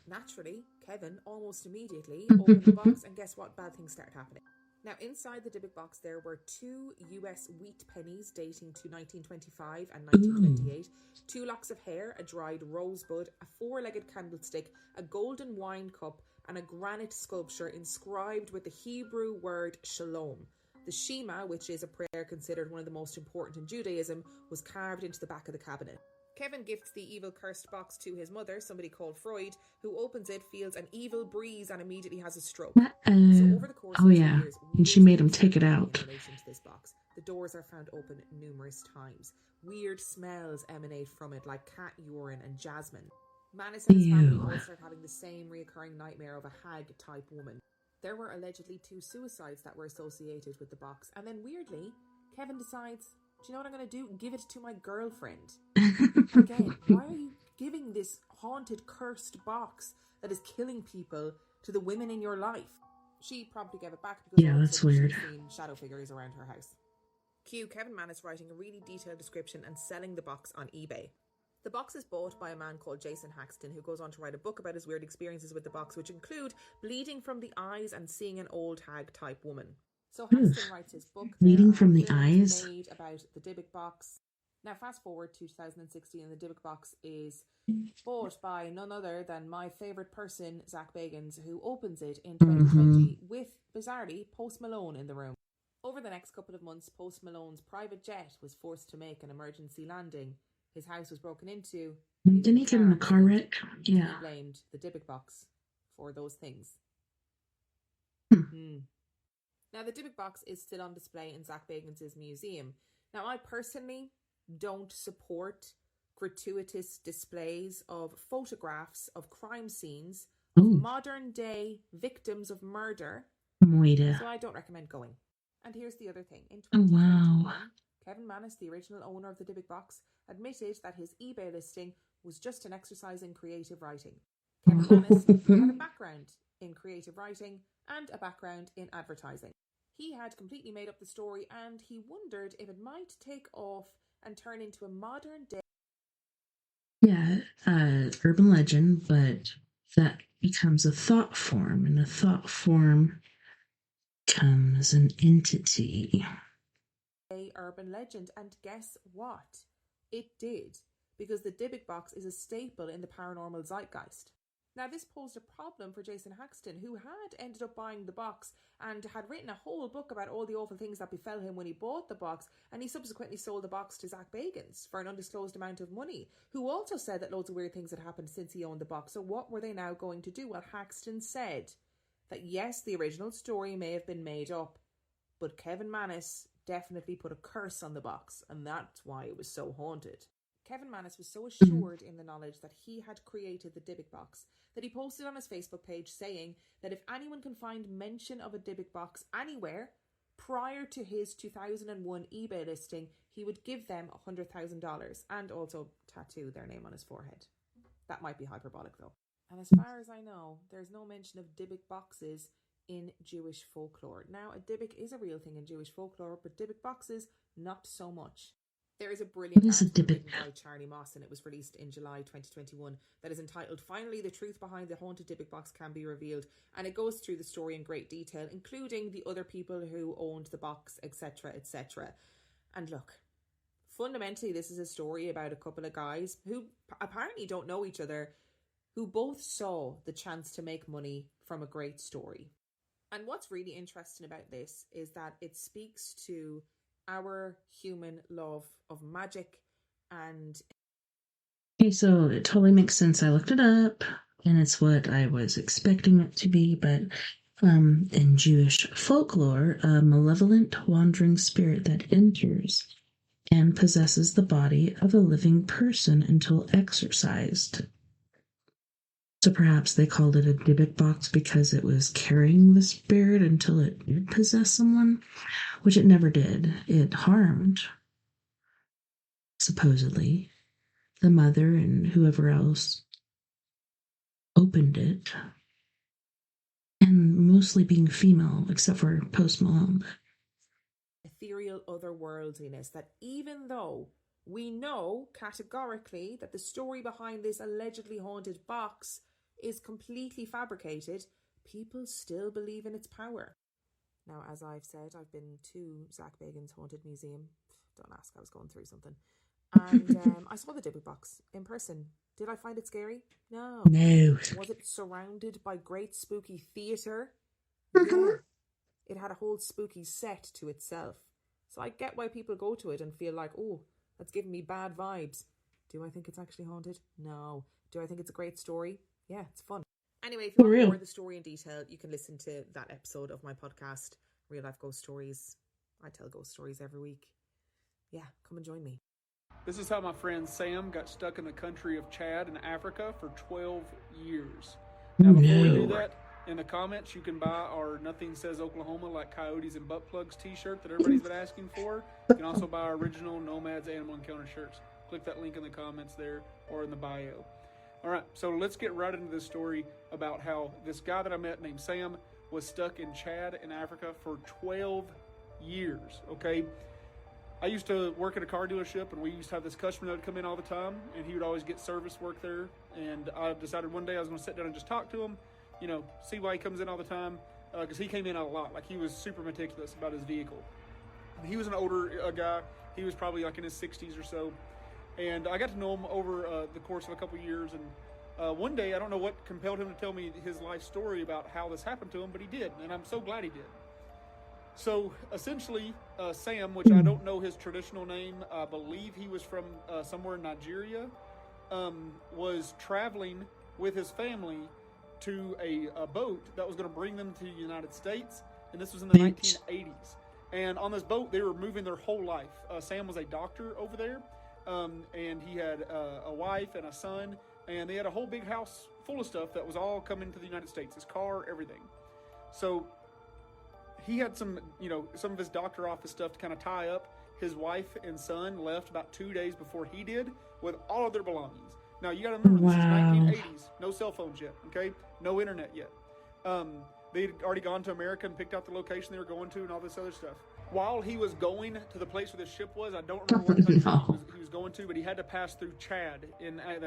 Naturally, Kevin almost immediately opened the box, and guess what? Bad things started happening. Now, inside the Dybbuk box, there were 2 US wheat pennies dating to 1925 and 1928, 2 locks of hair, a dried rosebud, a 4-legged candlestick, a golden wine cup, and a granite sculpture inscribed with the Hebrew word shalom. The Shema, which is a prayer considered one of the most important in Judaism, was carved into the back of the cabinet. Kevin gifts the evil cursed box to his mother, somebody called Freud, who opens it, feels an evil breeze, and immediately has a stroke. So over the course of 2 years, and she made him take it out. In relation to this box, the doors are found open numerous times. Weird smells emanate from it, like cat urine and jasmine. Mannis and his family all start having the same reoccurring nightmare of a hag-type woman. There were allegedly 2 suicides that were associated with the box, and then weirdly, Kevin decides, do you know what I'm going to do? Give it to my girlfriend. Again, why are you giving this haunted, cursed box that is killing people to the women in your life? She promptly gave it back because that's weird. She's seen shadow figures around her house. Cue Kevin Mannis writing a really detailed description and selling the box on eBay. The box is bought by a man called Jason Haxton, who goes on to write a book about his weird experiences with the box, which include bleeding from the eyes and seeing an old hag-type woman. So Haxton writes his book. Bleeding from the eyes? Made about the Dybbuk box. Now fast forward to 2016 and the Dybbuk box is bought by none other than my favourite person, Zach Bagans, who opens it in 2020 with, bizarrely, Post Malone in the room. Over the next couple of months, Post Malone's private jet was forced to make an emergency landing. His house was broken into. Didn't he get in a car wreck? Yeah. He blamed the Dybbuk box for those things. Now, the Dybbuk box is still on display in Zach Bagans' museum. Now, I personally don't support gratuitous displays of photographs of crime scenes of modern-day victims of murder. So I don't recommend going. And here's the other thing. In 2021, Kevin Mannis, the original owner of the Dybbuk box, admitted that his eBay listing was just an exercise in creative writing. Kevin Mannis had a background in creative writing and a background in advertising. He had completely made up the story and he wondered if it might take off and turn into a modern day. Yeah, urban legend, but that becomes a thought form, and a thought form becomes an entity. A urban legend, and guess what? It did, because the Dybbuk box is a staple in the paranormal zeitgeist. Now, this posed a problem for Jason Haxton, who had ended up buying the box and had written a whole book about all the awful things that befell him when he bought the box, and he subsequently sold the box to Zach Bagans for an undisclosed amount of money, who also said that loads of weird things had happened since he owned the box. So what were they now going to do? Well, Haxton said that yes, the original story may have been made up, but Kevin Mannis definitely put a curse on the box, and that's why it was so haunted. Kevin Mannis was so assured in the knowledge that he had created the Dybbuk box that he posted on his Facebook page saying that if anyone can find mention of a Dybbuk box anywhere prior to his 2001 eBay listing, he would give them $100,000 and also tattoo their name on his forehead. That might be hyperbolic though. And as far as I know, there's no mention of Dybbuk boxes in Jewish folklore. Now, a Dybbuk is a real thing in Jewish folklore, but Dybbuk boxes, not so much. There is a brilliant article written by Charlie Moss, and it was released in July 2021, that is entitled, "Finally, the truth behind the haunted Dybbuk box can be revealed." And it goes through the story in great detail, including the other people who owned the box, etc., etc. And look, fundamentally, this is a story about a couple of guys who apparently don't know each other, who both saw the chance to make money from a great story. And what's really interesting about this is that it speaks to our human love of magic and... Okay, so it totally makes sense. I looked it up, and it's what I was expecting it to be, but in Jewish folklore, a malevolent wandering spirit that enters and possesses the body of a living person until exorcised. So perhaps they called it a Dybbuk box because it was carrying the spirit until it did possess someone, which it never did. It harmed, supposedly, the mother and whoever else opened it, and mostly being female, except for Post Malone. Ethereal otherworldliness, that even though we know categorically that the story behind this allegedly haunted box is completely fabricated, people still believe in its power. Now, as I've said, I've been to Zach Bagans' Haunted Museum. Don't ask, I was going through something. And I saw the Dybbuk box in person. Did I find it scary? No. No. Was it surrounded by great spooky theatre? Yeah. It had a whole spooky set to itself. So I get why people go to it and feel like, oh, that's giving me bad vibes. Do I think it's actually haunted? No. Do I think it's a great story? Yeah, it's fun. Anyway, if you want more of the story in detail, you can listen to that episode of my podcast, Real Life Ghost Stories. I tell ghost stories every week. Yeah, come and join me. This is how my friend Sam got stuck in the country of Chad in Africa for 12 years. Now, before we do that, in the comments, you can buy our Nothing Says Oklahoma Like Coyotes and Butt Plugs t-shirt that everybody's been asking for. You can also buy our original Nomads Animal Encounter shirts. Click that link in the comments there or in the bio. All right, so let's get right into this story about how this guy that I met named Sam was stuck in Chad in Africa for 12 years, okay? I used to work at a car dealership, and we used to have this customer that would come in all the time, and he would always get service work there. And I decided one day I was going to sit down and just talk to him, you know, see why he comes in all the time, because he came in a lot. Like, he was super meticulous about his vehicle. He was an older guy. He was probably like in his 60s or so. And I got to know him over the course of a couple of years. And one day, I don't know what compelled him to tell me his life story about how this happened to him, but he did. And I'm so glad he did. So essentially, Sam, which I don't know his traditional name, I believe he was from somewhere in Nigeria, was traveling with his family to a boat that was going to bring them to the United States. And this was in the 1980s. And on this boat, they were moving their whole life. Sam was a doctor over there. And he had a wife and a son, and they had a whole big house full of stuff that was all coming to the United States, his car, everything. So he had some of his doctor office stuff to kind of tie up. His wife and son left about 2 days before he did with all of their belongings. Now, you got to remember, this is 1980s, no cell phones yet, okay? No internet yet. They'd already gone to America and picked out the location they were going to and all this other stuff. While he was going to the place where the ship was, I don't remember what country he was going to, but he had to pass through Chad,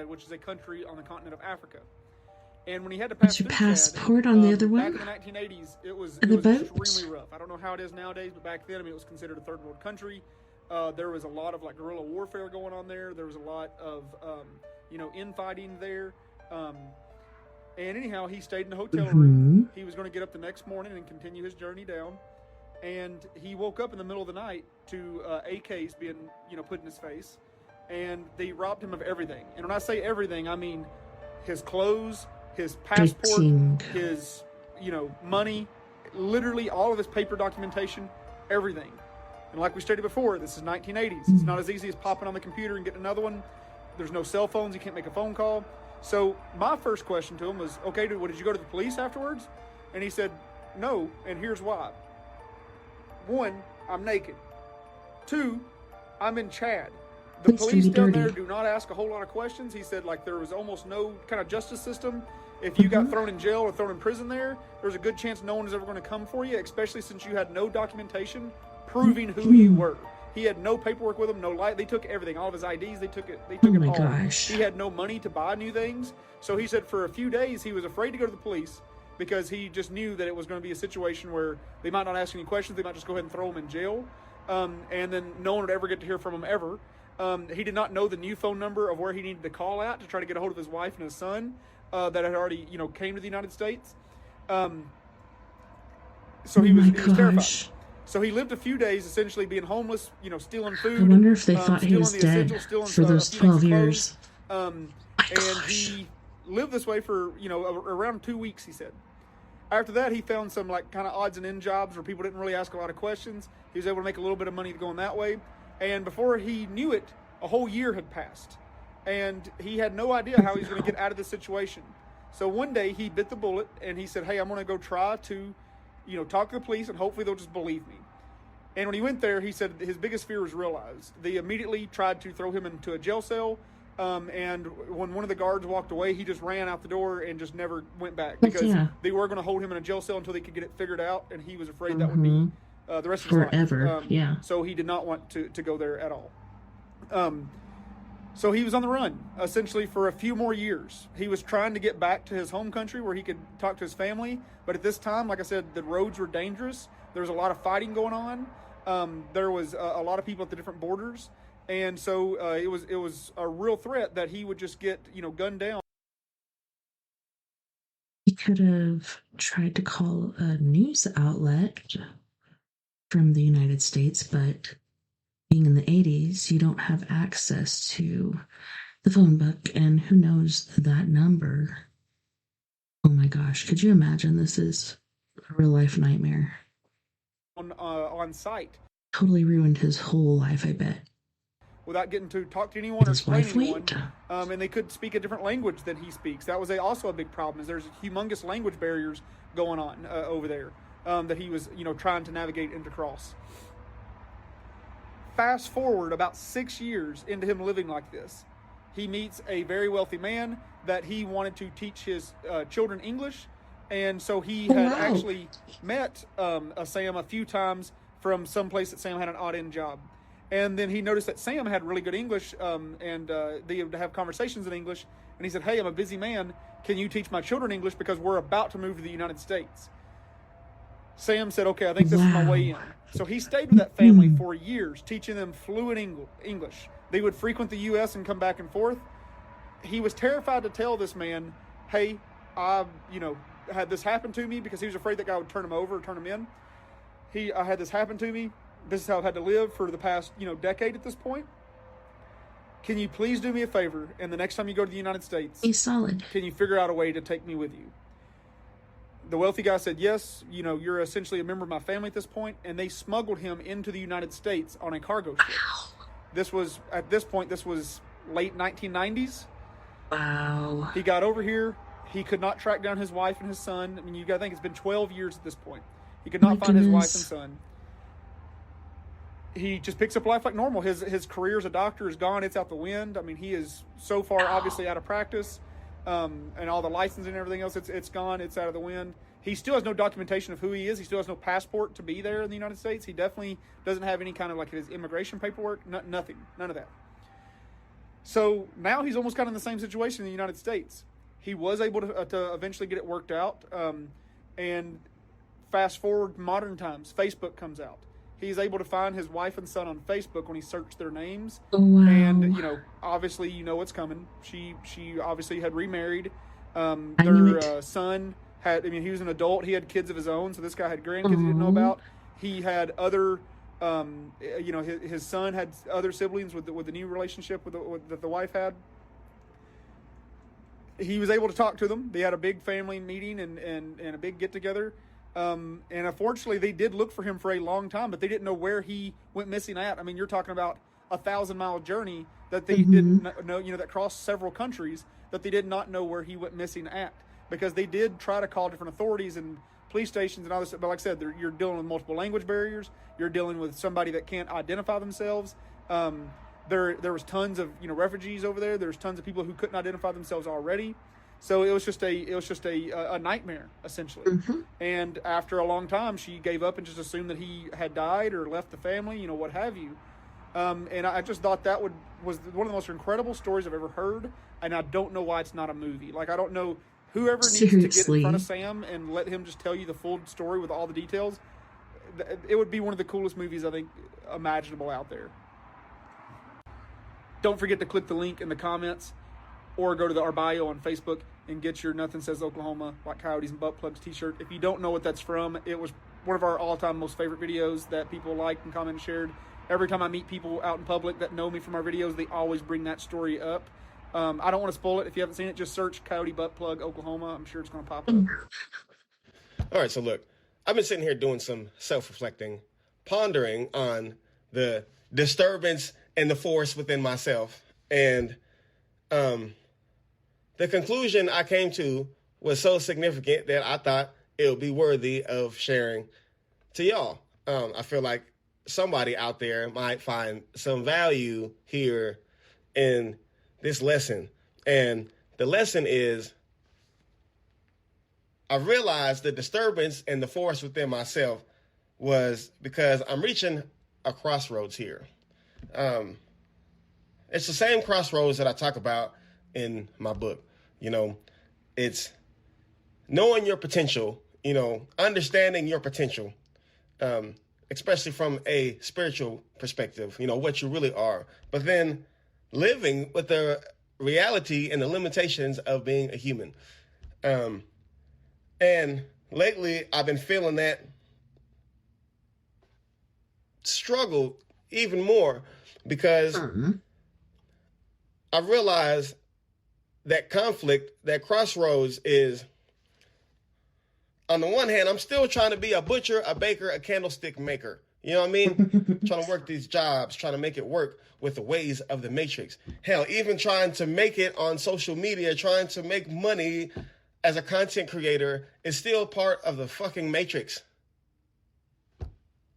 which is a country on the continent of Africa. And when he had to pass through passport Chad, on the other one? back in the 1980s, it was extremely rough. I don't know how it is nowadays, but back then, I mean, it was considered a third world country. There was a lot of like guerrilla warfare going on there. There was a lot of infighting there. And anyhow, he stayed in the hotel room. He was going to get up the next morning and continue his journey down. And he woke up in the middle of the night to AKs being, put in his face. And they robbed him of everything. And when I say everything, I mean his clothes, his passport, his, money, literally all of his paper documentation, everything. And like we stated before, this is 1980s. It's not as easy as popping on the computer and getting another one. There's no cell phones. You can't make a phone call. So my first question to him was, okay, dude, did you go to the police afterwards? And he said, no, and here's why. 1, I'm naked. 2, I'm in Chad. The police down there do not ask a whole lot of questions. He said, there was almost no kind of justice system. If you got thrown in jail or thrown in prison there's a good chance no one is ever going to come for you, especially since you had no documentation proving who you were. He had no paperwork with him, no light. They took everything, all of his IDs. They took it all. Gosh. He had no money to buy new things. So he said for a few days he was afraid to go to the police because he just knew that it was going to be a situation where they might not ask any questions. They might just go ahead and throw him in jail. And then no one would ever get to hear from him ever. He did not know the new phone number of where he needed to call at to try to get a hold of his wife and his son that had already, came to the United States. So he was terrified. So he lived a few days essentially being homeless, stealing food. I wonder if they thought he was dead for those 12 years. And he lived this way for, around 2 weeks, he said. After that, he found some kind of odds and end jobs where people didn't really ask a lot of questions. He was able to make a little bit of money going that way. And before he knew it, a whole year had passed. And he had no idea how he was going to get out of this situation. So one day he bit the bullet and he said, hey, I'm going to go try to, talk to the police and hopefully they'll just believe me. And when he went there, he said his biggest fear was realized. They immediately tried to throw him into a jail cell. And when one of the guards walked away, he just ran out the door and just never went back because they were going to hold him in a jail cell until they could get it figured out. And he was afraid that would be the rest of his life. Forever, So he did not want to go there at all. So he was on the run, essentially, for a few more years. He was trying to get back to his home country where he could talk to his family. But at this time, like I said, the roads were dangerous. There was a lot of fighting going on. There was a lot of people at the different borders. And so it was a real threat that he would just get, gunned down. He could have tried to call a news outlet from the United States, but being in the 80s, you don't have access to the phone book, and who knows that number. Oh my gosh, could you imagine? This is a real life nightmare. On site. Totally ruined his whole life, I bet. Without getting to talk to anyone or explain to anyone. And they could speak a different language than he speaks. That was also a big problem, is there's humongous language barriers going on over there that he was, trying to navigate and to cross. Fast forward about 6 years into him living like this, he meets a very wealthy man that he wanted to teach his children English. And so he had actually met Sam a few times from some place that Sam had an odd-end job. And then he noticed that Sam had really good English, and they would have conversations in English. And he said, hey, I'm a busy man. Can you teach my children English because we're about to move to the United States? Sam said, okay, I think this is my way in. So he stayed with that family for years, teaching them fluent English. They would frequent the U.S. and come back and forth. He was terrified to tell this man, hey, I had this happen to me, because he was afraid that guy would turn him over or turn him in. I had this happen to me. This is how I've had to live for the past, decade at this point. Can you please do me a favor? And the next time you go to the United States, he's solid. Can you figure out a way to take me with you? The wealthy guy said, yes, you're essentially a member of my family at this point. And they smuggled him into the United States on a cargo ship. Wow. At this point, this was late 1990s. Wow. He got over here. He could not track down his wife and his son. I mean, you got to think it's been 12 years at this point. He could not find his wife and son. He just picks up life like normal. His career as a doctor is gone. It's out the wind. I mean, he is so far obviously out of practice. And all the licensing and everything else, it's gone. It's out of the wind. He still has no documentation of who he is. He still has no passport to be there in the United States. He definitely doesn't have any kind of his immigration paperwork. Nothing. None of that. So now he's almost kind of in the same situation in the United States. He was able to eventually get it worked out. And fast forward modern times, Facebook comes out. He's able to find his wife and son on Facebook when he searched their names. Oh, wow. And, obviously, what's coming. She obviously had remarried. Their son had, he was an adult. He had kids of his own, so this guy had grandkids he didn't know about. He had other, his son had other siblings with the new relationship that the wife had. He was able to talk to them. They had a big family meeting and a big get-together. And unfortunately, they did look for him for a long time, but they didn't know where he went missing at. You're talking about a 1,000-mile journey that they didn't know, that crossed several countries, that they did not know where he went missing at, because they did try to call different authorities and police stations and all this. But like I said, you're dealing with multiple language barriers. You're dealing with somebody that can't identify themselves. There was tons of refugees over there. There's tons of people who couldn't identify themselves already. So it was just a nightmare, essentially. And after a long time, she gave up and just assumed that he had died or left the family, what have you. And I just thought that was one of the most incredible stories I've ever heard. And I don't know why it's not a movie. Like, I don't know, whoever needs to get in front of Sam and let him just tell you the full story with all the details. It would be one of the coolest movies, I think, imaginable out there. Don't forget to click the link in the comments or go to our bio on Facebook and get your Nothing Says Oklahoma Like Coyotes and Butt Plugs t-shirt. If you don't know what that's from, it was one of our all-time most favorite videos that people liked and commented and shared. Every time I meet people out in public that know me from our videos, they always bring that story up. I don't want to spoil it. If you haven't seen it, just search Coyote Butt Plug Oklahoma. I'm sure it's going to pop up. All right, so look, I've been sitting here doing some self-reflecting, pondering on the disturbance and the force within myself. And the conclusion I came to was so significant that I thought it would be worthy of sharing to y'all. I feel like somebody out there might find some value here in this lesson. And the lesson is, I realized the disturbance and the force within myself was because I'm reaching a crossroads here. It's the same crossroads that I talk about in my book. It's knowing your potential, understanding your potential, especially from a spiritual perspective, what you really are. But then living with the reality and the limitations of being a human. And lately, I've been feeling that struggle even more because I realized that conflict, that crossroads is, on the one hand, I'm still trying to be a butcher, a baker, a candlestick maker. You know what I mean? Trying to work these jobs, trying to make it work with the ways of the matrix. Hell, even trying to make it on social media, trying to make money as a content creator is still part of the fucking matrix.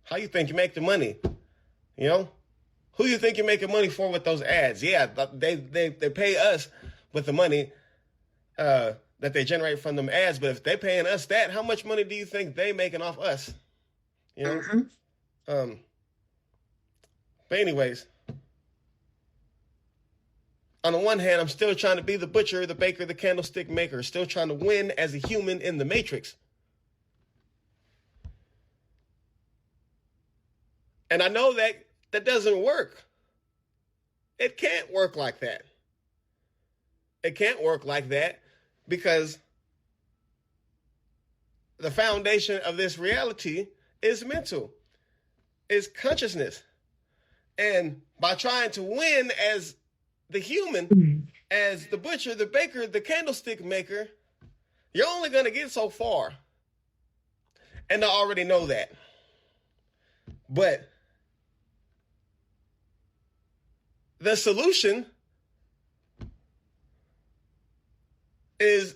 How you think you make the money? Who you think you're making money for with those ads? Yeah, they pay us with the money that they generate from them ads. But if they're paying us that, how much money do you think they making off us? But anyways, on the one hand, I'm still trying to be the butcher, the baker, the candlestick maker, still trying to win as a human in the matrix. And I know that doesn't work. It can't work like that. It can't work like that because the foundation of this reality is mental, is consciousness. And by trying to win as the human, as the butcher, the baker, the candlestick maker, you're only going to get so far. And I already know that. But the solution is,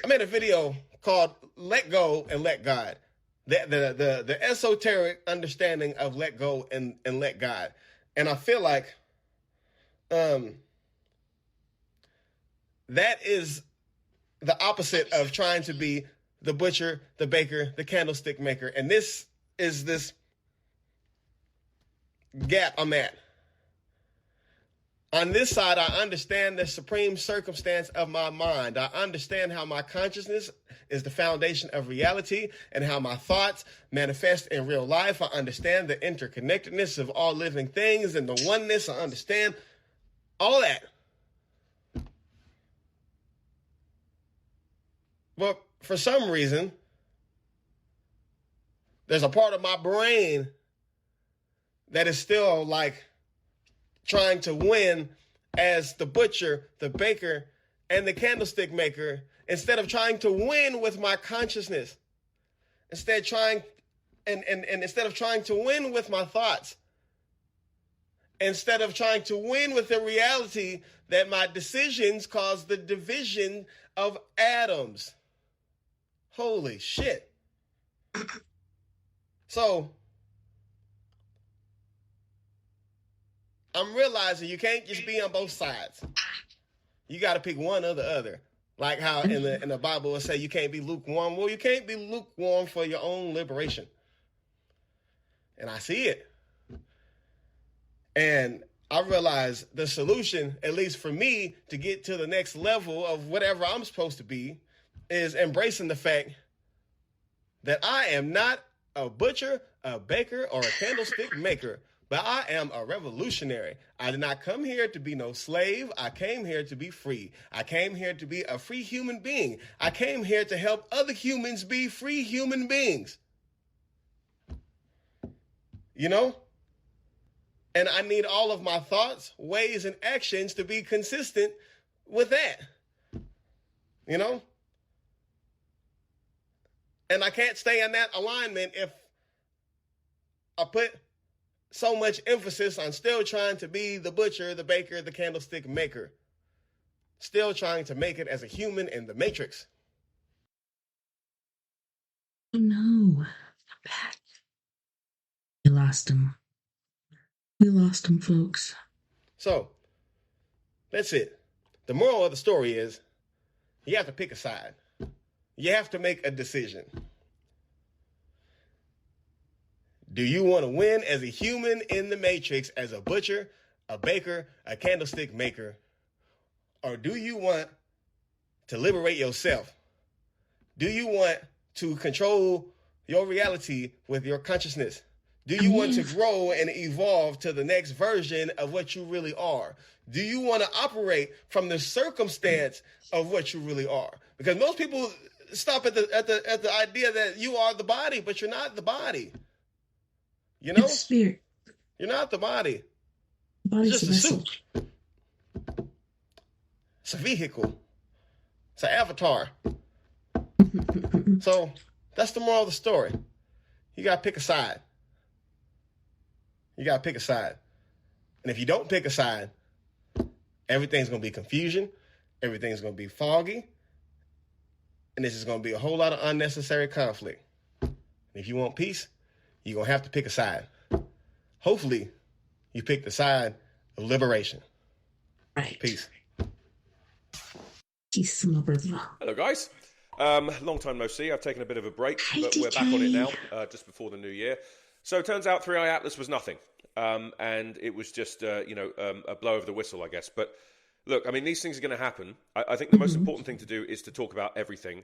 I made a video called Let Go and Let God. The esoteric understanding of let go and let God. And I feel like that is the opposite of trying to be the butcher, the baker, the candlestick maker. And this is this gap I'm at. On this side, I understand the supreme circumstance of my mind. I understand how my consciousness is the foundation of reality and how my thoughts manifest in real life. I understand the interconnectedness of all living things and the oneness. I understand all that. But for some reason, there's a part of my brain that is still like trying to win as the butcher, the baker, and the candlestick maker, instead of trying to win with my consciousness. Instead of trying to win with my thoughts. Instead of trying to win with the reality that my decisions cause the division of atoms. Holy shit. So, I'm realizing you can't just be on both sides. You got to pick one or the other. Like how in the Bible will say you can't be lukewarm. Well, you can't be lukewarm for your own liberation. And I see it. And I realize the solution, at least for me, to get to the next level of whatever I'm supposed to be, is embracing the fact that I am not a butcher, a baker, or a candlestick maker, but I am a revolutionary. I did not come here to be no slave. I came here to be free. I came here to be a free human being. I came here to help other humans be free human beings. You know? And I need all of my thoughts, ways, and actions to be consistent with that. You know? And I can't stay in that alignment if I put so much emphasis on still trying to be the butcher, the baker, the candlestick maker. Still trying to make it as a human in the matrix. Oh no. Back. We lost him. We lost him, folks. So, that's it. The moral of the story is you have to pick a side. You have to make a decision. Do you want to win as a human in the matrix, as a butcher, a baker, a candlestick maker? Or do you want to liberate yourself? Do you want to control your reality with your consciousness? Do you want to grow and evolve to the next version of what you really are? Do you want to operate from the circumstance of what you really are? Because most people stop at the idea that you are the body, but you're not the body. You know? It's spirit. You're not the body. The body's it's just a suit. It's a vehicle. It's an avatar. So that's the moral of the story. You got to pick a side. You got to pick a side. And if you don't pick a side, everything's going to be confusion. Everything's going to be foggy. And this is going to be a whole lot of unnecessary conflict. And if you want peace, you're going to have to pick a side. Hopefully, you pick the side of liberation. Right. Peace. Peace, my brother. Hello, guys. Long time no see. I've taken a bit of a break, but we're back on it now, just before the new year. So it turns out 3i Atlas was nothing. And it was just, a blow over the whistle, I guess. But look, I mean, these things are going to happen. I think the most important thing to do is to talk about everything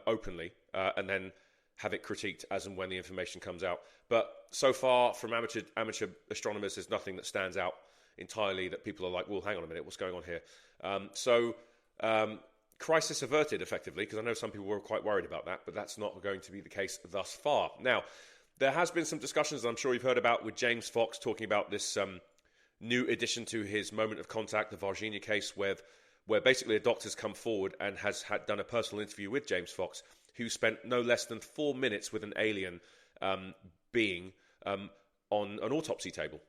openly, and then have it critiqued as and when the information comes out. But so far, from amateur astronomers, there's nothing that stands out entirely that people are like, well, hang on a minute, what's going on here? Crisis averted, effectively, because I know some people were quite worried about that, but that's not going to be the case thus far. Now, there has been some discussions I'm sure you've heard about with James Fox talking about this new addition to his moment of contact, the Virginia case, where basically a doctor's come forward and has done a personal interview with James Fox, who spent no less than 4 minutes with an alien being on an autopsy table.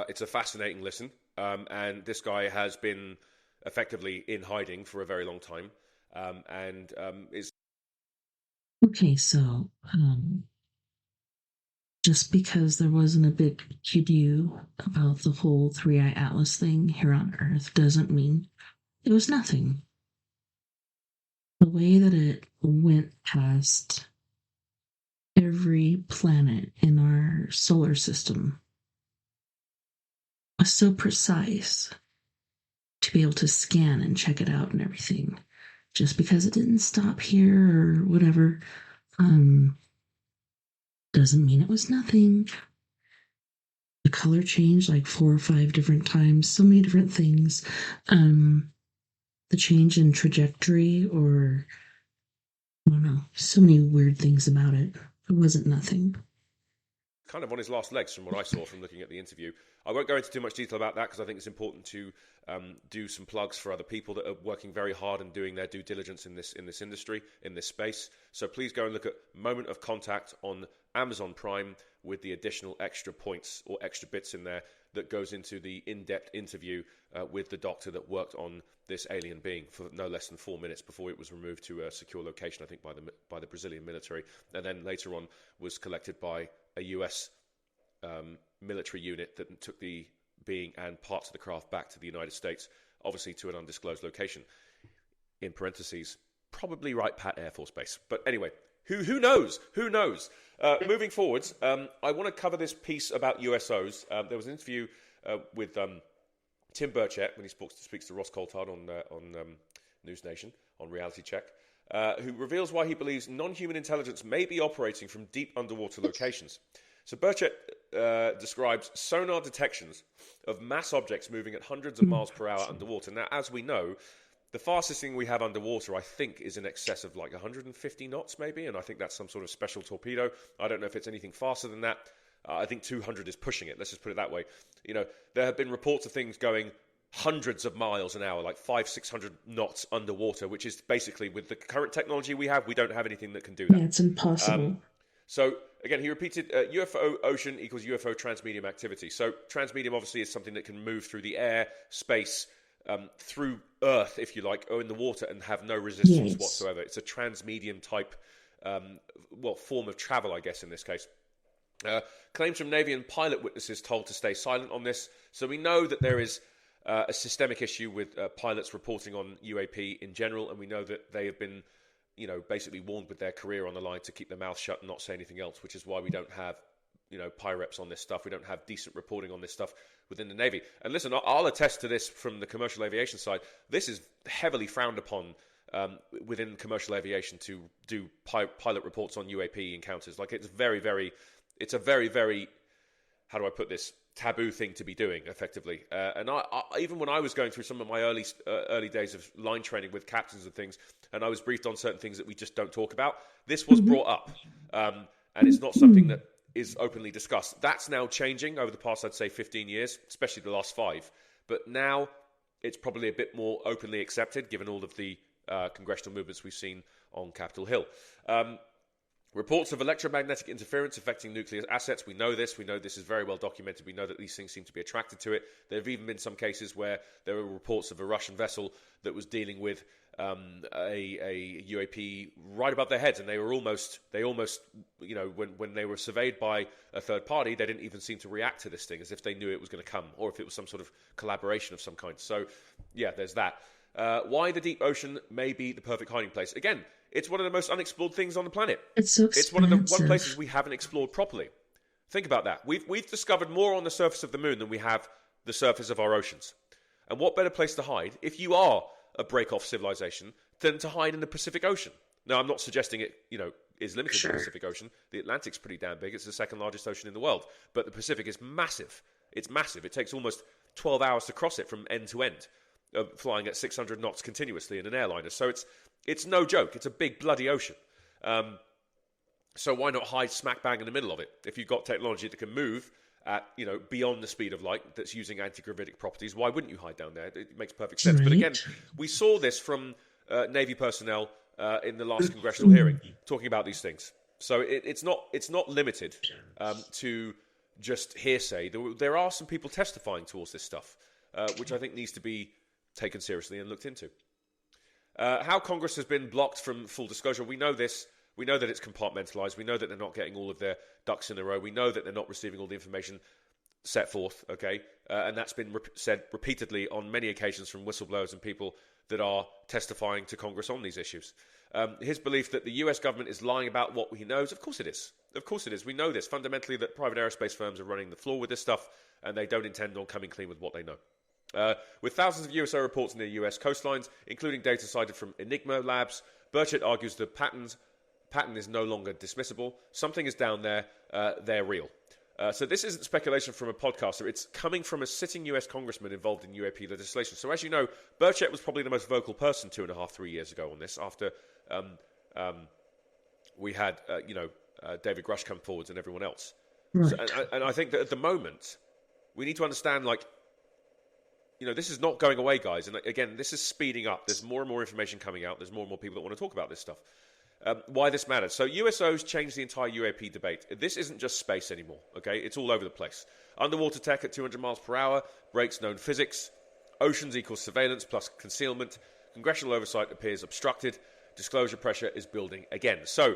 It's a fascinating listen, and this guy has been effectively in hiding for a very long time, and is... Okay, so just because there wasn't a big to-do about the whole 3i Atlas thing here on Earth doesn't mean it was nothing. The way that it went past every planet in our solar system was so precise to be able to scan and check it out and everything. Just because it didn't stop here or whatever, doesn't mean it was nothing. The color changed like 4 or 5 different times, so many different things. The change in trajectory or I don't know. So many weird things about it. It wasn't nothing. Kind of on his last legs from what I saw from looking at the interview. I won't go into too much detail about that because I think it's important to do some plugs for other people that are working very hard and doing their due diligence in this industry, in this space. So please go and look at Moment of Contact on Amazon Prime with the additional extra points or extra bits in there that goes into the in-depth interview with the doctor that worked on this alien being for no less than 4 minutes before it was removed to a secure location, I think, by the Brazilian military, and then later on was collected by a US military unit that took the being and parts of the craft back to the United States, obviously to an undisclosed location. In parentheses, probably Wright Pat Air Force Base. But anyway, who knows? Who knows? Moving forwards, I want to cover this piece about USOs. There was an interview with Tim Burchett when he speaks to Ross Coulthard on News Nation, on Reality Check, who reveals why he believes non-human intelligence may be operating from deep underwater locations. So Burchett describes sonar detections of mass objects moving at hundreds of miles per hour underwater. Now, as we know, the fastest thing we have underwater, I think, is in excess of like 150 knots maybe, and I think that's some sort of special torpedo. I don't know if it's anything faster than that. I think 200 is pushing it. Let's just put it that way. You know, there have been reports of things going hundreds of miles an hour, like 500-600 knots underwater, which is basically, with the current technology we have, we don't have anything that can do that. Yeah, it's impossible. So, again, he repeated UFO ocean equals UFO transmedium activity. So, transmedium obviously is something that can move through the air, space, through Earth, if you like, or in the water and have no resistance whatsoever. It's a transmedium type, form of travel, I guess, in this case. Claims from Navy and pilot witnesses told to stay silent on this. So we know that there is a systemic issue with pilots reporting on UAP in general, and we know that they have been, basically warned with their career on the line to keep their mouth shut and not say anything else, which is why we don't have, PIREPs on this stuff. We don't have decent reporting on this stuff within the Navy. And listen, I'll attest to this from the commercial aviation side. This is heavily frowned upon within commercial aviation to do pilot reports on UAP encounters. Like, it's a very, very, how do I put this, taboo thing to be doing, effectively. And I even when I was going through some of my early days of line training with captains and things, and I was briefed on certain things that we just don't talk about, this was brought up. And it's not something that is openly discussed. That's now changing over the past, I'd say, 15 years, especially the last 5. But now it's probably a bit more openly accepted, given all of the congressional movements we've seen on Capitol Hill. Reports of electromagnetic interference affecting nuclear assets. We know this. We know this is very well documented. We know that these things seem to be attracted to it. There have even been some cases where there were reports of a Russian vessel that was dealing with a UAP right above their heads, and they almost, when they were surveyed by a third party, they didn't even seem to react to this thing as if they knew it was going to come, or if it was some sort of collaboration of some kind. So, yeah, there's that. Why the deep ocean may be the perfect hiding place. Again, it's one of the most unexplored things on the planet. It's so expensive. It's one of the places we haven't explored properly. Think about that. We've discovered more on the surface of the moon than we have the surface of our oceans. And what better place to hide, if you are a break-off civilization, than to hide in the Pacific Ocean? Now, I'm not suggesting it, is limited to the Pacific Ocean. The Atlantic's pretty damn big. It's the second largest ocean in the world. But the Pacific is massive. It's massive. It takes almost 12 hours to cross it from end to end, flying at 600 knots continuously in an airliner. So it's no joke. It's a big bloody ocean. So why not hide smack bang in the middle of it? If you've got technology that can move at, beyond the speed of light, that's using anti-gravitic properties, why wouldn't you hide down there? It makes perfect sense. But again, we saw this from Navy personnel in the last congressional hearing, talking about these things. So it's not limited to just hearsay. There are some people testifying towards this stuff, which I think needs to be taken seriously and looked into. How Congress has been blocked from full disclosure. We know this. We know that it's compartmentalized. We know that they're not getting all of their ducks in a row. We know that they're not receiving all the information set forth, okay? And that's been said repeatedly on many occasions from whistleblowers and people that are testifying to Congress on these issues. His belief that the US government is lying about what he knows, of course it is. Of course it is. We know this. Fundamentally, that private aerospace firms are running the floor with this stuff, and they don't intend on coming clean with what they know. With thousands of USO reports near US coastlines, including data cited from Enigma Labs, Burchett argues the pattern is no longer dismissible. Something is down there. They're real. So this isn't speculation from a podcaster. It's coming from a sitting US congressman involved in UAP legislation. So as you know, Burchett was probably the most vocal person 2.5, 3 years ago on this, after we had, David Grush come forwards and everyone else. Right. So, and I think that at the moment, we need to understand, this is not going away, guys. And again, this is speeding up. There's more and more information coming out. There's more and more people that want to talk about this stuff. Why this matters. So USOs changed the entire UAP debate. This isn't just space anymore, okay? It's all over the place. Underwater tech at 200 miles per hour breaks known physics. Oceans equals surveillance plus concealment. Congressional oversight appears obstructed. Disclosure pressure is building again. So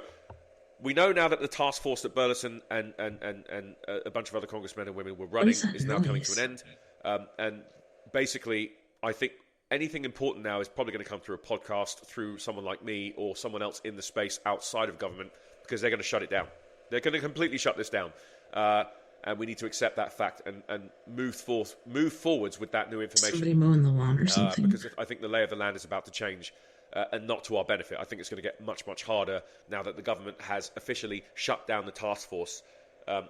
we know now that the task force that Burleson and a bunch of other congressmen and women were running is now coming to an end. And basically, I think anything important now is probably going to come through a podcast, through someone like me or someone else in the space outside of government, because they're going to shut it down. They're going to completely shut this down. And we need to accept that fact and move forwards with that new information. Somebody mowing the lawn or something. Because I think the lay of the land is about to change, and not to our benefit. I think it's going to get much, much harder now that the government has officially shut down the task force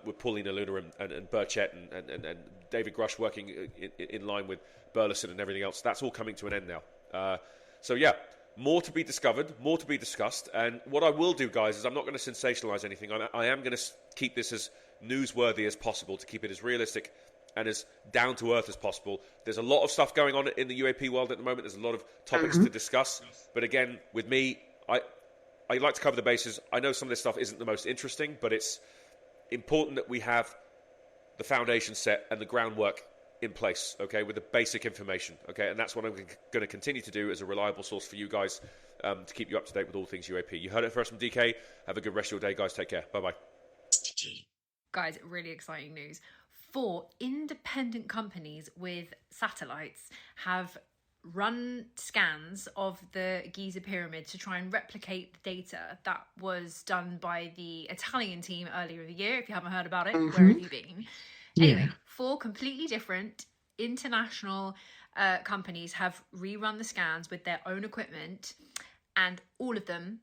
with Paulina Luna and Burchett and David Grush working in line with Burleson and everything else. That's all coming to an end now. So yeah, more to be discovered, more to be discussed. And what I will do, guys, is I'm not going to sensationalize anything. I am going to keep this as newsworthy as possible, to keep it as realistic and as down to earth as possible. There's a lot of stuff going on in the UAP world at the moment. There's a lot of topics to discuss. But again, with me, I like to cover the bases. I know some of this stuff isn't the most interesting, but it's important that we have the foundation set and the groundwork in place, okay, with the basic information, okay? And that's what I'm going to continue to do as a reliable source for you guys, to keep you up to date with all things UAP. You heard it first from DK. Have a good rest of your day, guys. Take care. Bye-bye. Guys, really exciting news. 4 independent companies with satellites have run scans of the Giza pyramid to try and replicate the data that was done by the Italian team earlier in the year. If you haven't heard about it, where have you been? Anyway, 4 completely different international companies have rerun the scans with their own equipment, and all of them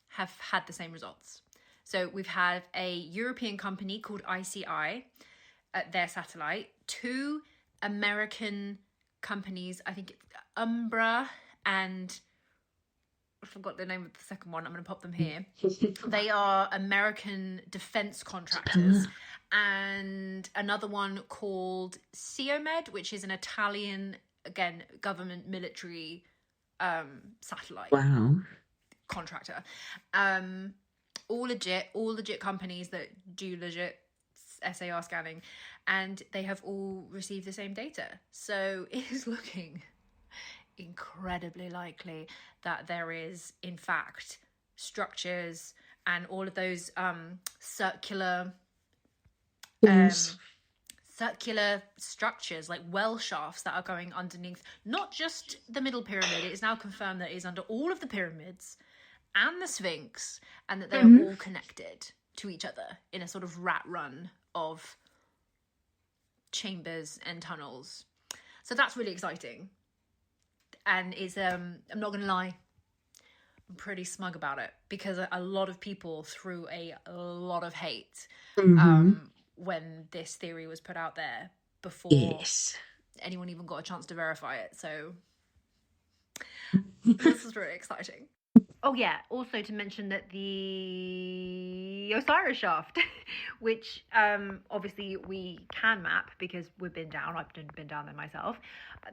have had the same results. So we've had a European company called ICI, their satellite, 2 American companies, I think it's Umbra and I forgot the name of the second one. I'm going to pop them here. They are American defense contractors. And another one called Ciomed, which is an Italian, again, government military satellite contractor. All legit companies that do legit SAR scanning, and they have all received the same data. So it is looking incredibly likely that there is, in fact, structures and all of those circular structures, like well shafts that are going underneath not just the middle pyramid. It is now confirmed that it is under all of the pyramids and the Sphinx, and that they are all connected to each other in a sort of rat run of chambers and tunnels. So that's really exciting. And it's I'm not going to lie, I'm pretty smug about it, because a lot of people threw a lot of hate when this theory was put out there before anyone even got a chance to verify it. So this is really exciting. Oh yeah, also to mention that the Osiris shaft, which obviously we can map because we've been down, I've been down there myself.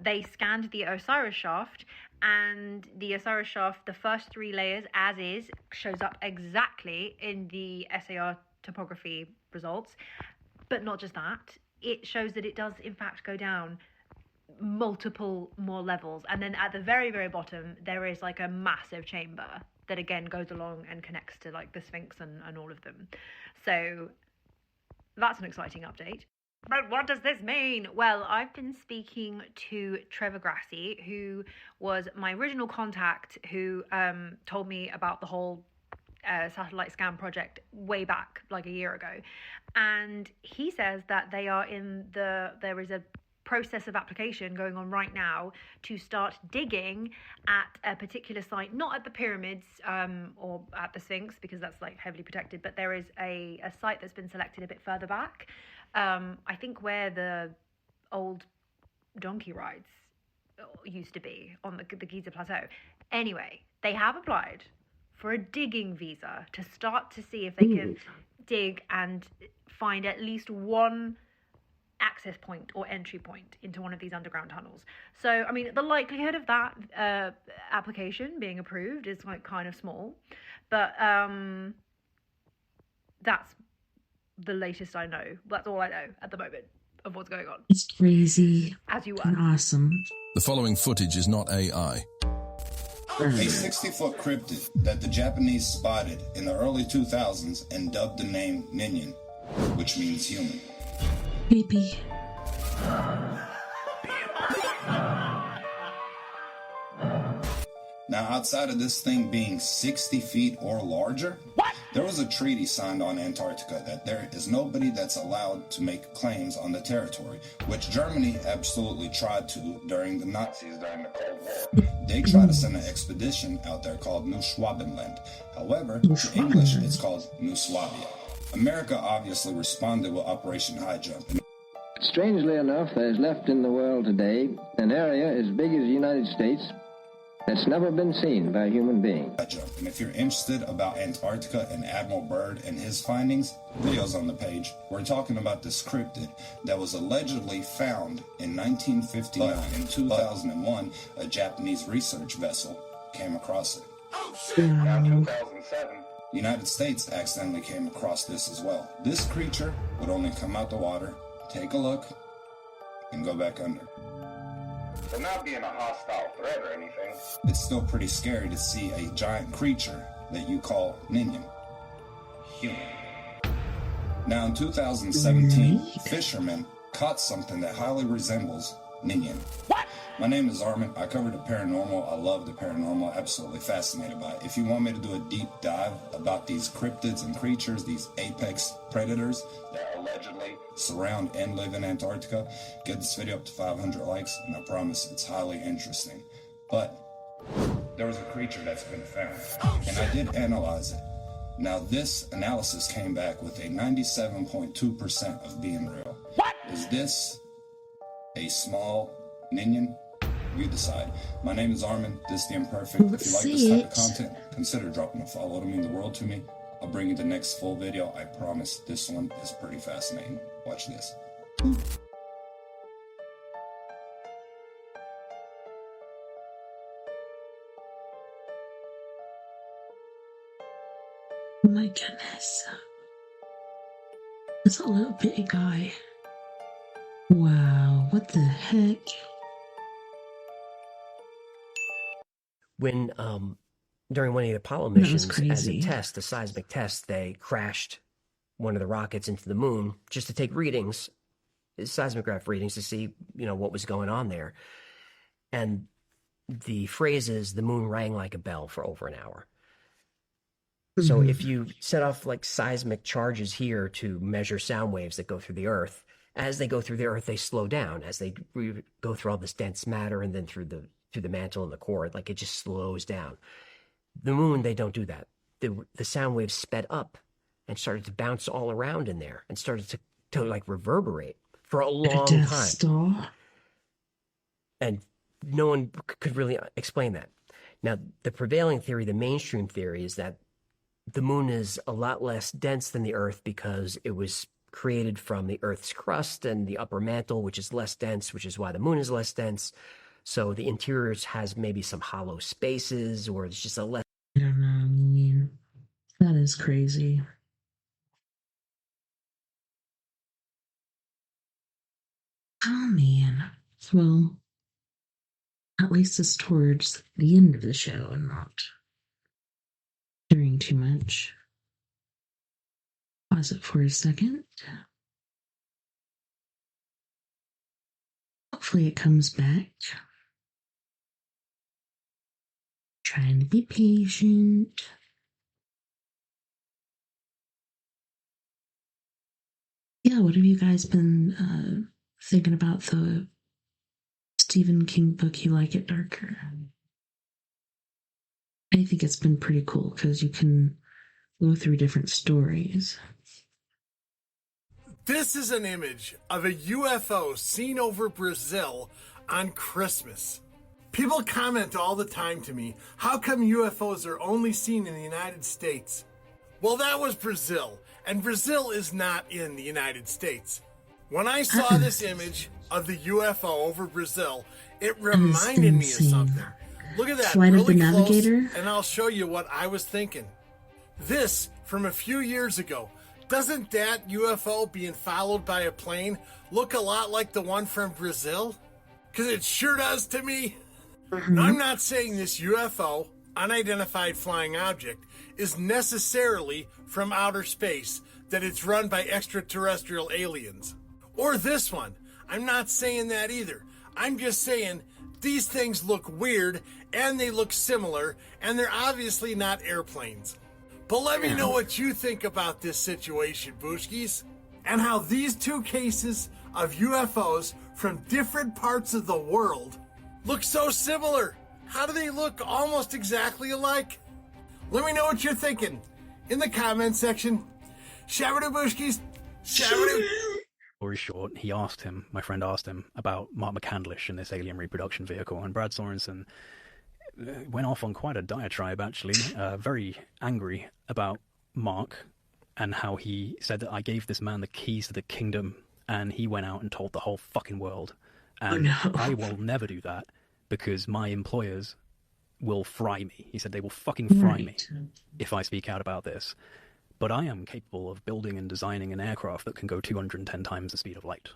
They scanned the Osiris shaft, and the Osiris shaft, the first 3 layers as is, shows up exactly in the SAR topography results. But not just that, it shows that it does in fact go down multiple more levels, and then at the very, very bottom there is like a massive chamber that again goes along and connects to like the Sphinx and all of them. So that's an exciting update. But what does this mean? Well, I've been speaking to Trevor Grassi, who was my original contact, who told me about the whole satellite scan project way back like a year ago, and he says that they are there is a process of application going on right now to start digging at a particular site, not at the pyramids or at the Sphinx, because that's like heavily protected, but there is a site that's been selected a bit further back, I think where the old donkey rides used to be on the Giza Plateau. Anyway, they have applied for a digging visa to start to see if they can dig and find at least one access point or entry point into one of these underground tunnels. So, I mean, the likelihood of that application being approved is like kind of small, but that's the latest I know. That's all I know at the moment of what's going on. It's crazy. As you were. And awesome. The following footage is not AI. A 60-foot cryptid that the Japanese spotted in the early 2000s and dubbed the name Ninyan, which means human. Creepy. Now, outside of this thing being 60 feet or larger, there was a treaty signed on Antarctica that there is nobody that's allowed to make claims on the territory, which Germany absolutely tried to during the Nazis during the Cold War. They tried to send an expedition out there called New Schwabenland. However, in English, it's called New Swabia. America obviously responded with Operation High Jump. Strangely enough, there's left in the world today an area as big as the United States that's never been seen by a human being. And if you're interested about Antarctica and Admiral Byrd and his findings, videos on the page. We're talking about this cryptid that was allegedly found in 1959. In 2001, a Japanese research vessel came across it. Now, in 2007, the United States accidentally came across this as well. This creature would only come out the water, take a look, and go back under. So not being a hostile threat or anything, it's still pretty scary to see a giant creature that you call Ninyan. Human. Now in 2017, fishermen caught something that highly resembles Ninyan. What? My name is Armin. I cover the paranormal. I love the paranormal. Absolutely fascinated by it. If you want me to do a deep dive about these cryptids and creatures, these apex predators that allegedly surround and live in Antarctica, get this video up to 500 likes, and I promise it's highly interesting. But there was a creature that's been found, and I did analyze it. Now this analysis came back with a 97.2% of being real. What? Is this a small Ninyan? You decide. My name is Armin. This is The Imperfect. If you like this type of content, consider dropping a follow. It'll mean the world to me. I'll bring you the next full video. I promise this one is pretty fascinating. Watch this. Oh my goodness. It's a little bitty guy. Wow, what the heck? When during one of the Apollo missions, as a test, a seismic test, they crashed one of the rockets into the moon just to take readings, seismograph readings, to see, what was going on there. And the phrase is, the moon rang like a bell for over an hour. So if you set off like seismic charges here to measure sound waves that go through the Earth, as they go through the Earth, they slow down as they go through all this dense matter and then through the mantle and the core. Like, it just slows down. The moon, they don't do that. The sound waves sped up and started to bounce all around in there and started to like reverberate for a long time. Star. And no one could really explain that. Now, the prevailing theory, the mainstream theory, is that the moon is a lot less dense than the Earth because it was created from the Earth's crust and the upper mantle, which is less dense, which is why the moon is less dense. So the interior has maybe some hollow spaces, or it's just a less... I don't know. I mean, that is crazy. Oh, man. Well, at least it's towards the end of the show and not during too much. Pause it for a second. Hopefully it comes back. Trying to be patient. Yeah, what have you guys been thinking about the Stephen King book, You Like It Darker? I think it's been pretty cool because you can go through different stories. This is an image of a UFO seen over Brazil on Christmas. People comment all the time to me, how come UFOs are only seen in the United States? Well, that was Brazil, and Brazil is not in the United States. When I saw this image of the UFO over Brazil, it reminded me of something. Look at that, Flight of the really close, Navigator. and I'll show you what I was thinking. This, from a few years ago, doesn't that UFO being followed by a plane look a lot like the one from Brazil? Because it sure does to me. Now, I'm not saying this UFO, unidentified flying object, is necessarily from outer space, that it's run by extraterrestrial aliens. Or this one. I'm not saying that either. I'm just saying these things look weird, and they look similar, and they're obviously not airplanes. But let me know what you think about this situation, Booshkies, and how these two cases of UFOs from different parts of the world look so similar. How do they look almost exactly alike? Let me know what you're thinking in the comment section. Shabadoo Booshkies, shabadoo. Story short, my friend asked him about Mark McCandlish and this alien reproduction vehicle, and Brad Sorensen went off on quite a diatribe, actually, very angry about Mark and how he said that I gave this man the keys to the kingdom, and he went out and told the whole fucking world. And I will never do that because my employers will fry me. He said they will fucking fry me if I speak out about this. But I am capable of building and designing an aircraft that can go 210 times the speed of light.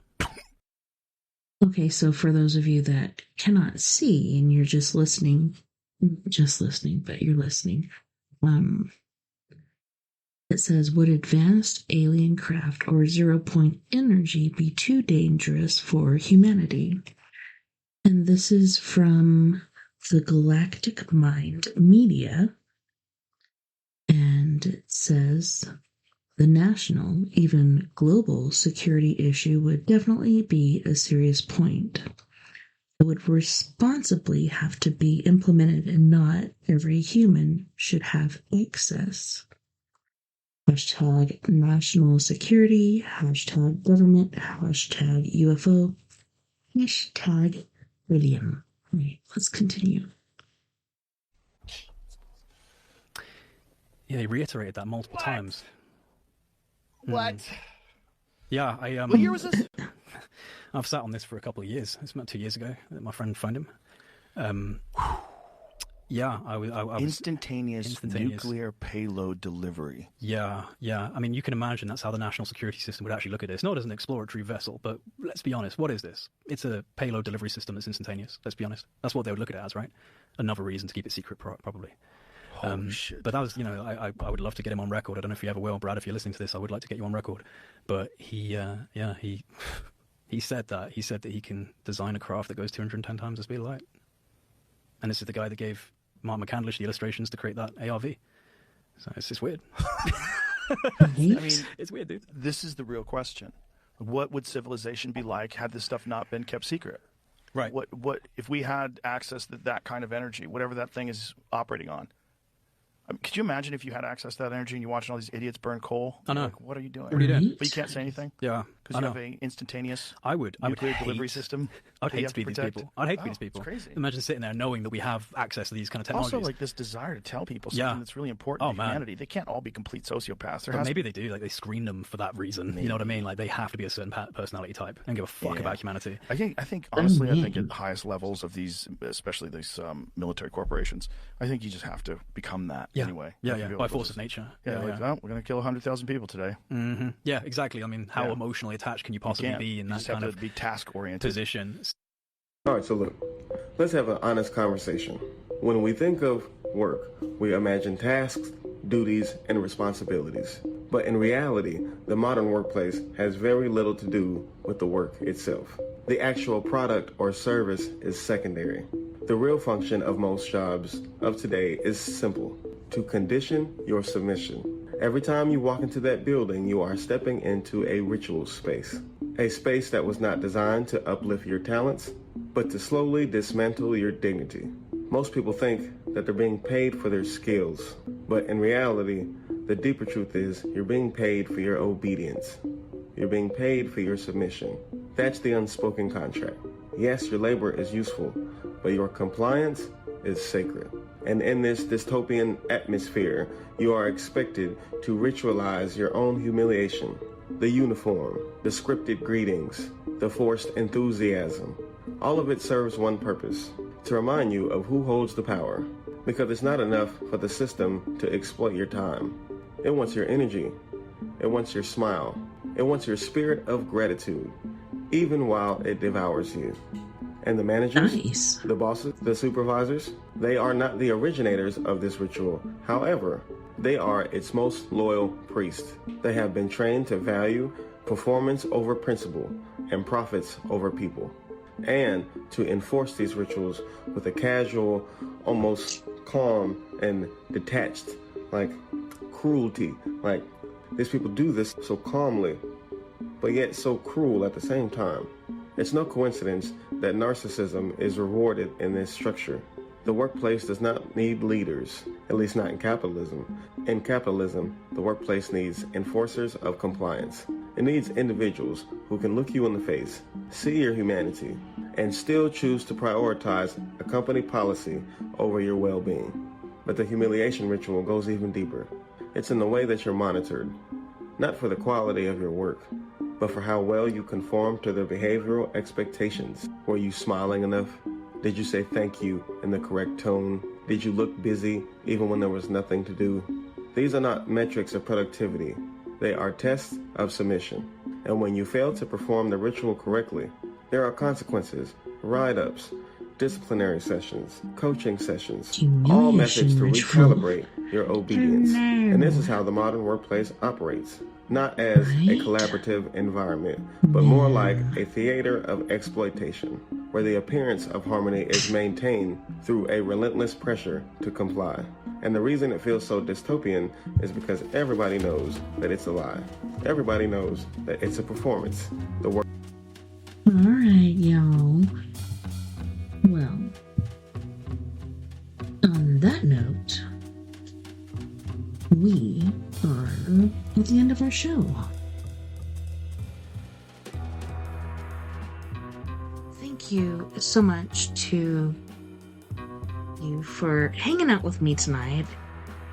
Okay, so for those of you that cannot see and you're just listening, but you're listening, it says, would advanced alien craft or zero-point energy be too dangerous for humanity? And this is from the Galactic Mind Media. And it says, the national, even global security issue would definitely be a serious point. It would responsibly have to be implemented, and not every human should have access. Hashtag national security, hashtag government, hashtag UFO, hashtag William. All right, let's continue. Yeah, he reiterated that multiple times. What? Yeah, What year was this? I've sat on this for a couple of years. It's about 2 years ago that my friend found him. Yeah, I was instantaneous nuclear payload delivery. Yeah. I mean, you can imagine that's how the national security system would actually look at this. Not as an exploratory vessel, but let's be honest. What is this? It's a payload delivery system that's instantaneous. Let's be honest. That's what they would look at it as, right? Another reason to keep it secret, probably. Shit. But that was, I would love to get him on record. I don't know if you ever will, Brad. If you're listening to this, I would like to get you on record. But he said that. He said that he can design a craft that goes 210 times the speed of light. And this is the guy that gave Mark McCandlish the illustrations to create that ARV. So it's just weird. I mean, it's weird, dude. This is the real question. What would civilization be like had this stuff not been kept secret? Right. What if we had access to that kind of energy, whatever that thing is operating on? Could you imagine if you had access to that energy and you're watching all these idiots burn coal? I know. Like, what are you doing? What are you doing? But you can't say anything? Yeah. Because you have an instantaneous nuclear delivery system. I'd hate to be these people. I'd hate to be these people. It's crazy. Imagine sitting there knowing that we have access to these kind of technologies. Also, like this desire to tell people something that's really important to humanity. They can't all be complete sociopaths. Maybe they do. Like they screen them for that reason. Maybe. You know what I mean? Like they have to be a certain personality type and give a fuck about humanity. I think honestly, I think at the highest levels of these, especially these military corporations, I think you just have to become that anyway. Yeah. By force of nature. Well, we're going to kill 100,000 people today. Mm-hmm. Yeah, exactly. I mean, how emotionally attached can you possibly be in that kind of be task-oriented position? All right, so look, let's have an honest conversation. When we think of work, we imagine tasks, duties, and responsibilities. But in reality, the modern workplace has very little to do with the work itself. The actual product or service is secondary. The real function of most jobs of today is simple: to condition your submission. Every time you walk into that building, you are stepping into a ritual space. A space that was not designed to uplift your talents, but to slowly dismantle your dignity. Most people think that they're being paid for their skills, but in reality, the deeper truth is you're being paid for your obedience. You're being paid for your submission. That's the unspoken contract. Yes, your labor is useful, but your compliance is sacred. And in this dystopian atmosphere, you are expected to ritualize your own humiliation. The uniform, the scripted greetings, the forced enthusiasm. All of it serves one purpose, to remind you of who holds the power. Because it's not enough for the system to exploit your time. It wants your energy. It wants your smile. It wants your spirit of gratitude, even while it devours you. And the managers, the bosses, the supervisors, they are not the originators of this ritual. However, they are its most loyal priests. They have been trained to value performance over principle and profits over people, and to enforce these rituals with a casual, almost calm and detached, like cruelty. Like, these people do this so calmly, but yet so cruel at the same time. It's no coincidence that narcissism is rewarded in this structure. The workplace does not need leaders, at least not in capitalism. In capitalism, the workplace needs enforcers of compliance. It needs individuals who can look you in the face, see your humanity, and still choose to prioritize a company policy over your well-being. But the humiliation ritual goes even deeper. It's in the way that you're monitored, not for the quality of your work, but for how well you conform to their behavioral expectations. Were you smiling enough? Did you say thank you in the correct tone? Did you look busy even when there was nothing to do? These are not metrics of productivity. They are tests of submission. And when you fail to perform the ritual correctly, there are consequences, write-ups, disciplinary sessions, coaching sessions, all methods to recalibrate your obedience. And this is how the modern workplace operates. Not as a collaborative environment, but more like a theater of exploitation, where the appearance of harmony is maintained through a relentless pressure to comply. And the reason it feels so dystopian is because everybody knows that it's a lie. Everybody knows that it's a performance. All right, y'all. Well, on that note, we are at the end of our show. Thank you so much to you for hanging out with me tonight.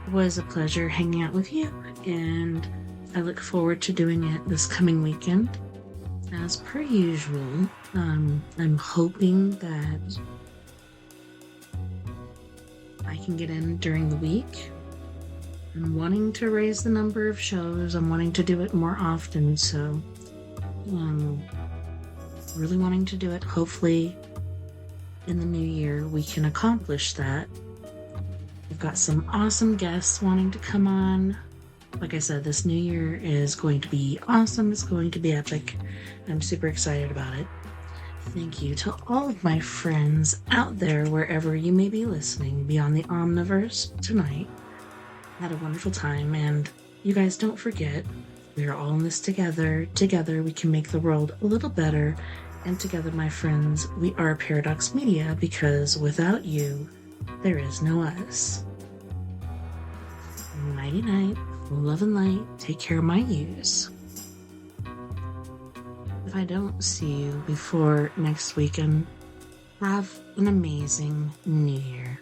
It was a pleasure hanging out with you, and I look forward to doing it this coming weekend. As per usual, I'm hoping that I can get in during the week. I'm wanting to raise the number of shows. I'm wanting to do it more often, so really wanting to do it. Hopefully in the new year we can accomplish that. We've got some awesome guests wanting to come on. Like I said, this new year is going to be awesome. It's going to be epic. I'm super excited about it. Thank you to all of my friends out there, wherever you may be listening, Beyond the Omniverse tonight. Had a wonderful time, and you guys don't forget, we are all in this together. Together we can make the world a little better, and together, my friends, we are Paradox Media, because without you, there is no us. Nighty night, love and light, take care of my yous. If I don't see you before next weekend, have an amazing new year.